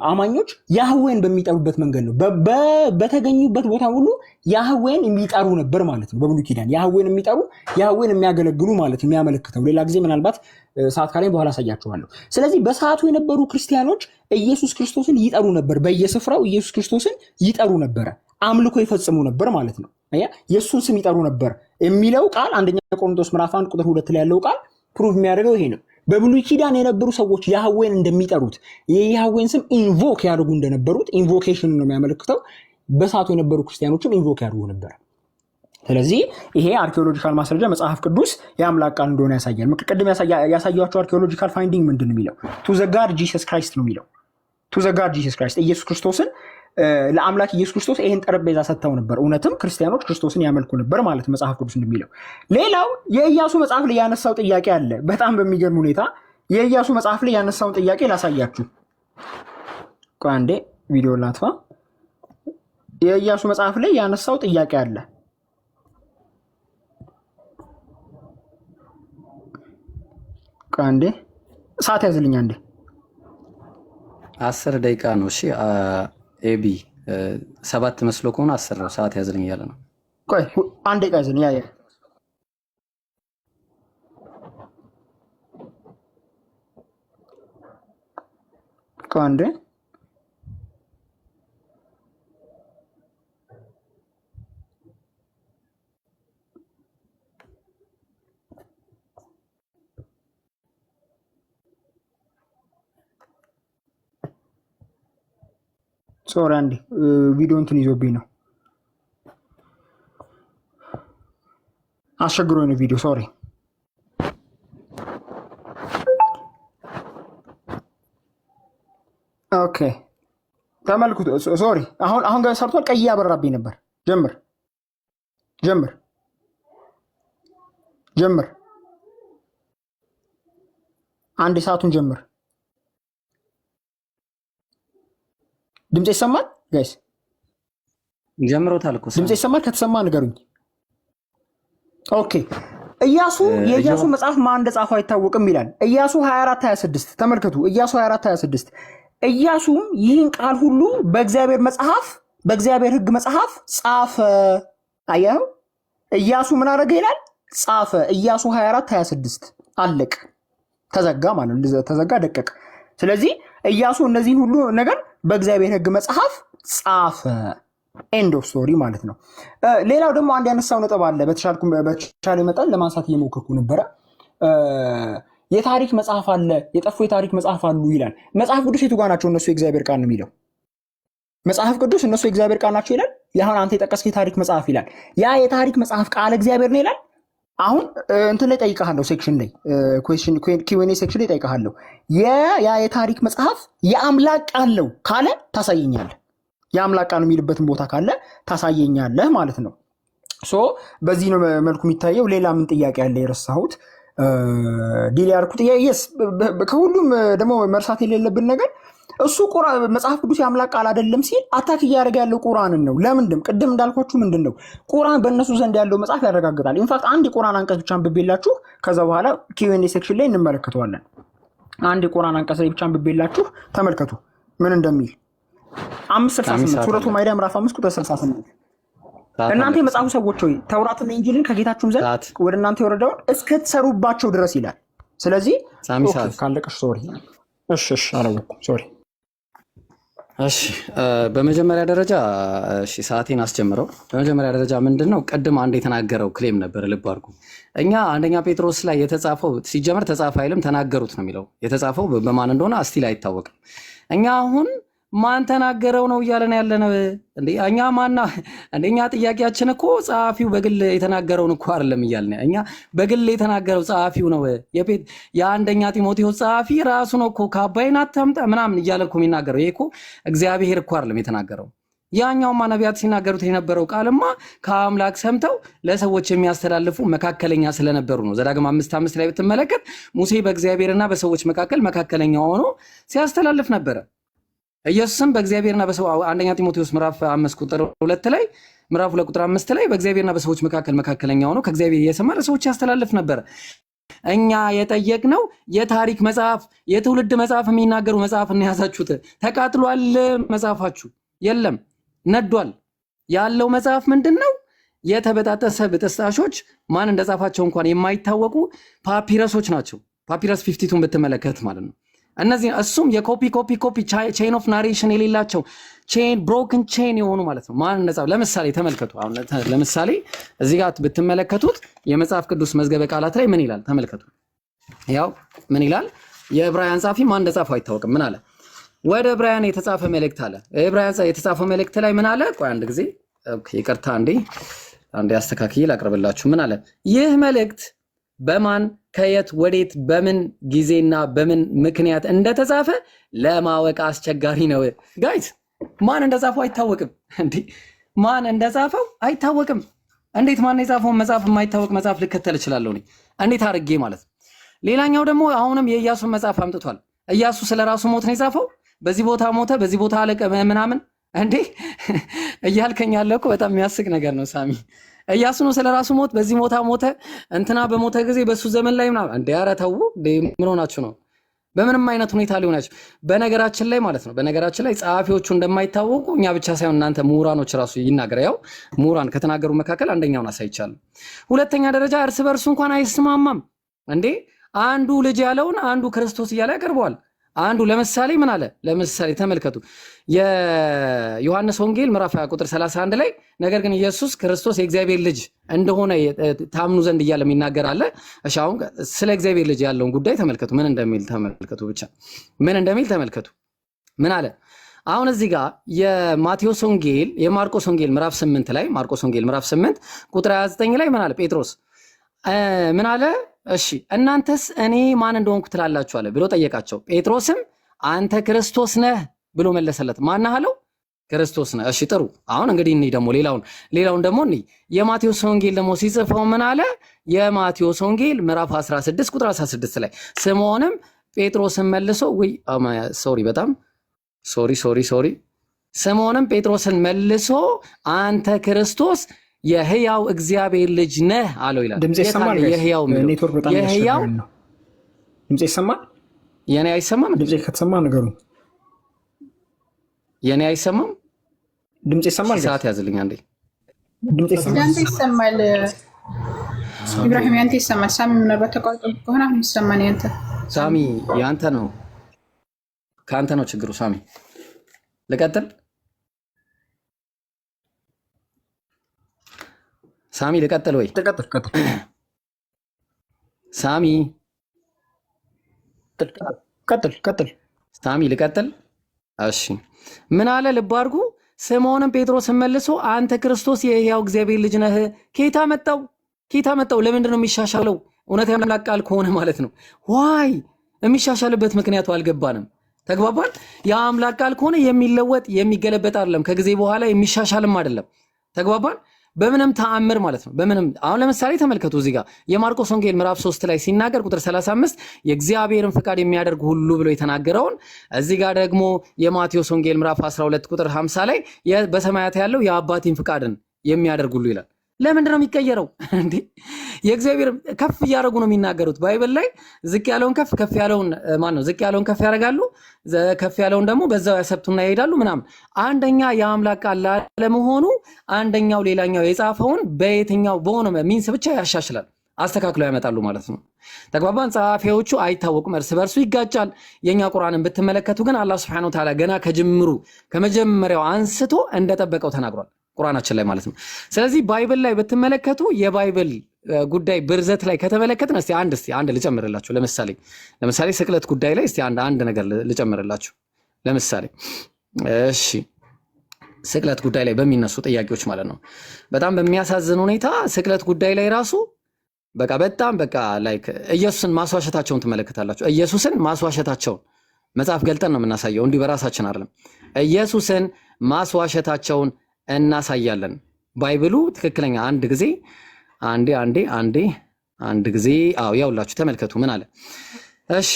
አማኞች ያህዌን በሚጠሩበት መንገድ ነው። በተገኙበት ቦታ ሁሉ ያህዌን የሚጠሩ ነበር ማለት ነው። በብሉይ ኪዳን ያህዌን የሚጠሩ ያህዌን የሚያገለግሉ ማለት የሚያመለክተው። ሌላ ጊዜ ምናልባት ሰዓት ካለኝ በኋላ አሳያችኋለሁ። ስለዚህ በሰዓቱ የነበሩ ክርስቲያኖች ኢየሱስ ክርስቶስን ይጠሩ ነበር። በየስፍራው ኢየሱስ ክርስቶስን ይጠሩ ነበረ። አምልኮ ይፈጽሙ ነበር ማለት ነው። የእሱን ስም ይጠሩ ነበር የሚለው ቃል አንደኛ ቆሮንቶስ ምዕራፍ 1 ቁጥር 2 ላይ ያለው ቃል ፕሩቭ የሚያደርገው ይሄ ነው። በብሉይ ኪዳን የነበሩ ሰዎች ያህዌን እንደሚጠሩት የያህዌን ስም ኢንቮክ ያደርጉ እንደነበሩት ኢንቮኬሽን ነው የሚያመለክተው። በሰዓቱ የነበሩ ክርስቲያኖችም ኢንቮክ ያደርጉ ነበር። ስለዚህ ይሄ አርኪኦሎጂካል ማስረጃ መጽሐፍ ቅዱስ የአምላክ ቃል እንደሆነ ያሳያል። ቅድም ያሳያቸው አርኪኦሎጂካል ፋይንዲንግ ምንድን ነው የሚለው? ቱ ዘ ጋድ ጂሰስ ክራይስት ነው የሚለው። ቱ ዘ ጋድ ጂሰስ ክራይስት ኢየሱስ ክርስቶስን ለአምላክ ኢየሱስ ክርስቶስ ይሄን ጠረጴዛ ሰጥተው ነበር። እውነትም ክርስቲያኖች ክርስቶስን ያመልኩ ነበር ማለት መጽሐፍ ቅዱስ እንደሚለው። ሌላው የኢያሱ መጽሐፍ ላይ ያነሳው ጥያቄ አለ። በጣም በሚገርም ሁኔታ የኢያሱ መጽሐፍ ላይ ያነሳውን ጥያቄ ላሳያችሁ። ቆይ አንዴ ቪዲዮ ላጥፋ። የኢያሱ መጽሐፍ ላይ ያነሳው ጥያቄ አለ። ቆይ አንዴ ሰዓት ያዝልኝ አንዴ። 10 ደቂቃ ነው። እሺ ኤቢ 7 መስሎ ከሆነ 10 ነው። ሰዓት ያዝልኝ እያለ ነው። ቆይ አንዴ ቃይዘን ያ አንዴ ሶሪ አንዴ ቪዲዮ እንትን ይዞብኝ ነው አስቸግሮኝ ነው ቪዲዮ ሶሪ። ኦኬ ተመልኩት። ሶሪ አሁን ጋር ሰርቷል። ቀይ ያበራብኝ ነበር። ጀምር አንድ ሰዓቱን ጀምር። ድምጽ ይሰማል ጋይስ? ጀምሮታል እኮ ድምጽ ይሰማል? ከተሰማ ንገሩኝ። ኦኬ ኢያሱ የኢያሱ መጽሐፍ ማን እንደጻፈው አይታወቅም ይላል። ኢያሱ 24:26 ተመልከቱ። ኢያሱ 24:26 ኢያሱም ይህን ቃል ሁሉ በእግዚአብሔር ሕግ መጽሐፍ ጻፈ። አያው ኢያሱ ምን አደረገ ይላል? ጻፈ። ኢያሱ 24:26 አለቅ ተዘጋ ማለት ነው። ተዘጋ ደቀቅ። ስለዚህ ኢያሱ እነዚህን ሁሉ ነገር በእግዚአብሔር ሕግ መጽሐፍ ጻፈ። ኤንድ ኦፍ ስቶሪ ማለት ነው። ሌላው ደግሞ አንድ ያነሳው ነጥብ አለ። በተቻለ መጠን ለማንሳት እየሞከርኩ ነበረ። የታሪክ መጽሐፍ አለ፣ የጠፉ የታሪክ መጽሐፍ አሉ ይላል። መጽሐፍ ቅዱስ የቱ ጋር ናቸው? እነሱ የእግዚአብሔር ቃል ነው የሚለው መጽሐፍ ቅዱስ እነሱ የእግዚአብሔር ቃል ናቸው ይላል። ያሁን አንተ የጠቀስክ የታሪክ መጽሐፍ ይላል። ያ የታሪክ መጽሐፍ ቃል እግዚአብሔር ነው ይላል። አሁን እንትን ላይ ጠይቀሃለሁ፣ ሴክሽን ላይ Q&A ሴክሽን ላይ ጠይቀሃለሁ። ያ የታሪክ መጽሐፍ የአምላክ ቃል ነው ካለ ታሳየኛለህ። የአምላክ ቃል የሚልበትን ቦታ ካለ ታሳየኛለህ ማለት ነው። ሶ በዚህ ነው መልኩ የሚታየው። ሌላ ምን ጥያቄ ያለ የረሳሁት ዲል ያልኩት ከሁሉም ደግሞ መርሳት የሌለብን ነገር እሱ መጽሐፍ ቅዱስ የአምላክ ቃል አይደለም ሲል አታክ እያደረገ ያለው ቁርአንን ነው። ለምንድን ቅድም እንዳልኳችሁ ምንድን ነው ቁርአን በእነሱ ዘንድ ያለው መጽሐፍ ያረጋግጣል። ኢንፋክት አንድ የቁርአን አንቀጽ ብቻ አንብቤላችሁ ከዛ በኋላ Q&A ሴክሽን ላይ እንመለከተዋለን። አንድ የቁርአን አንቀጽ ላይ ብቻ አንብቤላችሁ ተመልከቱ ምን እንደሚል 5:68 ሱረቱ ማይዳ ምዕራፍ 5 ቁጥር 68 እናንተ የመጽሐፉ ሰዎች ሆይ ተውራትና ኢንጂልን ከጌታችሁም ዘንድ ወደ እናንተ የወረደውን እስክትሰሩባቸው ድረስ ይላል። ስለዚህ ካለቀሽ ሶሪ እሺ አላወኩም ሶሪ። እሺ በመጀመሪያ ደረጃ ሰዓቴን አስጀምረው። በመጀመሪያ ደረጃ ምንድነው ቅድም አንድ የተናገረው ክሌም ነበር፣ ልብ አድርጉ። እኛ አንደኛ ጴጥሮስ ላይ የተጻፈው ሲጀመር ተጻፈ አይልም ተናገሩት ነው የሚለው። የተጻፈው በማን እንደሆነ እስቲል አይታወቅም። እኛ አሁን ማን ተናገረው ነው እያለን ያለነው እንዴ? እኛ ማና እንደኛ ጥያቄያችን እኮ ጸሐፊው በግል የተናገረውን እኮ አይደለም እያልን እኛ በግል የተናገረው ጸሐፊው ነው። የአንደኛ ጢሞቴዎስ ጸሐፊ ራሱ ነው እኮ ከአባይን አታምጣ ምናምን እያለ እኮ የሚናገረው። ይሄ እኮ እግዚአብሔር እኮ አይደለም የተናገረው። ያኛውማ ነቢያት ሲናገሩት የነበረው ቃልማ ከአምላክ ሰምተው ለሰዎች የሚያስተላልፉ መካከለኛ ስለነበሩ ነው። ዘዳግም 5:5 ላይ ብትመለከት ሙሴ በእግዚአብሔርና በሰዎች መካከለኛ ሆኖ ሲያስተላልፍ ነበረ። ኢየሱስም በእግዚአብሔርና በሰው አንደኛ ጢሞቴዎስ ምዕራፍ 5 ቁጥር 2 ላይ ምዕራፍ 2 ቁጥር 5 ላይ በእግዚአብሔርና በሰዎች መካከለኛ ሆኖ ከእግዚአብሔር እየሰማ ለሰዎች ያስተላልፍ ነበር። እኛ የጠየቅነው የታሪክ መጽሐፍ፣ የትውልድ መጽሐፍ የሚናገሩ መጽሐፍ ነው ያዛችሁት። ተቃጥሏል መጽሐፋችሁ? የለም ነዷል። ያለው መጽሐፍ ምንድነው? የተበጣጠሰ ብጥስጣሾች ማን እንደጻፋቸው እንኳን የማይታወቁ ፓፒረሶች ናቸው። ፓፒረስ 52ን ብትመለከት ማለት ነው። እነዚህ እሱም የኮፒ ቼን ኦፍ ናሬሽን የሌላቸው ብሮክን ቼን የሆኑ ማለት ነው። ማን እንደጻፈ ለምሳሌ ተመልከቱ። አሁን ለምሳሌ እዚህ ጋር ብትመለከቱት የመጽሐፍ ቅዱስ መዝገበ ቃላት ላይ ምን ይላል ተመልከቱ። ያው ምን ይላል? የዕብራውያን ጻፊ ማን እንደጻፈው አይታወቅም። ምን አለ? ወደ ዕብራውያን የተጻፈ መልእክት አለ። ዕብራውያን የተጻፈው መልእክት ላይ ምን አለ? ቆይ አንድ ጊዜ ይቅርታ፣ አንዴ አስተካክዬ ላቅርብላችሁ። ምን አለ? ይህ መልእክት በማን ከየት ወዴት በምን ጊዜና በምን ምክንያት እንደተጻፈ ለማወቅ አስቸጋሪ ነው። ጋይስ ማን እንደጻፈው አይታወቅም። እንዴ ማን እንደጻፈው አይታወቅም። እንዴት ማን የጻፈውን መጽሐፍ የማይታወቅ መጽሐፍ ልከተል እችላለሁ? እንዴት አድርጌ ማለት ነው። ሌላኛው ደግሞ አሁንም የኢያሱን መጽሐፍ አምጥቷል። ኢያሱ ስለራሱ ሞት ነው የጻፈው። በዚህ ቦታ ሞተ፣ በዚህ ቦታ አለቀ ምናምን እንዴ እያልከኝ ያለ እኮ በጣም የሚያስቅ ነገር ነው ሳሚ። ኢያሱ ነው ስለራሱ ሞት በዚህ ቦታ ሞተ፣ እንትና በሞተ ጊዜ በሱ ዘመን ላይ ምናምን እንዴ! ኧረ ተው፣ ምን ሆናችሁ ነው? በምንም አይነት ሁኔታ ሊሆን አይችልም። በነገራችን ላይ ማለት ነው በነገራችን ላይ ጸሐፊዎቹ እንደማይታወቁ እኛ ብቻ ሳይሆን እናንተ ምሁራኖች ራሱ ይናገር። ያው ምሁራን ከተናገሩ መካከል አንደኛውን አሳይቻለሁ። ሁለተኛ ደረጃ እርስ በርሱ እንኳን አይስማማም እንዴ። አንዱ ልጅ ያለውን አንዱ ክርስቶስ እያለ ያቀርበዋል። አንዱ ለምሳሌ ምን አለ? ለምሳሌ ተመልከቱ የዮሐንስ ወንጌል ምዕራፍ 20 ቁጥር 31 ላይ ነገር ግን ኢየሱስ ክርስቶስ የእግዚአብሔር ልጅ እንደሆነ ታምኑ ዘንድ እያለ የሚናገር አለ። እሺ አሁን ስለ እግዚአብሔር ልጅ ያለውን ጉዳይ ተመልከቱ። ምን እንደሚል ተመልከቱ። ብቻ ምን እንደሚል ተመልከቱ። ምን አለ? አሁን እዚህ ጋር የማቴዎስ ወንጌል የማርቆስ ወንጌል ምዕራፍ 8 ላይ ማርቆስ ወንጌል ምዕራፍ 8 ቁጥር 29 ላይ ምን አለ? ጴጥሮስ ምን አለ? እሺ እናንተስ እኔ ማን እንደሆንኩ ትላላችሁ አለ ብሎ ጠየቃቸው። ጴጥሮስም አንተ ክርስቶስ ነህ ብሎ መለሰለት። ማን አለው? ክርስቶስ ነህ። እሺ ጥሩ። አሁን እንግዲህ እኔ ደግሞ ሌላውን ደግሞ እኔ የማቴዎስ ወንጌል ደግሞ ሲጽፈው ምን አለ? የማቴዎስ ወንጌል ምዕራፍ 16 ቁጥር 16 ላይ ስምዖንም ጴጥሮስን መልሶ ሶሪ ስምዖንም ጴጥሮስን መልሶ አንተ ክርስቶስ የሕያው እግዚአብሔር ልጅ ነህ አለው ይላል። ድምጽ ይሰማል? ኔትወርክ በጣም ያስቸግራል ነው። ድምጽ ይሰማል? የኔ አይሰማም? ድምጽ ከተሰማ ነገሩ የኔ አይሰማም? ድምጽ ይሰማል? ሰዓት ያዝልኝ አንዴ። ድምጽ ይሰማል? ያንተ ይሰማል ኢብራሂም፣ ያንተ ይሰማል። ሳሚ ምናልባት ተቋርጦ ከሆነ አሁን ይሰማል። ያንተ ሳሚ ያንተ ነው፣ ካንተ ነው ችግሩ። ሳሚ ልቀጥል? ሳሚ ልቀጥል ወይ? ቀጥል። ሳሚ ቀጥል። ሳሚ ልቀጥል? እሺ ምን አለ? ልብ አድርጉ። ስምዖንም ጴጥሮስን መልሶ አንተ ክርስቶስ የሕያው እግዚአብሔር ልጅ ነህ። ኬታ መጣው? ለምንድን ነው የሚሻሻለው? እውነት ያምላክ ቃል ከሆነ ማለት ነው። ዋይ የሚሻሻልበት ምክንያቱ አልገባንም። ተግባባን? የአምላክ ቃል ከሆነ የሚለወጥ የሚገለበጥ አይደለም። ከጊዜ በኋላ የሚሻሻልም አይደለም። ተግባባን? በምንም ተአምር ማለት ነው። በምንም አሁን ለምሳሌ ተመልከቱ እዚህ ጋር የማርቆስ ወንጌል ምዕራፍ 3 ላይ ሲናገር ቁጥር 35 የእግዚአብሔርን ፍቃድ የሚያደርግ ሁሉ ብሎ የተናገረውን እዚህ ጋር ደግሞ የማቴዎስ ወንጌል ምዕራፍ 12 ቁጥር 50 ላይ በሰማያት ያለው የአባቴን ፍቃድን የሚያደርግ ሁሉ ይላል። ለምንድን ነው የሚቀየረው እንዴ? የእግዚአብሔር ከፍ እያደረጉ ነው የሚናገሩት። ባይብል ላይ ዝቅ ያለውን ከፍ ያለውን ዝቅ ያለውን ከፍ ያደርጋሉ፣ ከፍ ያለውን ደግሞ በዛው ያሰብቱና ይሄዳሉ ምናምን። አንደኛ የአምላክ ቃል ለመሆኑ አንደኛው ሌላኛው የጻፈውን በየትኛው በሆነ ሚንስ ብቻ ያሻሽላል፣ አስተካክለው ያመጣሉ ማለት ነው። ተግባባን? ጸሐፊዎቹ አይታወቁም፣ እርስ በርሱ ይጋጫል። የኛ ቁርአንን ብትመለከቱ ግን አላህ Subhanahu Wa Ta'ala ገና ከመጀመሪያው አንስቶ እንደጠበቀው ተናግሯል ቁርአናችን ላይ ማለት ነው። ስለዚህ ባይብል ላይ ብትመለከቱ የባይብል ጉዳይ ብርዘት ላይ ከተመለከትን እስቲ አንድ ልጨምርላችሁ። ለምሳሌ ስቅለት ጉዳይ ላይ እስቲ አንድ ነገር ልጨምርላችሁ። ለምሳሌ እሺ ስቅለት ጉዳይ ላይ በሚነሱ ጥያቄዎች ማለት ነው በጣም በሚያሳዝን ሁኔታ ስቅለት ጉዳይ ላይ ራሱ በጣም ላይክ ኢየሱስን ማስዋሸታቸውን ትመለከታላችሁ። ኢየሱስን ማስዋሸታቸውን መጽሐፍ ገልጠን ነው የምናሳየው፣ እንዲህ በራሳችን አይደለም። ኢየሱስን ማስዋሸታቸውን እናሳያለን። ባይብሉ ትክክለኛ አንድ ጊዜ ያውላችሁ ተመልከቱ ምን አለ? እሺ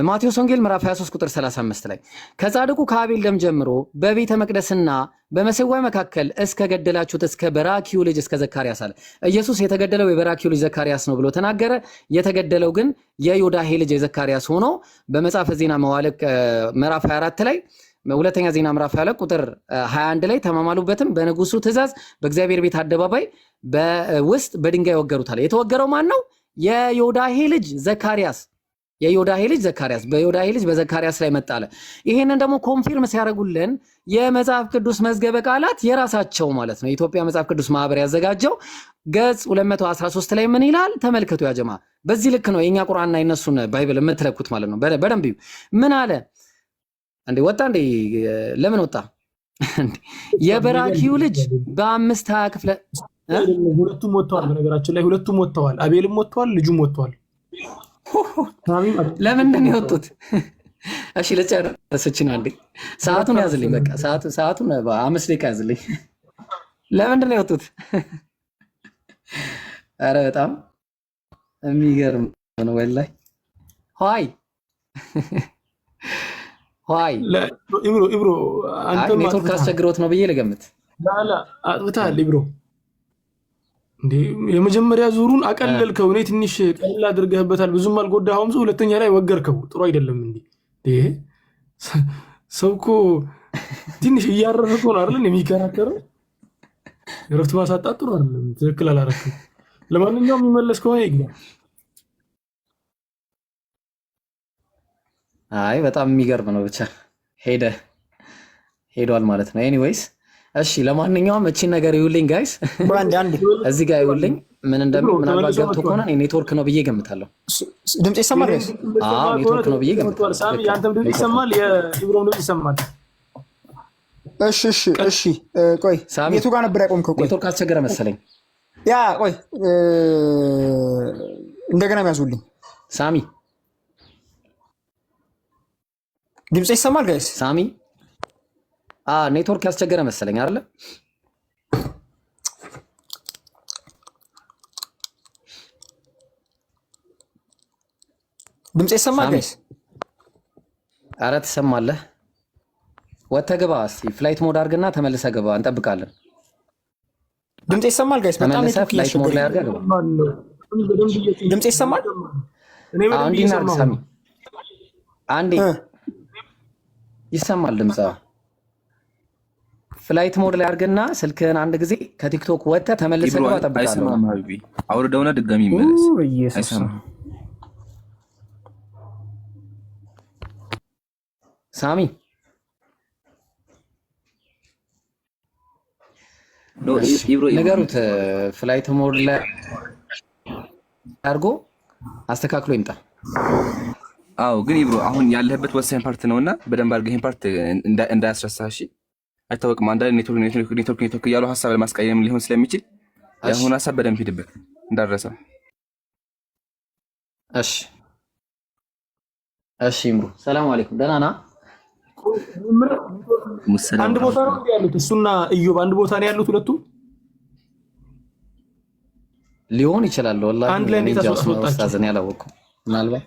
ማቴዎስ ወንጌል ምዕራፍ 23 ቁጥር 35 ላይ ከጻድቁ ከአቤል ደም ጀምሮ በቤተ መቅደስና በመሰዊያ መካከል እስከ ገደላችሁት እስከ በራኪዩ ልጅ እስከ ዘካርያስ አለ። ኢየሱስ የተገደለው የበራኪዩ ልጅ ዘካርያስ ነው ብሎ ተናገረ። የተገደለው ግን የዮዳሄ ልጅ የዘካርያስ ሆኖ በመጽሐፈ ዜና መዋዕል ምዕራፍ 24 ላይ ሁለተኛ ዜና ምዕራፍ 22 ቁጥር 21 ላይ ተማማሉበትም በንጉሱ ትእዛዝ በእግዚአብሔር ቤት አደባባይ በውስጥ በድንጋይ ወገሩታል። የተወገረው ማን ነው? የዮዳሄ ልጅ ዘካርያስ። በዮዳሄ ልጅ በዘካርያስ ላይ መጣለ። ይሄንን ደግሞ ኮንፊርም ሲያደርጉልን የመጽሐፍ ቅዱስ መዝገበ ቃላት የራሳቸው ማለት ነው የኢትዮጵያ መጽሐፍ ቅዱስ ማህበር ያዘጋጀው ገጽ 213 ላይ ምን ይላል ተመልከቱ። ያጀማ በዚህ ልክ ነው የኛ ቁርአንና የነሱን ባይብል የምትለኩት ማለት ነው። በደንብ ምን አለ እንዴ? ወጣ እንዴ? ለምን ወጣ? የበራኪው ልጅ በ5 ክፍለ ሁለቱም ወጥተዋል። በነገራችን ላይ ሁለቱም ወጥተዋል። አቤልም ወጥተዋል፣ ልጁም ወጥተዋል። ለምንድን ነው የወጡት? እሺ ለጨረሰችን አንዴ ሰዓቱን ያዝልኝ። በቃ ሰዓቱን 5 ደቂቃ ያዝልኝ። ለምንድን ነው የወጡት? ኧረ በጣም የሚገርም ነው ወላሂ። ሆይ ኢብሮ አንተ ኔትወርክ አስቸግሮት ነው ብዬ ልገምት። አጥፍተሃል ኢብሮ። እንዴ የመጀመሪያ ዙሩን አቀለልከው። እኔ ትንሽ ቀለል አድርገህበታል፣ ብዙም አልጎዳኸውም። ሰው ሁለተኛ ላይ ወገርከው። ጥሩ አይደለም እንዴ ሰው እኮ ትንሽ እያረፈ ነው አይደል የሚከራከረው። ረፍት ማሳጣት ጥሩ አይደለም። ትክክል አላረክም። ለማንኛውም የሚመለስ ከሆነ ይግባ። አይ በጣም የሚገርም ነው። ብቻ ሄዷል ማለት ነው። ኤኒዌይስ እሺ፣ ለማንኛውም እቺን ነገር ይውልኝ ጋይስ፣ አንድ እዚህ ጋር ይውልኝ። ምን እንደምን ምናልባት ገብቶ ከሆነ ኔትወርክ ነው ብዬ ገምታለሁ። ድምጽ ይሰማል ጋይስ? አዎ ኔትወርክ ነው ብዬ ገምታለሁ። ሳሚ ያንተም ድምጽ ይሰማል፣ የኢብሮም ድምጽ ይሰማል። እሺ ቆይ የቱ ጋር ነበር ያቆምከው? ቆይ ኔትወርክ አስቸገረ መሰለኝ። ያ ቆይ እንደገና ያዙልኝ። ሳሚ ድምጽ ይሰማል ጋይስ? ሳሚ ኔትወርክ ያስቸገረ መሰለኝ አይደለ? ድምጽ ይሰማል ጋይስ? ኧረ ትሰማለህ። ወጥተህ ግባ እስኪ። ፍላይት ሞድ አድርግና ተመልሰህ ግባ፣ እንጠብቃለን። ድምጽ ይሰማል ጋይስ? በጣም ተመልሰህ ፍላይት ሞድ ላይ አድርገህ ግባ። ድምጽ ይሰማል? አንዴ እናድርግ ሳሚ፣ አንዴ ይሰማል ድምጽ። ፍላይት ሞድ ላይ አድርግና ስልክህን አንድ ጊዜ ከቲክቶክ ወጥተህ ተመልሰህ ግባ፣ እጠብቃለሁ። አይሰማም ሀቢቢ፣ አውርደውና ድጋሚ ይመለስ። አይሰማም ሳሚ ነገሩት። ፍላይት ሞድ ላይ አድርጎ አስተካክሎ ይምጣ። አዎ ግን ኢብሮ አሁን ያለህበት ወሳኝ ፓርት ነውና በደንብ አድርገህ ይሄን ፓርት እንዳያስረሳህ እሺ። አይታወቅም አንዳንድ ኔትወርክ እያሉ ሀሳብ ለማስቀየም ሊሆን ስለሚችል የአሁን ሀሳብ በደንብ ሂድበት እንዳረሰው። እሺ ኢምሩ ሰላም አለይኩም፣ ደህና ና። አንድ ቦታ ነው ያሉት እሱና ኢዮብ አንድ ቦታ ነው ያሉት ሁለቱም ሊሆን ይችላል። ወላሂ አንድ ላይ እንዴት አስወጣቸው? ኡስታዝን ያላወቅኩ ምናልባት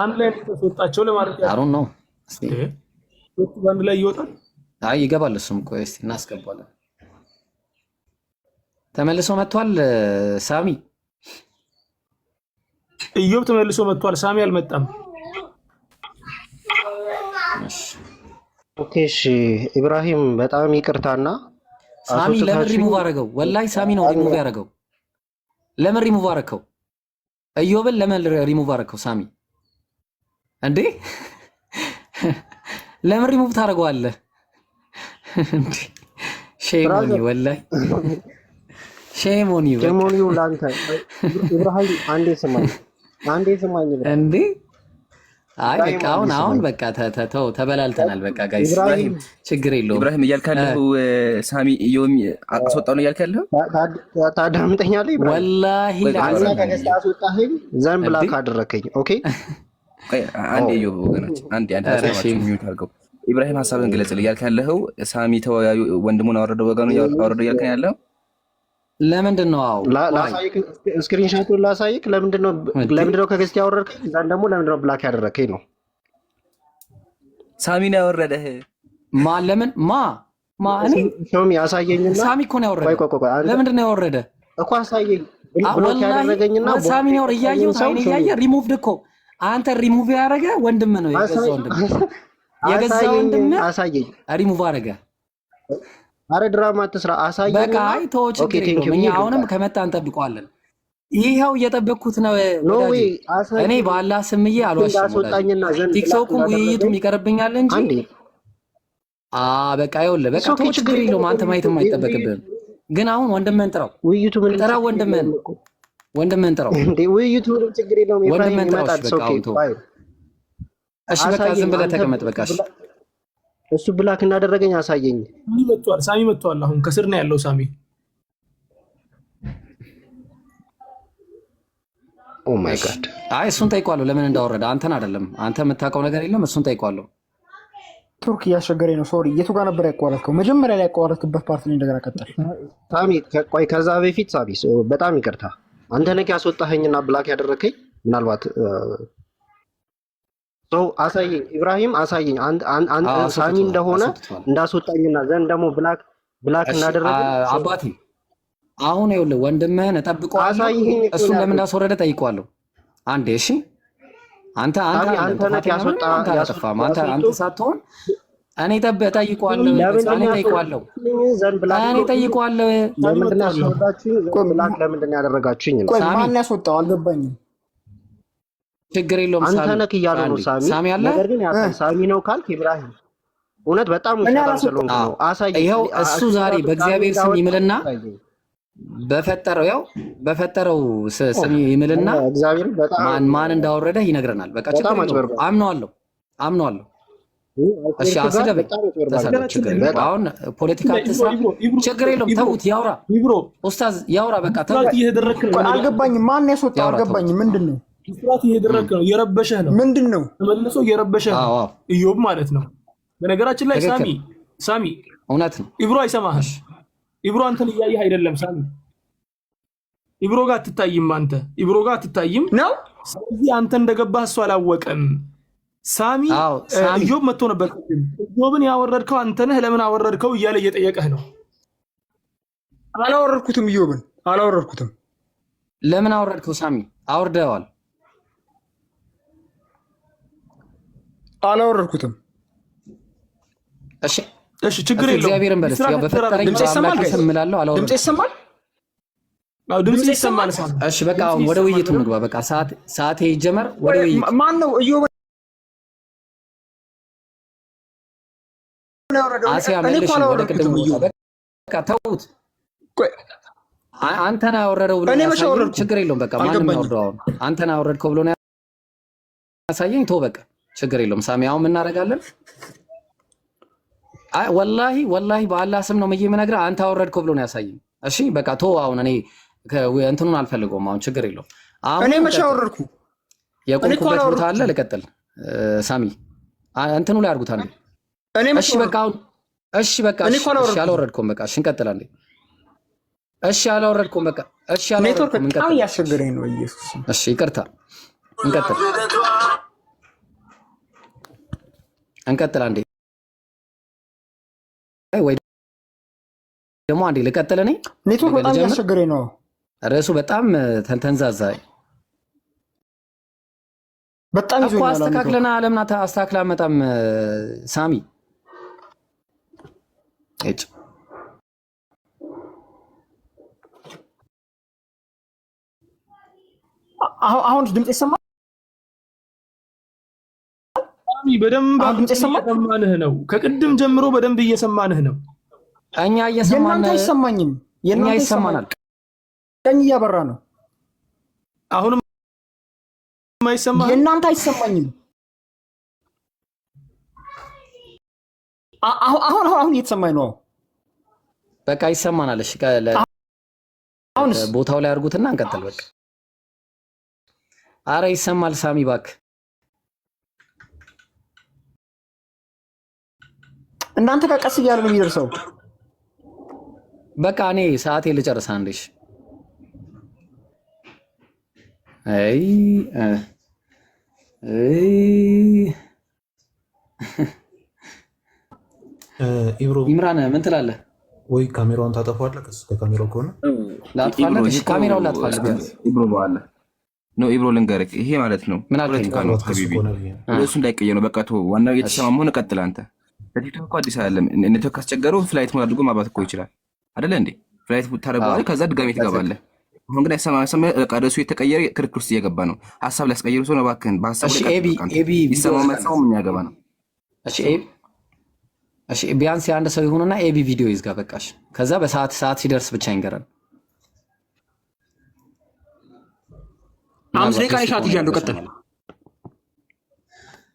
አንድ ላይ ተሰጣቸው ለማለት ያለው አሩን ነው። እስቲ አንድ ላይ ይወጣል። አይ ይገባል። እሱም ቆይ እስቲ እናስገባለን። ተመልሶ መጥቷል ሳሚ። ኢዮብ ተመልሶ መጥቷል፣ ሳሚ አልመጣም። ኦኬ እሺ ኢብራሂም በጣም ይቅርታና ሳሚ ለምን ሪሙቭ አደረገው? ወላሂ ሳሚ ነው ሪሙቭ ያደረገው። ለምን ሪሙቭ አደረከው? ኢዮብን ለምን ሪሙቭ አደረከው? ሳሚ እንዴ ለምን ሪሙቭ ታደርገዋለህ እንዴ? ሼሞኒ ወላሂ ሼሞኒ ላንተ ኢብራሂም አንዴ ስማኝ እንዴ። አይ በቃ አሁን በቃ ተው ተበላልተናል። በቃ ጋይስ ችግር የለውም። ኢብራሂም እያልካለሁ ሳሚ ኢዮብ አስወጣው ነው እያልካለሁ። ታዳምጠኛለህ ኢብራሂም? ወላሂ ከደስታ አስወጣኸኝ፣ ዘን ብላክ አደረከኝ። ኦኬ አንዴ ኢዮብ ወገኖች አንዴ ሀሳባችን ሚዩት አድርገው። ኢብራሂም ሀሳብን ግለጽልህ እያልካለሁ። ሳሚ ተወያዩ ወንድሙን አወረደው ወገኑ አወረደው እያልከኝ ያለው ለምንድን ነው? አዎ ላሳይክ፣ ስክሪንሾቱን ላሳይክ። ለምንድን ነው ከገስት ያወረድከኝ? እዛን ደግሞ ለምንድን ነው ብላክ ያደረከኝ ነው? ሳሚ ነው ያወረደህ። ለምን እኔ ሾሚ ያሳየኝና ሳሚ እኮ ነው ያወረደ። ለምንድን ነው ያወረደ እኮ አሳየኝ። ብሎክ ያደረገኝና ሳሚ ነው እያየሁት፣ አይኔ እያየ ሪሙቭድ እኮ አንተ ሪሙቭ ያደረገ ወንድም ነው የገዛ ወንድም አሳየኝ። ሪሙቭ አደረገ። አረ ድራማ አትስራ፣ አሳየኝ። በቃ አይ ተው ችግር የለውም። እኛ አሁንም ከመጣ እንጠብቀዋለን። ይሄው እየጠበቅኩት ነው ወዳጄ። እኔ በአላህ ስምዬ አልዋሽም። ቲክቶኩም ውይይቱም ይቀርብኛል እንጂ በቃ ይኸውልህ፣ በቃ ተው ችግር የለውም። አንተ ማየትም አይጠበቅብህም። ግን አሁን ወንድምህን ጥራው፣ ውይይቱ ምን ጥራው፣ ወንድምህን ጥራው እንዴ። ውይይቱ ምን ችግር የለውም። ወንድምህን ጥራው። እሺ በቃ ዝም ብለህ ተቀመጥ። በቃ እሺ እሱ ብላክ እናደረገኝ አሳየኝ። ሳሚ መጥቷል። አሁን ከስር ነው ያለው ሳሚ። ኦ ማይ ጋድ። አይ እሱን ጠይቋለሁ ለምን እንዳወረደ። አንተን አይደለም፣ አንተ የምታውቀው ነገር የለም። እሱን ጠይቋለሁ። ቱርክ እያስቸገረኝ ነው። ሶሪ የቱ ጋር ነበር ያቋረጥከው? መጀመሪያ ላይ ያቋረጥክበት ፓርት ላይ እንደገና ቀጠል። ሳሚ ቆይ፣ ከዛ በፊት ሳሚ በጣም ይቅርታ። አንተ ነህ ያስወጣኸኝና ብላክ ያደረከኝ። ምናልባት አሳየኝ ኢብራሂም፣ አሳየኝ ሳሚ እንደሆነ እንዳስወጣኝና ዘንድ ደግሞ ብላክ እናደረገ። አሁን ይኸውልህ ወንድምህን እጠብቀዋለሁ። እሱን ለምን እንዳስወረደ ጠይቀዋለሁ። አንዴ እሺ፣ አንተ ሳትሆን እኔ ጠይቀዋለሁ። ለምንድን ያደረጋችሁኝ? ማን ያስወጣው አልገባኝም። ችግር የለውም። አንተ ነህ እያሉ ነው ሳሚ አለ። ነገር ግን ሳሚ ነው ካልክ ኢብራሂም እውነት በጣም ስለሆንኩ ነው። ይኸው እሱ ዛሬ በእግዚአብሔር ስም ይምልና በፈጠረው ስም ይምልና ማን እንዳወረደ ይነግረናል። በቃ ችግር የለውም። አምነዋለሁ። እሺ አስደበኝ ተሰደብ። አሁን ፖለቲካ አትስራ፣ ችግር የለውም። ተውት፣ ያውራ ኡስታዝ ያውራ። በቃ አልገባኝም። ማን ያስወጣው አልገባኝም። ምንድን ነው ስራት እየደረክ ነው? እየረበሸህ ነው። ምንድን ነው ተመልሶ እየረበሸህ ነው? ኢዮብ ማለት ነው። በነገራችን ላይ ሳሚ እውነት ነው። ኢብሮ አይሰማህም። ኢብሮ አንተን እያየህ አይደለም። ሳሚ ኢብሮ ጋር አትታይም። አንተ ኢብሮ ጋር አትታይም ነው። ስለዚህ አንተ እንደገባህ እሱ አላወቀም። ሳሚ ኢዮብ መጥቶ ነበር። ኢዮብን ያወረድከው አንተ ነህ፣ ለምን አወረድከው እያለ እየጠየቀህ ነው። አላወረድኩትም። ኢዮብን አላወረድኩትም። ለምን አወረድከው? ሳሚ አውርደዋል። አላወረድኩትም። እሺ ችግር የለውም። እግዚአብሔርን በለስ ያው በፈጠረኝ በአምላክ ስም እምላለሁ። አላወረድኩም። ድምጽ ይሰማል? ድምጽ ይሰማል። እሺ በቃ አሁን ወደ ውይይቱ እንግባ። በቃ ሰዓቴ ይጀመር። ወደ ውይይቱ ማን ነው ኢዮብ አሲያ መልሽ። ወደ ቅድም በቃ ተውት። አንተና ያወረደው ብሎ ያሳየኝ። ችግር የለውም። በቃ ማንም ያወረደው አሁን አንተና ያወረድከው ብሎ ነው ያሳየኝ። ተው በቃ ችግር የለውም። ሳሚ አሁን ምን እናደርጋለን? አይ ወላሂ በአላህ ስም ነው የምነግርህ። አንተ አወረድከው ብሎ ነው ያሳየኝ። እሺ በቃ ተው። አሁን እኔ እንትኑን አልፈልገውም። አሁን ችግር የለውም። እኔ መቼ አወረድኩ? የቆምኩበት ቦታ አለ። ልቀጥል። ሳሚ እንትኑ ላይ አድርጉት አንዴ። እሺ በቃ አሁን እሺ አላወረድከውም። በቃ እሺ እንቀጥላለን። እሺ አላወረድኩም። በቃ እሺ አላወረድኩም። በጣም ያስቸገረኝ ነው ኢየሱስ። እሺ ይቅርታ፣ እንቀጥል አንዴ ወይ ደግሞ አንዴ ልቀጥል። እኔ ኔትወርክ በጣም ያስቸገረኝ ነው። ርዕሱ በጣም ተንዛዛ። በጣም ይዞኛል እኮ አስተካክለና ለምን አስተካክላ መጣም ሳሚ እጭ አሁን ድምጽ ይሰማል? ሳሚ በደንብ እየሰማንህ ነው። ከቅድም ጀምሮ በደንብ እየሰማንህ ነው። እኛ እየሰማን የእናንተ አይሰማኝም። እኛ ይሰማናል። ቀኝ እያበራ ነው። አሁንም አይሰማህ? የእናንተ አይሰማኝም። አሁን እየተሰማኝ ነው። በቃ ይሰማናል። እሺ ቦታው ላይ አድርጉትና እንቀጥል። በቃ አረ ይሰማል። ሳሚ እባክህ እናንተ ጋር ቀስ እያለ ነው የሚደርሰው። በቃ እኔ ሰዓቴ ልጨርስ አንዴሽ። ኢምራን ምን ትላለህ? ወይ ካሜራውን ታጠፋለህ? ከካሜራው ከሆነ ላጥፋለህ። እሺ ካሜራውን ላጥፋለህ። ኢብሮ በኋላ ነው። ኢብሮ ልንገርህ፣ ይሄ ማለት ነው ፖለቲካ ነው። ሀቢቢ እሱ እንዳይቀየር ነው። በቃ ዋናው እየተሰማ መሆን ቀጥል። አንተ ለቲክቶክ እኮ አዲስ አይደለም። ኔትወርክ ካስቸገረው ፍላይት ሞድ አድርጎ ማብራት እኮ ይችላል አይደለ እንዴ? ፍላይት ታደርገዋለህ፣ ከዛ ድጋሜ ትገባለህ። አሁን ግን አይሰማ ቀደሱ የተቀየረ ክርክር ውስጥ እየገባ ነው። ሀሳብ ሊያስቀይሩ ሰው ነው። እባክህን በሀሳቡ ላይ ይሰማው መጣው ምን ያገባ ነው? እሺ ቢያንስ የአንድ ሰው ይሁንና ኤቢ ቪዲዮ ይዝጋ። በቃሽ። ከዛ በሰዓት ሲደርስ ብቻ ይንገረን። 5 ደቂቃ ሰዓት ይያለው። ቀጥል።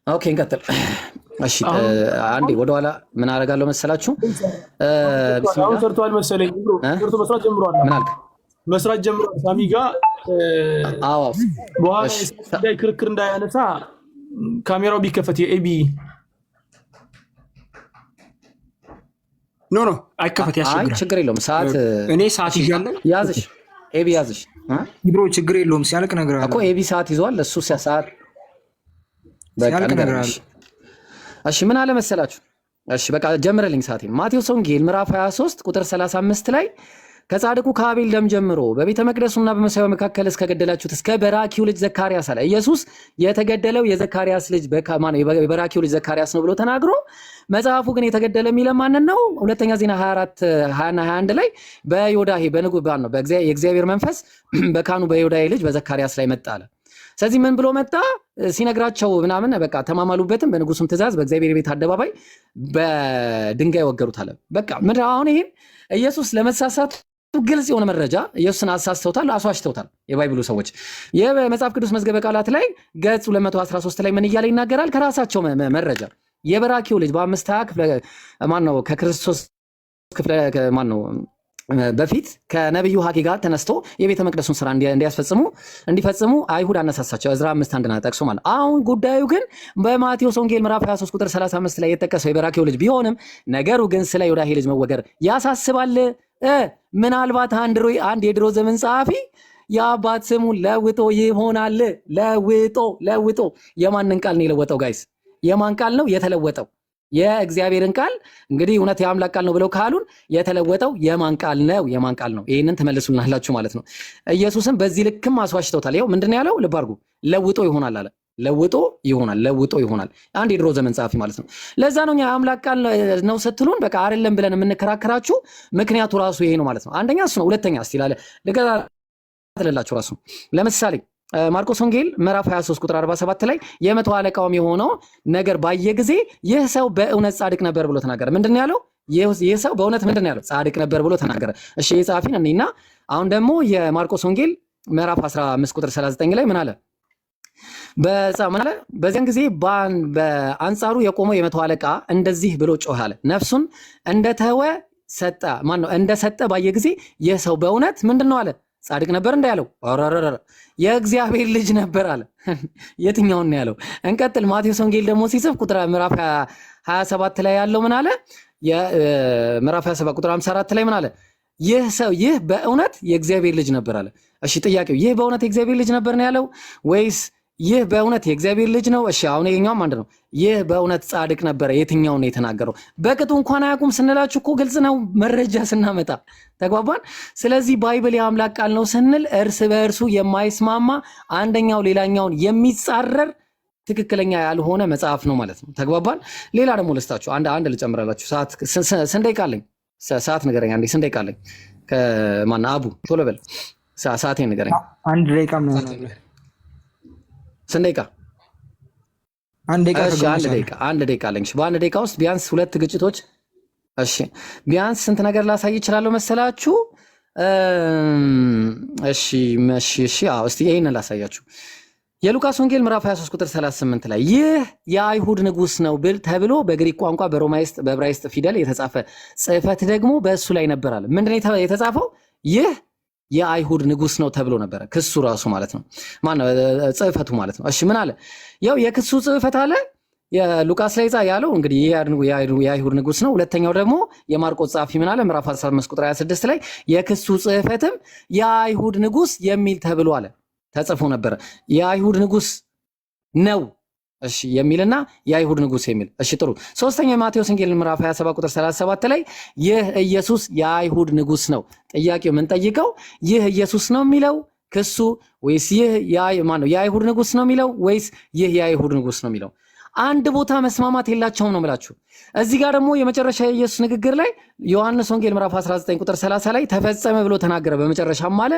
ኦኬ እንቀጥል። እሺ አንዴ ወደኋላ ምን አደርጋለሁ መሰላችሁ? አሁን ሰርቷል መሰለኝ። ሰርቶ መስራት ጀምሯል። ምን አልክ? መስራት ጀምሯል። ሳሚ ጋር አዎ። በኋላ ክርክር እንዳያነሳ ካሜራው ቢከፈት የኤቢ ኖ አይከፈት። ያስቸግራል። ችግር የለውም። እኔ ሰዓት ይዣለሁ። ያዝሽ ኤቢ ያዝሽ። ብሮ ችግር የለውም። ሲያልቅ ነገር አለ እኮ ኤቢ ሰዓት ይዟል። እሱ ሰዓት በቃ ነገር አለ። እሺ ምን አለ መሰላችሁ? እሺ በቃ ጀምረልኝ ሰዓቴን። ማቴዎስ ወንጌል ምዕራፍ 23 ቁጥር 35 ላይ ከጻድቁ ከአቤል ደም ጀምሮ በቤተ መቅደሱና በመሠዊያው መካከል እስከገደላችሁት እስከ በራኪው ልጅ ዘካርያስ አለ። ኢየሱስ የተገደለው የዘካርያስ ልጅ የበራኪው ልጅ ዘካርያስ ነው ብሎ ተናግሮ መጽሐፉ ግን የተገደለ የሚለው ማንን ነው? ሁለተኛ ዜና 24 20 እና 21 ላይ በዮዳሄ በንጉባን ነው የእግዚአብሔር መንፈስ በካህኑ በዮዳሄ ልጅ በዘካርያስ ላይ መጣ አለ። ስለዚህ ምን ብሎ መጣ ሲነግራቸው ምናምን በቃ ተማማሉበትም። በንጉሱም ትእዛዝ በእግዚአብሔር ቤት አደባባይ በድንጋይ ወገሩት አለ። በቃ ምን አሁን ይሄን ኢየሱስ ለመሳሳት ግልጽ የሆነ መረጃ ኢየሱስን አሳስተውታል፣ አስዋሽተውታል የባይብሉ ሰዎች። የመጽሐፍ ቅዱስ መዝገበ ቃላት ላይ ገጽ 213 ላይ ምን እያለ ይናገራል? ከራሳቸው መረጃ የበራኪው ልጅ በ5 ክፍለ ማነው ከክርስቶስ ክፍለ ማነው በፊት ከነብዩ ሐጌ ጋር ተነስቶ የቤተ መቅደሱን ስራ እንዲፈጽሙ አይሁድ አነሳሳቸው። ዕዝራ 5:1 ጠቅሶ ማለት። አሁን ጉዳዩ ግን በማቴዎስ ወንጌል ምዕራፍ 23 ቁጥር 35 ላይ የተጠቀሰው የበራኪው ልጅ ቢሆንም ነገሩ ግን ስለ ዮዳሄ ልጅ መወገር ያሳስባል። ምናልባት አንድ የድሮ ዘመን ጸሐፊ የአባት ስሙን ለውጦ ይሆናል። ለውጦ የማንን ቃል ነው የለወጠው? ጋይስ የማን ቃል ነው የተለወጠው? የእግዚአብሔርን ቃል እንግዲህ እውነት የአምላክ ቃል ነው ብለው ካሉን የተለወጠው የማን ቃል ነው? የማን ቃል ነው? ይህንን ትመልሱልናላችሁ ማለት ነው። ኢየሱስን በዚህ ልክም አስዋሽተውታል። ይኸው ምንድነው ያለው? ልብ አድርጉ። ለውጦ ይሆናል አለ። ለውጦ ይሆናል። አንድ የድሮ ዘመን ጸሐፊ ማለት ነው። ለዛ ነው የአምላክ ቃል ነው ስትሉን በቃ አይደለም ብለን የምንከራከራችሁ። ምክንያቱ ራሱ ይሄ ነው ማለት ነው። አንደኛ እሱ ነው። ሁለተኛ እስቲ ልገዛላችሁ ራሱ ለምሳሌ ማርቆስ ወንጌል ምዕራፍ 23 ቁጥር 47 ላይ የመቶ አለቃውም የሆነው ነገር ባየ ጊዜ ይህ ሰው በእውነት ጻድቅ ነበር ብሎ ተናገረ። ምንድነው ያለው? ይህ ሰው በእውነት ምንድነው ያለው? ጻድቅ ነበር ብሎ ተናገረ። እሺ የጻፊን እኔና አሁን ደግሞ የማርቆስ ወንጌል ምዕራፍ 15 ቁጥር 39 ላይ ምን አለ? በዚያን ጊዜ በአንጻሩ የቆመው የመቶ አለቃ እንደዚህ ብሎ ጮኸ አለ። ነፍሱን እንደተወ ሰጠ። ማነው እንደሰጠ ባየ ጊዜ ይህ ሰው በእውነት ምንድነው አለ? ጻድቅ ነበር እንዳያለው የእግዚአብሔር ልጅ ነበር አለ። የትኛውን ነው ያለው? እንቀጥል። ማቴዎስ ወንጌል ደግሞ ሲጽፍ ቁጥር ምዕራፍ 27 ላይ ያለው ምን አለ? ምዕራፍ 27 ቁጥር 54 ላይ ምን አለ? ይህ በእውነት የእግዚአብሔር ልጅ ነበር አለ። እሺ ጥያቄው ይህ በእውነት የእግዚአብሔር ልጅ ነበር ነው ያለው ወይስ ይህ በእውነት የእግዚአብሔር ልጅ ነው? እሺ አሁን ይሄኛውም አንድ ነው። ይህ በእውነት ጻድቅ ነበረ። የትኛውን ነው የተናገረው? በቅጡ እንኳን አያውቁም ስንላችሁ እኮ ግልጽ ነው፣ መረጃ ስናመጣ ተግባባን። ስለዚህ ባይብል የአምላክ ቃል ነው ስንል እርስ በእርሱ የማይስማማ አንደኛው ሌላኛውን የሚጻረር ትክክለኛ ያልሆነ መጽሐፍ ነው ማለት ነው። ተግባባን። ሌላ ደግሞ ልስጣችሁ፣ አንድ ልጨምራላችሁ። ስንት ደቂቃ አለኝ? ሰዓት ንገረኝ አንዴ። ስንት ደቂቃ አለኝ? ከማን አቡ ቶሎ በል፣ ሰዓቴን ንገረኝ። አንድ ደቂቃ ነው። ስንት ደቂቃ? አንድ ደቂቃ አለኝ። በአንድ ደቂቃ ውስጥ ቢያንስ 2 ግጭቶች። እሺ ቢያንስ ስንት ነገር ላሳይ እችላለሁ መሰላችሁ? እሺ እስቲ ይሄንን ላሳያችሁ። የሉቃስ ወንጌል ምዕራፍ 23 ቁጥር 38 ላይ ይህ የአይሁድ ንጉሥ ነው ተብሎ በግሪክ ቋንቋ በዕብራይስጥ ፊደል የተጻፈ ጽሕፈት ደግሞ በእሱ ላይ ነበር አለ። ምንድነው የተጻፈው? ይህ የአይሁድ ንጉሥ ነው ተብሎ ነበረ። ክሱ ራሱ ማለት ነው። ማነው ጽሕፈቱ ማለት ነው። እሺ ምን አለ? ያው የክሱ ጽሕፈት አለ የሉቃስ ላይ ያለው እንግዲህ የአይሁድ ንጉሥ ነው። ሁለተኛው ደግሞ የማርቆስ ጸሐፊ ምን አለ? ምዕራፍ 15 ቁጥር 26 ላይ የክሱ ጽሕፈትም የአይሁድ ንጉሥ የሚል ተብሎ አለ ተጽፎ ነበረ። የአይሁድ ንጉሥ ነው እሺ የሚልና የአይሁድ ንጉሥ የሚል። እሺ ጥሩ። ሶስተኛው የማቴዎስ ወንጌል ምዕራፍ 27 ቁጥር 37 ላይ ይህ ኢየሱስ የአይሁድ ንጉሥ ነው። ጥያቄው ምን ጠይቀው? ይህ ኢየሱስ ነው የሚለው ክሱ ወይስ ይህ የአይሁድ ንጉሥ ነው የሚለው ወይስ ይህ የአይሁድ ንጉሥ ነው የሚለው? አንድ ቦታ መስማማት የላቸውም ነው የምላችሁ። እዚህ ጋር ደግሞ የመጨረሻ የኢየሱስ ንግግር ላይ ዮሐንስ ወንጌል ምዕራፍ 19 ቁጥር 30 ላይ ተፈጸመ ብሎ ተናገረ። በመጨረሻም አለ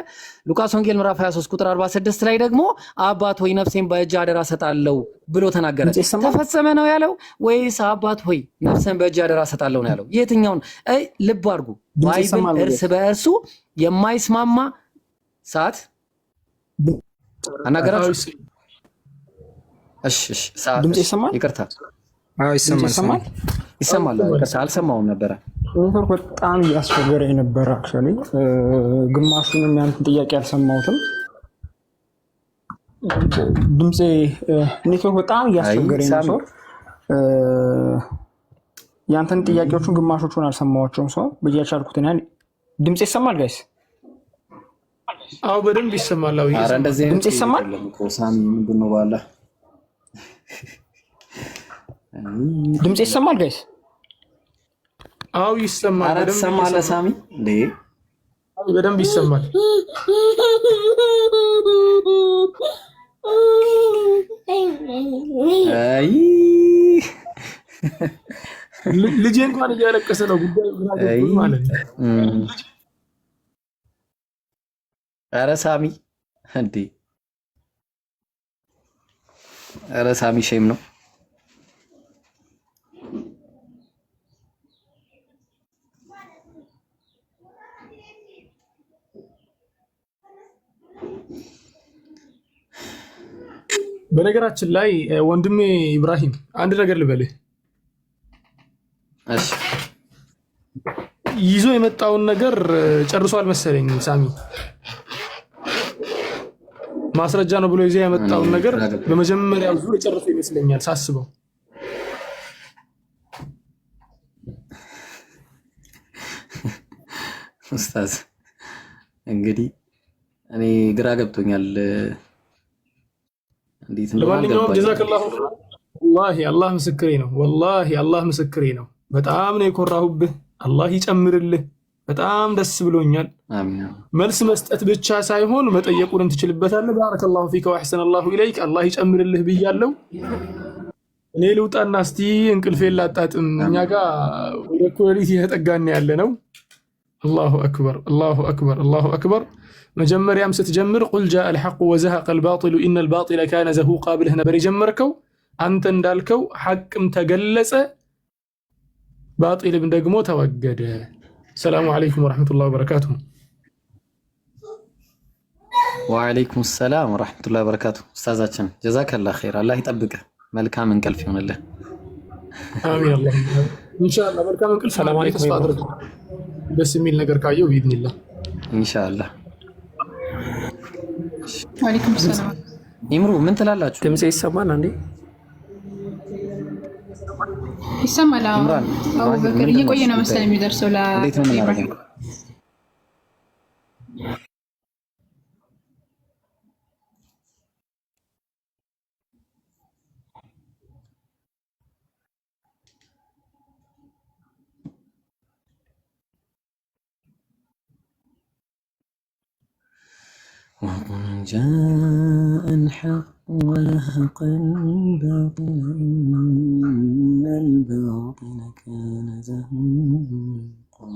ሉቃስ ወንጌል ምዕራፍ 23 ቁጥር 46 ላይ ደግሞ አባት ሆይ ነፍሴን በእጅ አደራ ሰጣለሁ ብሎ ተናገረ። ተፈጸመ ነው ያለው ወይስ አባት ሆይ ነፍሴን በእጅ አደራ ሰጣለሁ ነው ያለው? የትኛውን? ልብ አድርጉ። ባይብል እርስ በእርሱ የማይስማማ ሰዓት አናገራችሁ። እሺ ድምጽ ይሰማል? ይቅርታ። አዎ ይሰማል። ይቅርታ አልሰማሁም ነበረ። ኔትወርክ በጣም እያስቸገረኝ ነበረ። አክቹዋሊ ግማሹንም ያንተን ጥያቄ አልሰማሁትም። ድምጼ ኔትወርክ በጣም እያስቸገረኝ ነው። ያንተን ጥያቄዎቹን ግማሾቹን አልሰማኋቸውም። ሰው በየቻልኩት ያህል ድምጽ ይሰማል ጋይስ? አዎ በደንብ ይሰማል። አዎ ድምጽ ይሰማል። ሳሚ ምንድነው ባላ ድምጽ ይሰማል ጋይስ? አዎ ይሰማል። በደንብ ይሰማል። ሳሚ እንዴ በደንብ ይሰማል። አይ ልጄ እንኳን እያለቀሰ ነው ጉዳዩ ማለት ነው። ኧረ ሳሚ እንዴ! ኧረ ሳሚ ሼም ነው። በነገራችን ላይ ወንድሜ ኢብራሂም አንድ ነገር ልበልህ። እሺ ይዞ የመጣውን ነገር ጨርሷል መሰለኝ ሳሚ። ማስረጃ ነው ብሎ ይዞ የመጣውን ነገር በመጀመሪያው ዙር የጨረሰ ይመስለኛል ሳስበው። ኡስታዝ እንግዲህ እኔ ግራ ገብቶኛል። እንዴት ነው? ለማንኛውም ጀዛከላሁ ወላሂ አላህ ምስክሬ ነው። ወላሂ አላህ ምስክሬ ነው። በጣም ነው የኮራሁብህ። አላህ ይጨምርልህ። በጣም ደስ ብሎኛል። አሚን። መልስ መስጠት ብቻ ሳይሆን መጠየቁንም ትችልበታለህ። ባረከላሁ ፊከ ወአሕሰነላሁ ኢለይክ። አላህ ይጨምርልህ ብያለሁ። እኔ ልውጣና እስቲ እንቅልፌን ላጣጥም። እኛ ጋር ወደ ኮሪት እየተጠጋን ያለ ነው። አላሁ አክበር፣ አላሁ አክበር፣ አላሁ አክበር። መጀመሪያም ስትጀምር ቁል ጃአ አልሐቁ ወዘሀቀ አልባጢሉ ኢነል ባጢለ ካነ ዘሁቃ ብለህ ነበር የጀመርከው። አንተ እንዳልከው ሐቅም ተገለጸ፣ ባጢልም ደግሞ ተወገደ። ሰላሙ አለይኩም ወረሕመቱላሂ ወበረካቱሁ። ወአለይኩም ሰላም ወረሕመቱላሂ ወበረካቱሁ። ኡስታዛችን ጀዛከላህ ኸይር፣ አላህ ይጠብቅህ። መልካም እንቅልፍ ይሆንልህ። አሚን። አላህ ኢንሻአላህ መልካም እንቅልፍ። ሰላም አለይኩም። ደስ የሚል ነገር ካየው ቢኢዝኒላህ ኢንሻአላህ። ወአለይኩም ሰላም። ኢምሩ ምን ትላላችሁ? ድምጼ ይሰማል እንዴ? ይሰማል። አቡበክር እየቆየ ነው መሰለኝ የሚደርሰው ለኢብራሂም። وقل جاء الحق وزهق الباطل إن الباطل كان زهوقا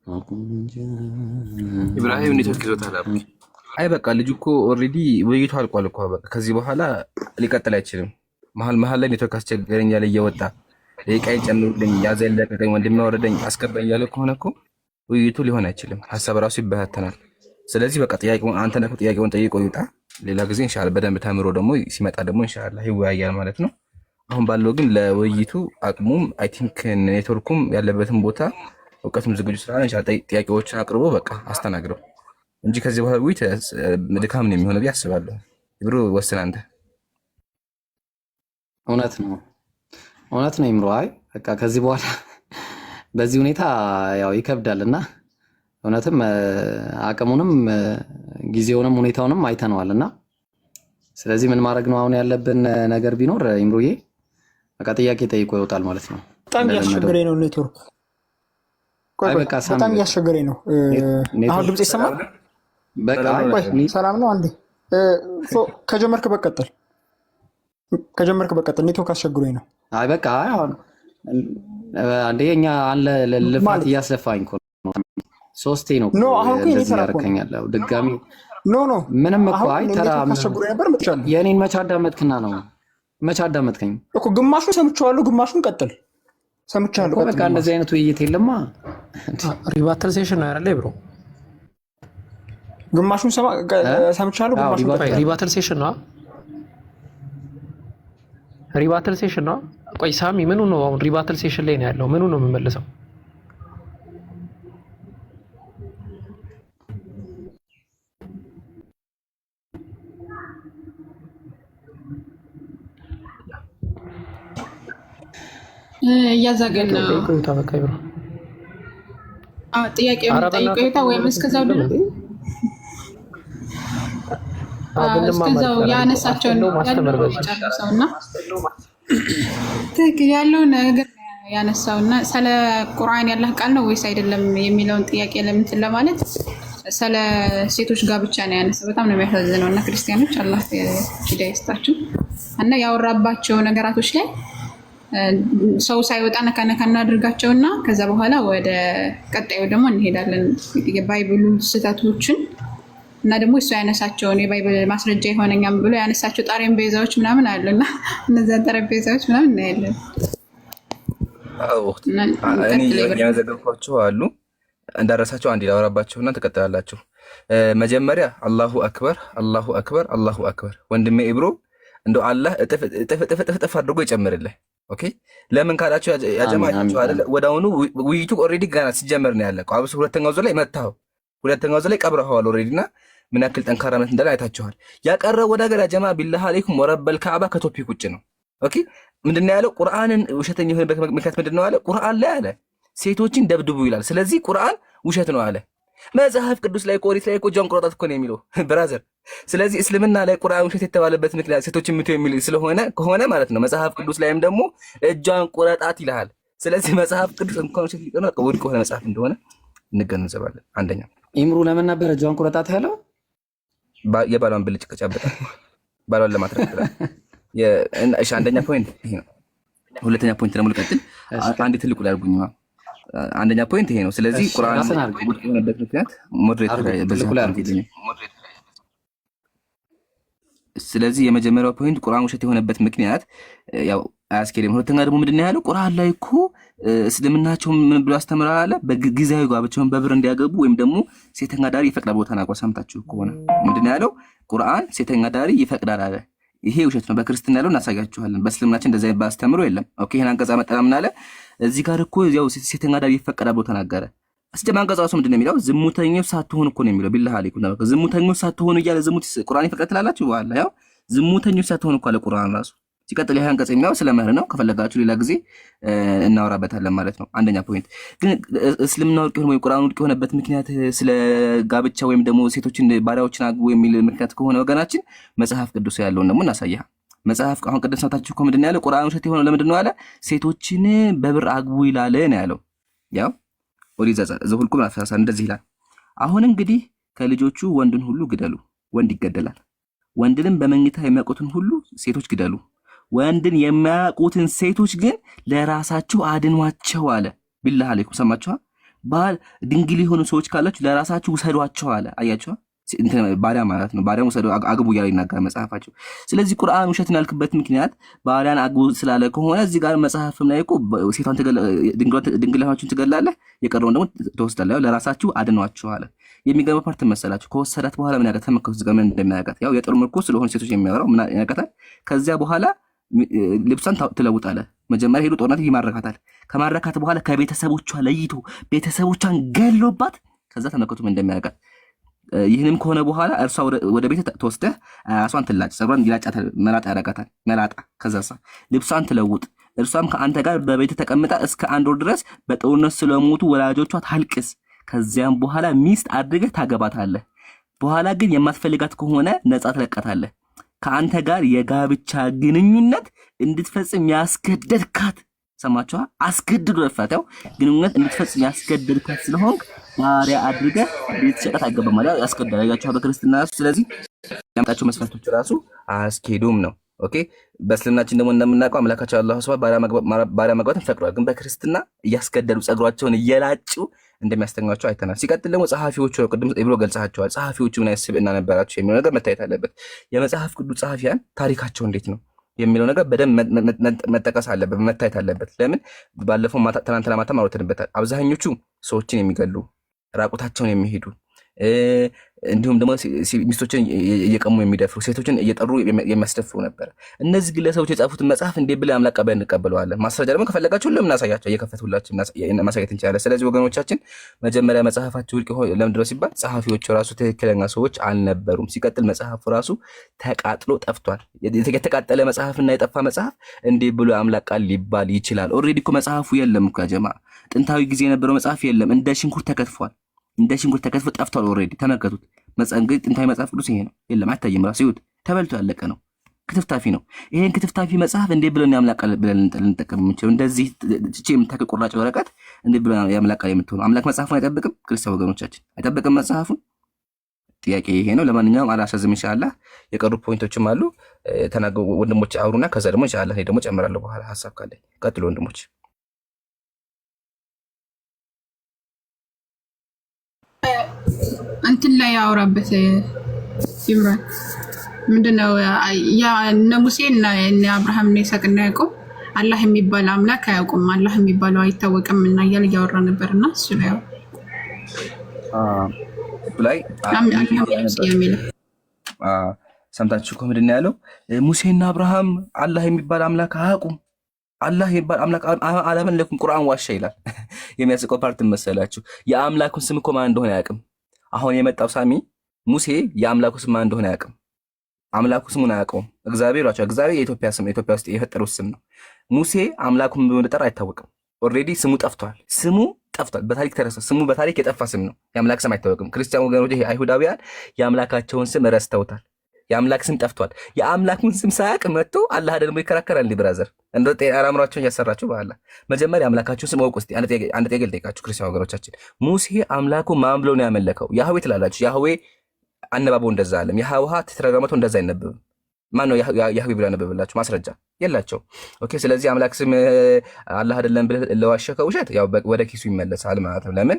وقل جاء ኢብራሂም ኔትወርክ ይዞታል። አይ በቃ ልጁ እኮ ኦልሬዲ ውይይቱ አልቋል እኮ። በቃ ከዚህ በኋላ ሊቀጥል አይችልም። መሀል ላይ ኔትወርክ አስቸገረኝ ያለ እየወጣ ደቂቃዬን ጨምሩልኝ፣ ያዘኝ፣ ለቀቀኝ፣ ወንድሜ ወረደኝ፣ አስገባኝ ያለ ከሆነ እኮ ውይይቱ ሊሆን አይችልም። ሀሳብ ራሱ ይበታተናል። ስለዚህ በቃ ጥያቄውን አንተ ነህ ጥያቄውን ጠይቆ ይውጣ። ሌላ ጊዜ ኢንሻአላህ በደንብ ተምሮ ደግሞ ሲመጣ ደግሞ ኢንሻአላህ ይወያያል ማለት ነው። አሁን ባለው ግን ለውይይቱ አቅሙም አይ ቲንክ ኔትወርኩም ያለበትን ቦታ እውቀቱም ዝግጁ ስላለ ኢንሻአላህ ጥያቄዎችን አቅርቦ በቃ አስተናግረው እንጂ ከዚህ በኋላ ውይይት ድካም ነው የሚሆነው ብዬ አስባለሁ። ይብሩ ወስን አንተ። እውነት ነው ኢምሩ። አይ በቃ ከዚህ በኋላ በዚህ ሁኔታ ያው ይከብዳልና እውነትም አቅሙንም ጊዜውንም ሁኔታውንም አይተነዋልና ስለዚህ ምን ማድረግ ነው አሁን ያለብን ነገር ቢኖር ኢምሩዬ በቃ ጥያቄ ጠይቆ ይወጣል ማለት ነው። በጣም ያስቸገረኝ ነው ኔትወርክ። አይ በቃ በጣም ያስቸገረኝ ነው። አሁን ድምጽ ይሰማል? በቃ ሰላም ነው። አንዴ ከጀመርክ በቀጥል ኔትወርክ አስቸግሮኝ ነው። አይ በቃ አሁን አንዴ እኛ አለ ልፋት እያስለፋኝ እኮ ሶስቴ ነው አሁን እኮ እንደዚህ ያደርገኛል። ድጋሚ ምንም እኮ አይ ተራ የኔን መቼ አዳመጥክና ነው? መቼ አዳመጥከኝ እኮ? ግማሹን ሰምቼዋለሁ፣ ግማሹን ቀጥል ሰምቻለሁ። በቃ እንደዚህ አይነት ውይይት የለማ። ሪባተል ሴሽን ነው አይደል ብሮ? ግማሹን ሰምቻለሁ፣ ግማሹን ቀጥል። ሪባተል ሴሽን ነው። ሪባተል ሴሽን ነው። ቆይ ሳሚ ምኑ ነው አሁን ሪባተል ሴሽን ላይ ነው ያለው? ምኑ ነው የምመልሰው? እያዛገን ነው ጥያቄውን ጠይቆ ወይም እስከዛው ድረስ እስከዛው ያነሳቸውን ጨርሰውና ትክክል ያለው ነገር ያነሳውና ስለ ቁርአን ያላህ ቃል ነው ወይስ አይደለም የሚለውን ጥያቄ ለምንትን ለማለት ስለ ሴቶች ጋብቻ ነው ያነሳው። በጣም ነው የሚያሳዝነው። እና ክርስቲያኖች አላህ ሂዳያ ይስጣችሁ እና ያወራባቸው ነገራቶች ላይ ሰው ሳይወጣ ነካ እናድርጋቸውና ከዛ በኋላ ወደ ቀጣዩ ደግሞ እንሄዳለን። የባይብሉ ስህተቶችን እና ደግሞ እሱ ያነሳቸውን የባይብል ማስረጃ የሆነኛም ብሎ ያነሳቸው ጠረጴዛዎች ምናምን አሉና እነዚያን ጠረጴዛዎች ምናምን እናያለን። እኔ ያዘገብኳቸው አሉ እንዳረሳቸው አንድ ላወራባችሁና ትቀጥላላችሁ። መጀመሪያ አላሁ አክበር አላሁ አክበር አላሁ አክበር። ወንድሜ ኢብሮ እንደው አላህ እጥፍ አድርጎ ይጨምርልህ። ኦኬ ለምን ካላችሁ ያጀማችሁ አይደለ? ወዳውኑ ውይይቱ ኦልሬዲ ገና ሲጀመር ነው ያለቀው። አብሶ ሁለተኛው ዙር ላይ መታው፣ ሁለተኛው ዙር ላይ ቀብረኸዋል ኦልሬዲና ምን ያክል ጠንካራነት እንዳለ አይታችኋል። ያቀረው ወደ ሀገር ያጀማ ቢላህ አለይኩም ወረበል ካዕባ ከቶፒክ ውጭ ነው። ኦኬ ምንድነው ያለው? ቁርአንን ውሸተኛ የሆነበት ምክንያት ምንድነው አለ? ቁርአን ላይ አለ ሴቶችን ደብድቡ ይላል። ስለዚህ ቁርአን ውሸት ነው አለ። መጽሐፍ ቅዱስ ላይ ቆሪት ላይ ጃን ቁረጣት እኮ ነው የሚለው ብራዘር። ስለዚህ እስልምና ላይ ቁርአን ውሸት የተባለበት ምክንያት ሴቶችን ምቱ የሚል ስለሆነ ከሆነ ማለት ነው መጽሐፍ ቅዱስ ላይም ደግሞ እጇን ቁረጣት ይልሃል። ስለዚህ መጽሐፍ ቅዱስ እንኳን ውሸት ሊቀር ነው ውድቅ የሆነ መጽሐፍ እንደሆነ እንገነዘባለን። አንደኛ ኢምሩ ለምን ነበር እጇን ቁረጣት ያለው? የባሏን ብልጭ ከጨበጣ ባሏን ለማትረፍ ይላል። እሺ አንደኛ ፖይንት ይሄ ነው። ሁለተኛ ፖይንት ደግሞ ልቀጥል። አንድ ትልቁ ላይ አድርጉኝ። አንደኛ ፖይንት ይሄ ነው። ስለዚህ ቁርአን ውድቅ የሆነበት ምክንያት ሞዴሬተር በዚህ ስለዚህ የመጀመሪያው ፖይንት ቁርአን ውሸት የሆነበት ምክንያት ያው አያስኬድም። ሁለተኛ ደግሞ ምንድነው ያለው? ቁርአን ላይ እኮ እስልምናቸው ምን ብሎ አስተምራል አለ? በጊዜያዊ ጋብቻውን በብር እንዲያገቡ ወይም ደግሞ ሴተኛ ዳሪ ይፈቅዳል። ቦታ ናቆ ሰምታችሁ ከሆነ ምንድነው ያለው? ቁርአን ሴተኛ ዳሪ ይፈቅዳል አለ። ይሄ ውሸት ነው። በክርስትና ያለው እናሳያችኋለን። በእስልምናችን እንደዛ ባስተምሮ የለም። ኦኬ ይሄን አንቀጽ አመጣና ምን አለ? እዚህ ጋር እኮ ያው ሴተኛ ዳሪ ይፈቀዳል ብሎ ተናገረ። አስጀማ አንቀጽ ራሱ ምንድነው የሚለው? ዝሙተኞች ሳትሆኑ እኮ ነው የሚለው። ቢላህ አለይኩም ነው ዝሙተኞች ሳትሆኑ እያለ ዝሙት ቁርአን ይፈቅዳል ትላላችሁ። በኋላ ያው ዝሙተኞች ሳትሆኑ እኮ አለ ቁርአን ራሱ። ሲቀጥል ይሄ አንቀጽ የሚያው ስለ መህር ነው። ከፈለጋችሁ ሌላ ጊዜ እናወራበታለን ማለት ነው። አንደኛ ፖይንት ግን እስልምና ውድቅ ወይ ቁርአን ውድቅ የሆነበት ምክንያት ስለ ጋብቻ ወይም ደግሞ ሴቶችን ባሪያዎችን አግቡ የሚል ምክንያት ከሆነ ወገናችን መጽሐፍ ቅዱስ ያለውን ደግሞ እናሳያህ። መጽሐፍ አሁን ቅድም ሰምታችሁ እኮ ምንድን ነው ያለው? ቁርአን ውሸት የሆነው ለምንድን ነው አለ? ሴቶችን በብር አግቡ ይላል ነው ያለው። ያው ኦሪት ዘኍልቍ ምዕራፍ 30 እንደዚህ ይላል። አሁን እንግዲህ ከልጆቹ ወንድን ሁሉ ግደሉ፣ ወንድ ይገደላል። ወንድንም በመኝታ የሚያውቁትን ሁሉ ሴቶች ግደሉ። ወንድን የማያውቁትን ሴቶች ግን ለራሳችሁ አድኗቸው አለ። ቢላህ አለይኩም ሰማችኋ? ባል ድንግል የሆኑ ሰዎች ካላችሁ ለራሳችሁ ውሰዷቸው አለ። አያችኋ? ባሪያ ማለት ነው። ባሪያን ውሰዱ አግቡ እያለ ይናገራል መጽሐፋቸው። ስለዚህ ቁርአን ውሸትን ያልክበት ምክንያት ባሪያን አግቡ ስላለ ከሆነ እዚህ ጋር መጽሐፍም ላይ እኮ ሴቷን ድንግላችሁን ትገላለህ፣ የቀረውን ደግሞ ትወስዳለህ፣ ለራሳችሁ አድኗቸው አለ። የሚገርም ፓርት መሰላችሁ? ከወሰዳት በኋላ ምን ያደርጋል? ተመከሱ እዚህ ጋር ምን እንደሚያደርጋት። ያው የጦር ምርኮ ስለሆነ ሴቶች የሚያወራው ምን ያደርጋታል? ከዚያ በኋላ ልብሷን ትለውጣለህ። መጀመሪያ ሄዶ ጦርነት ይማረካታል። ከማረካት በኋላ ከቤተሰቦቿ ለይቶ ቤተሰቦቿን ገሎባት ከዛ ተመከቱ ምን እንደሚያደርጋት። ይህንም ከሆነ በኋላ እርሷ ወደ ቤት ተወስደህ ራሷን ትላጭ፣ ጸጉሯን ይላጫታል፣ መላጣ ያደርጋታል፣ መላጣ። ከዛሳ ልብሷን ትለውጥ፣ እርሷም ከአንተ ጋር በቤት ተቀምጣ እስከ 1 ወር ድረስ በጦርነት ስለሞቱ ወላጆቿ ታልቅስ። ከዚያም በኋላ ሚስት አድርገህ ታገባታለህ። በኋላ ግን የማትፈልጋት ከሆነ ነፃ ትለቃታለህ። ከአንተ ጋር የጋብቻ ግንኙነት እንድትፈጽም ያስገደድካት፣ ሰማችኋ? አስገድዶ ደፋታው ግንኙነት እንድትፈጽም ያስገደድካት ስለሆንክ ባሪያ አድርገህ ልትሸጣት አይገባም ማለት ያስገድዳል። ያያችኋ በክርስትና ራሱ። ስለዚህ ያመጣቸው መስፈርቶች ራሱ አያስኬዱም ነው። ኦኬ በእስልምናችን ደግሞ እንደምናውቀው አምላካቸው አላህ ሱብሃነሁ ባሪያ መግባትን ፈቅዷል። ግን በክርስትና እያስገደዱ ጸጉራቸውን እየላጩ እንደሚያስተኛቸው አይተናል። ሲቀጥል ደግሞ ጸሐፊዎቹ ነው፣ ቅድም ብሎ ገልጸሃቸዋል። ጸሐፊዎቹ ምን አይነት ስብዕና ነበራቸው የሚለው ነገር መታየት አለበት። የመጽሐፍ ቅዱስ ጸሐፊያን ታሪካቸው እንዴት ነው የሚለው ነገር በደንብ መጠቀስ አለበት፣ መታየት አለበት። ለምን ባለፈው ትናንትና ማታ አውርተንበታል። አብዛኞቹ ሰዎችን የሚገሉ ራቁታቸውን የሚሄዱ እንዲሁም ደግሞ ሚስቶችን እየቀሙ የሚደፍሩ ሴቶችን እየጠሩ የሚያስደፍሩ ነበር። እነዚህ ግለሰቦች የጻፉትን መጽሐፍ እንዴት ብለን አምላክ ቀበል እንቀበለዋለን? ማስረጃ ደግሞ ከፈለጋችሁ ለምን እናሳያቸው፣ እየከፈቱላችሁ ማሳየት እንችላለን። ስለዚህ ወገኖቻችን መጀመሪያ መጽሐፋቸው ውድቅ ለምንድን ነው ሲባል ጸሐፊዎቹ ራሱ ትክክለኛ ሰዎች አልነበሩም። ሲቀጥል መጽሐፉ ራሱ ተቃጥሎ ጠፍቷል። የተቃጠለ መጽሐፍና የጠፋ መጽሐፍ እንዴት ብሎ አምላክ ቃል ሊባል ይችላል? ኦልሬዲ እኮ መጽሐፉ የለም እኮ ጀማ። ጥንታዊ ጊዜ የነበረው መጽሐፍ የለም፣ እንደ ሽንኩርት ተከትፏል። እንደ ሽንኩርት ተከትፎ ጠፍቷል። ኦልሬዲ ተመልከቱት። እንግዲህ ጥንታዊ መጽሐፍ ቅዱስ ይሄ ነው። የለም አይታይም። ራሱ ይሁት ተበልቶ ያለቀ ነው። ክትፍታፊ ነው። ይሄን ክትፍታፊ መጽሐፍ እንዴት ብለን ያምላካል ብለን ልንጠቀም የምንችለው? እንደዚህ እቺ የምታከ ቁራጭ ወረቀት እንዴት ብለን ያምላካል የምትሆነው? አምላክ መጽሐፉን አይጠብቅም? ክርስቲያን ወገኖቻችን አይጠብቅም መጽሐፉን? ጥያቄ ይሄ ነው። ለማንኛውም አላሳዝም ኢንሻአላህ። የቀሩ ፖይንቶችም አሉ ተናገሩ ወንድሞች አውሩና ከዛ ደግሞ ኢንሻአላህ እኔ ደግሞ ጨምራለሁ በኋላ ሐሳብ ካለኝ። ቀጥሉ ወንድሞች። እንትን ላይ ያወራበት ይምራል ምንድነው ያ እነ ሙሴ እና አብርሃም እና ይስሐቅ እና ያዕቆብ አላህ የሚባል አምላክ አያውቁም፣ አላህ የሚባለው አይታወቅም እና እያለ እያወራ ነበርና እሱ ላይ ላይ ሰምታችሁ ምንድን ነው ያለው? ሙሴና አብርሃም አላህ የሚባል አምላክ አያውቁም፣ አላህ የሚባል አምላክ አላመለኩም፣ ቁርአን ዋሻ ይላል። የሚያስቀው ፓርት መሰላችሁ? የአምላኩን ስም እኮ ማን እንደሆነ አያውቅም። አሁን የመጣው ሳሚ ሙሴ የአምላኩ ስም ማን እንደሆነ አያውቅም። አምላኩ ስሙን አያውቀውም። እግዚአብሔር ዋቻ እግዚአብሔር የኢትዮጵያ ስም ኢትዮጵያ ውስጥ የፈጠረው ስም ነው። ሙሴ አምላኩን በመጠራ አይታወቅም። ኦልሬዲ ስሙ ጠፍቷል። ስሙ ጠፍቷል። በታሪክ ተረሳ። ስሙ በታሪክ የጠፋ ስም ነው። የአምላክ ስም አይታወቅም። ክርስቲያን ወገኖች አይሁዳውያን የአምላካቸውን ስም ረስተውታል። የአምላክ ስም ጠፍቷል። የአምላኩን ስም ሳያውቅ መጥቶ አላህ ደግሞ ይከራከራል። እንዲህ ብራዘር እንደ አራምራቸውን ያሰራችሁ በኋላ መጀመሪያ አምላካችሁን ስም ወቁ። እስቲ አንድ ጥያቄ ልጠይቃችሁ ክርስቲያን ወገኖቻችን፣ ሙሴ አምላኩ ማን ብሎ ነው ያመለከው? ያህዌ ትላላችሁ። ያህዌ አነባበው እንደዛ አለም። የሃውሃ ተተረጋመቶ እንደዛ አይነበብም። ማን ነው ያህዌ ብሎ ያነበብላችሁ? ማስረጃ የላቸው። ኦኬ፣ ስለዚህ አምላክ ስም አላህ አይደለም ብለህ ለዋሸከው ውሸት ያው ወደ ኪሱ ይመለሳል ማለት ነው። ለምን?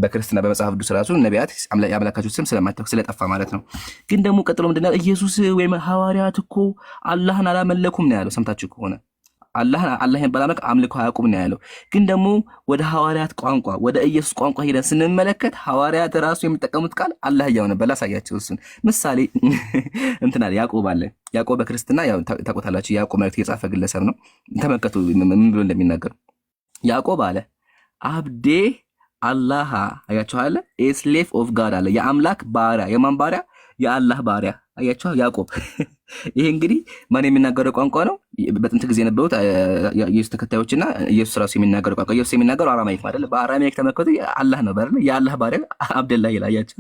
በክርስትና በመጽሐፍ ቅዱስ ራሱ ነቢያት የአምላካቸው ስም ስለማይታወቅ ስለጠፋ ማለት ነው። ግን ደግሞ ቀጥሎ ምንድን ነው ኢየሱስ ወይም ሐዋርያት እኮ አላህን አላመለኩም ነው ያለው። ሰምታችሁ ከሆነ አላህ የሚባል አምላክ አምልኮ አያውቁም ነው ያለው። ግን ደግሞ ወደ ሐዋርያት ቋንቋ ወደ ኢየሱስ ቋንቋ ሄደን ስንመለከት ሐዋርያት ራሱ የሚጠቀሙት ቃል አላህ ያው ነበር። ላሳያችሁ እሱን ምሳሌ እንትና ያዕቆብ አለ። ያዕቆብ በክርስትና ያው ታውቁታላችሁ። ያዕቆብ ማለት የጻፈ ግለሰብ ነው። ተመልከቱ ምን ብሎ እንደሚናገር። ያዕቆብ አለ አብዴ አላህ አያችሁ አለ ኤስሌፍ ኦፍ ጋድ አለ። የአምላክ ባሪያ። የማን ባሪያ? የአላህ ባሪያ። አያችሁ ያዕቆብ። ይሄ እንግዲህ ማን የሚናገረው ቋንቋ ነው? በጥንት ጊዜ የነበሩት የኢየሱስ ተከታዮችና ኢየሱስ ራሱ የሚናገረው ቋንቋ። ኢየሱስ የሚናገረው አራማይክ አይደል? በአራማይክ ተመከቱ አላህ ነው አይደል? የአላህ ባሪያ አብደላህ ይላል። አያችሁ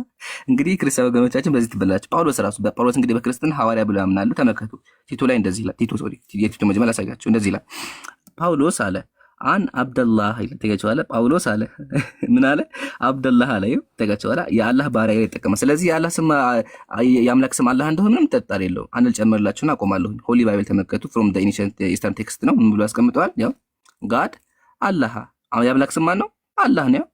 እንግዲህ ክርስቲያን ወገኖቻችን በዚህ ትበላችሁ። ጳውሎስ ራሱ በጳውሎስ እንግዲህ በክርስትና ሐዋርያ ብለው ያምናሉ። ተመከቱ ቲቶ ላይ እንደዚህ ይላል። የቲቶ መጀመሪያ ያሳያችሁ እንደዚህ ይላል። ጳውሎስ አለ አን አብደላህ ይላል። ተገጨዋለ ጳውሎስ አለ ምን አለ? አብደላህ አለ። ተገጨዋለ የአላህ ባሪያ ይጠቀማል። ስለዚህ የአላህ ስም የአምላክ ስም አላህ እንደሆነ ምንም ጥርጣሬ የለውም። አንል ጨምርላችሁና አቆማለሁ። ሆሊ ባይብል ተመልከቱ። ፍሮም ዘ ኢኒሺየንት ኢስተርን ቴክስት ነው። ምን ብሎ ያስቀምጠዋል? ያው ጋድ አላህ። አሁን የአምላክ ስም ማን ነው? አላህ ነው።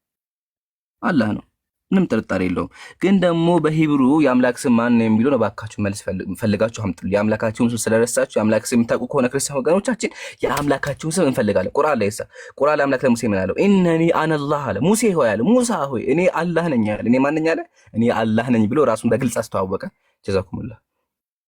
አላህ ነው። ምንም ጥርጣሬ የለውም። ግን ደግሞ በሂብሩ የአምላክ ስም ማን ነው የሚለው ነው። ባካችሁ መልስ ፈልጋችሁ አምጡ። የአምላካችሁን ስም ስለረሳችሁ የአምላክ ስም የምታውቁ ከሆነ ክርስቲያን ወገኖቻችን የአምላካችሁን ስም እንፈልጋለን። ቁርአን ላይ ቁርአን ላይ አምላክ ለሙሴ ምን አለው? ኢነኒ አነላህ አለ። ሙሴ ሆይ አለ፣ ሙሳ ሆይ እኔ አላህ ነኝ አለ። እኔ ማን ነኝ አለ? እኔ አላህ ነኝ ብሎ ራሱን በግልጽ አስተዋወቀ። ጀዛኩሙላህ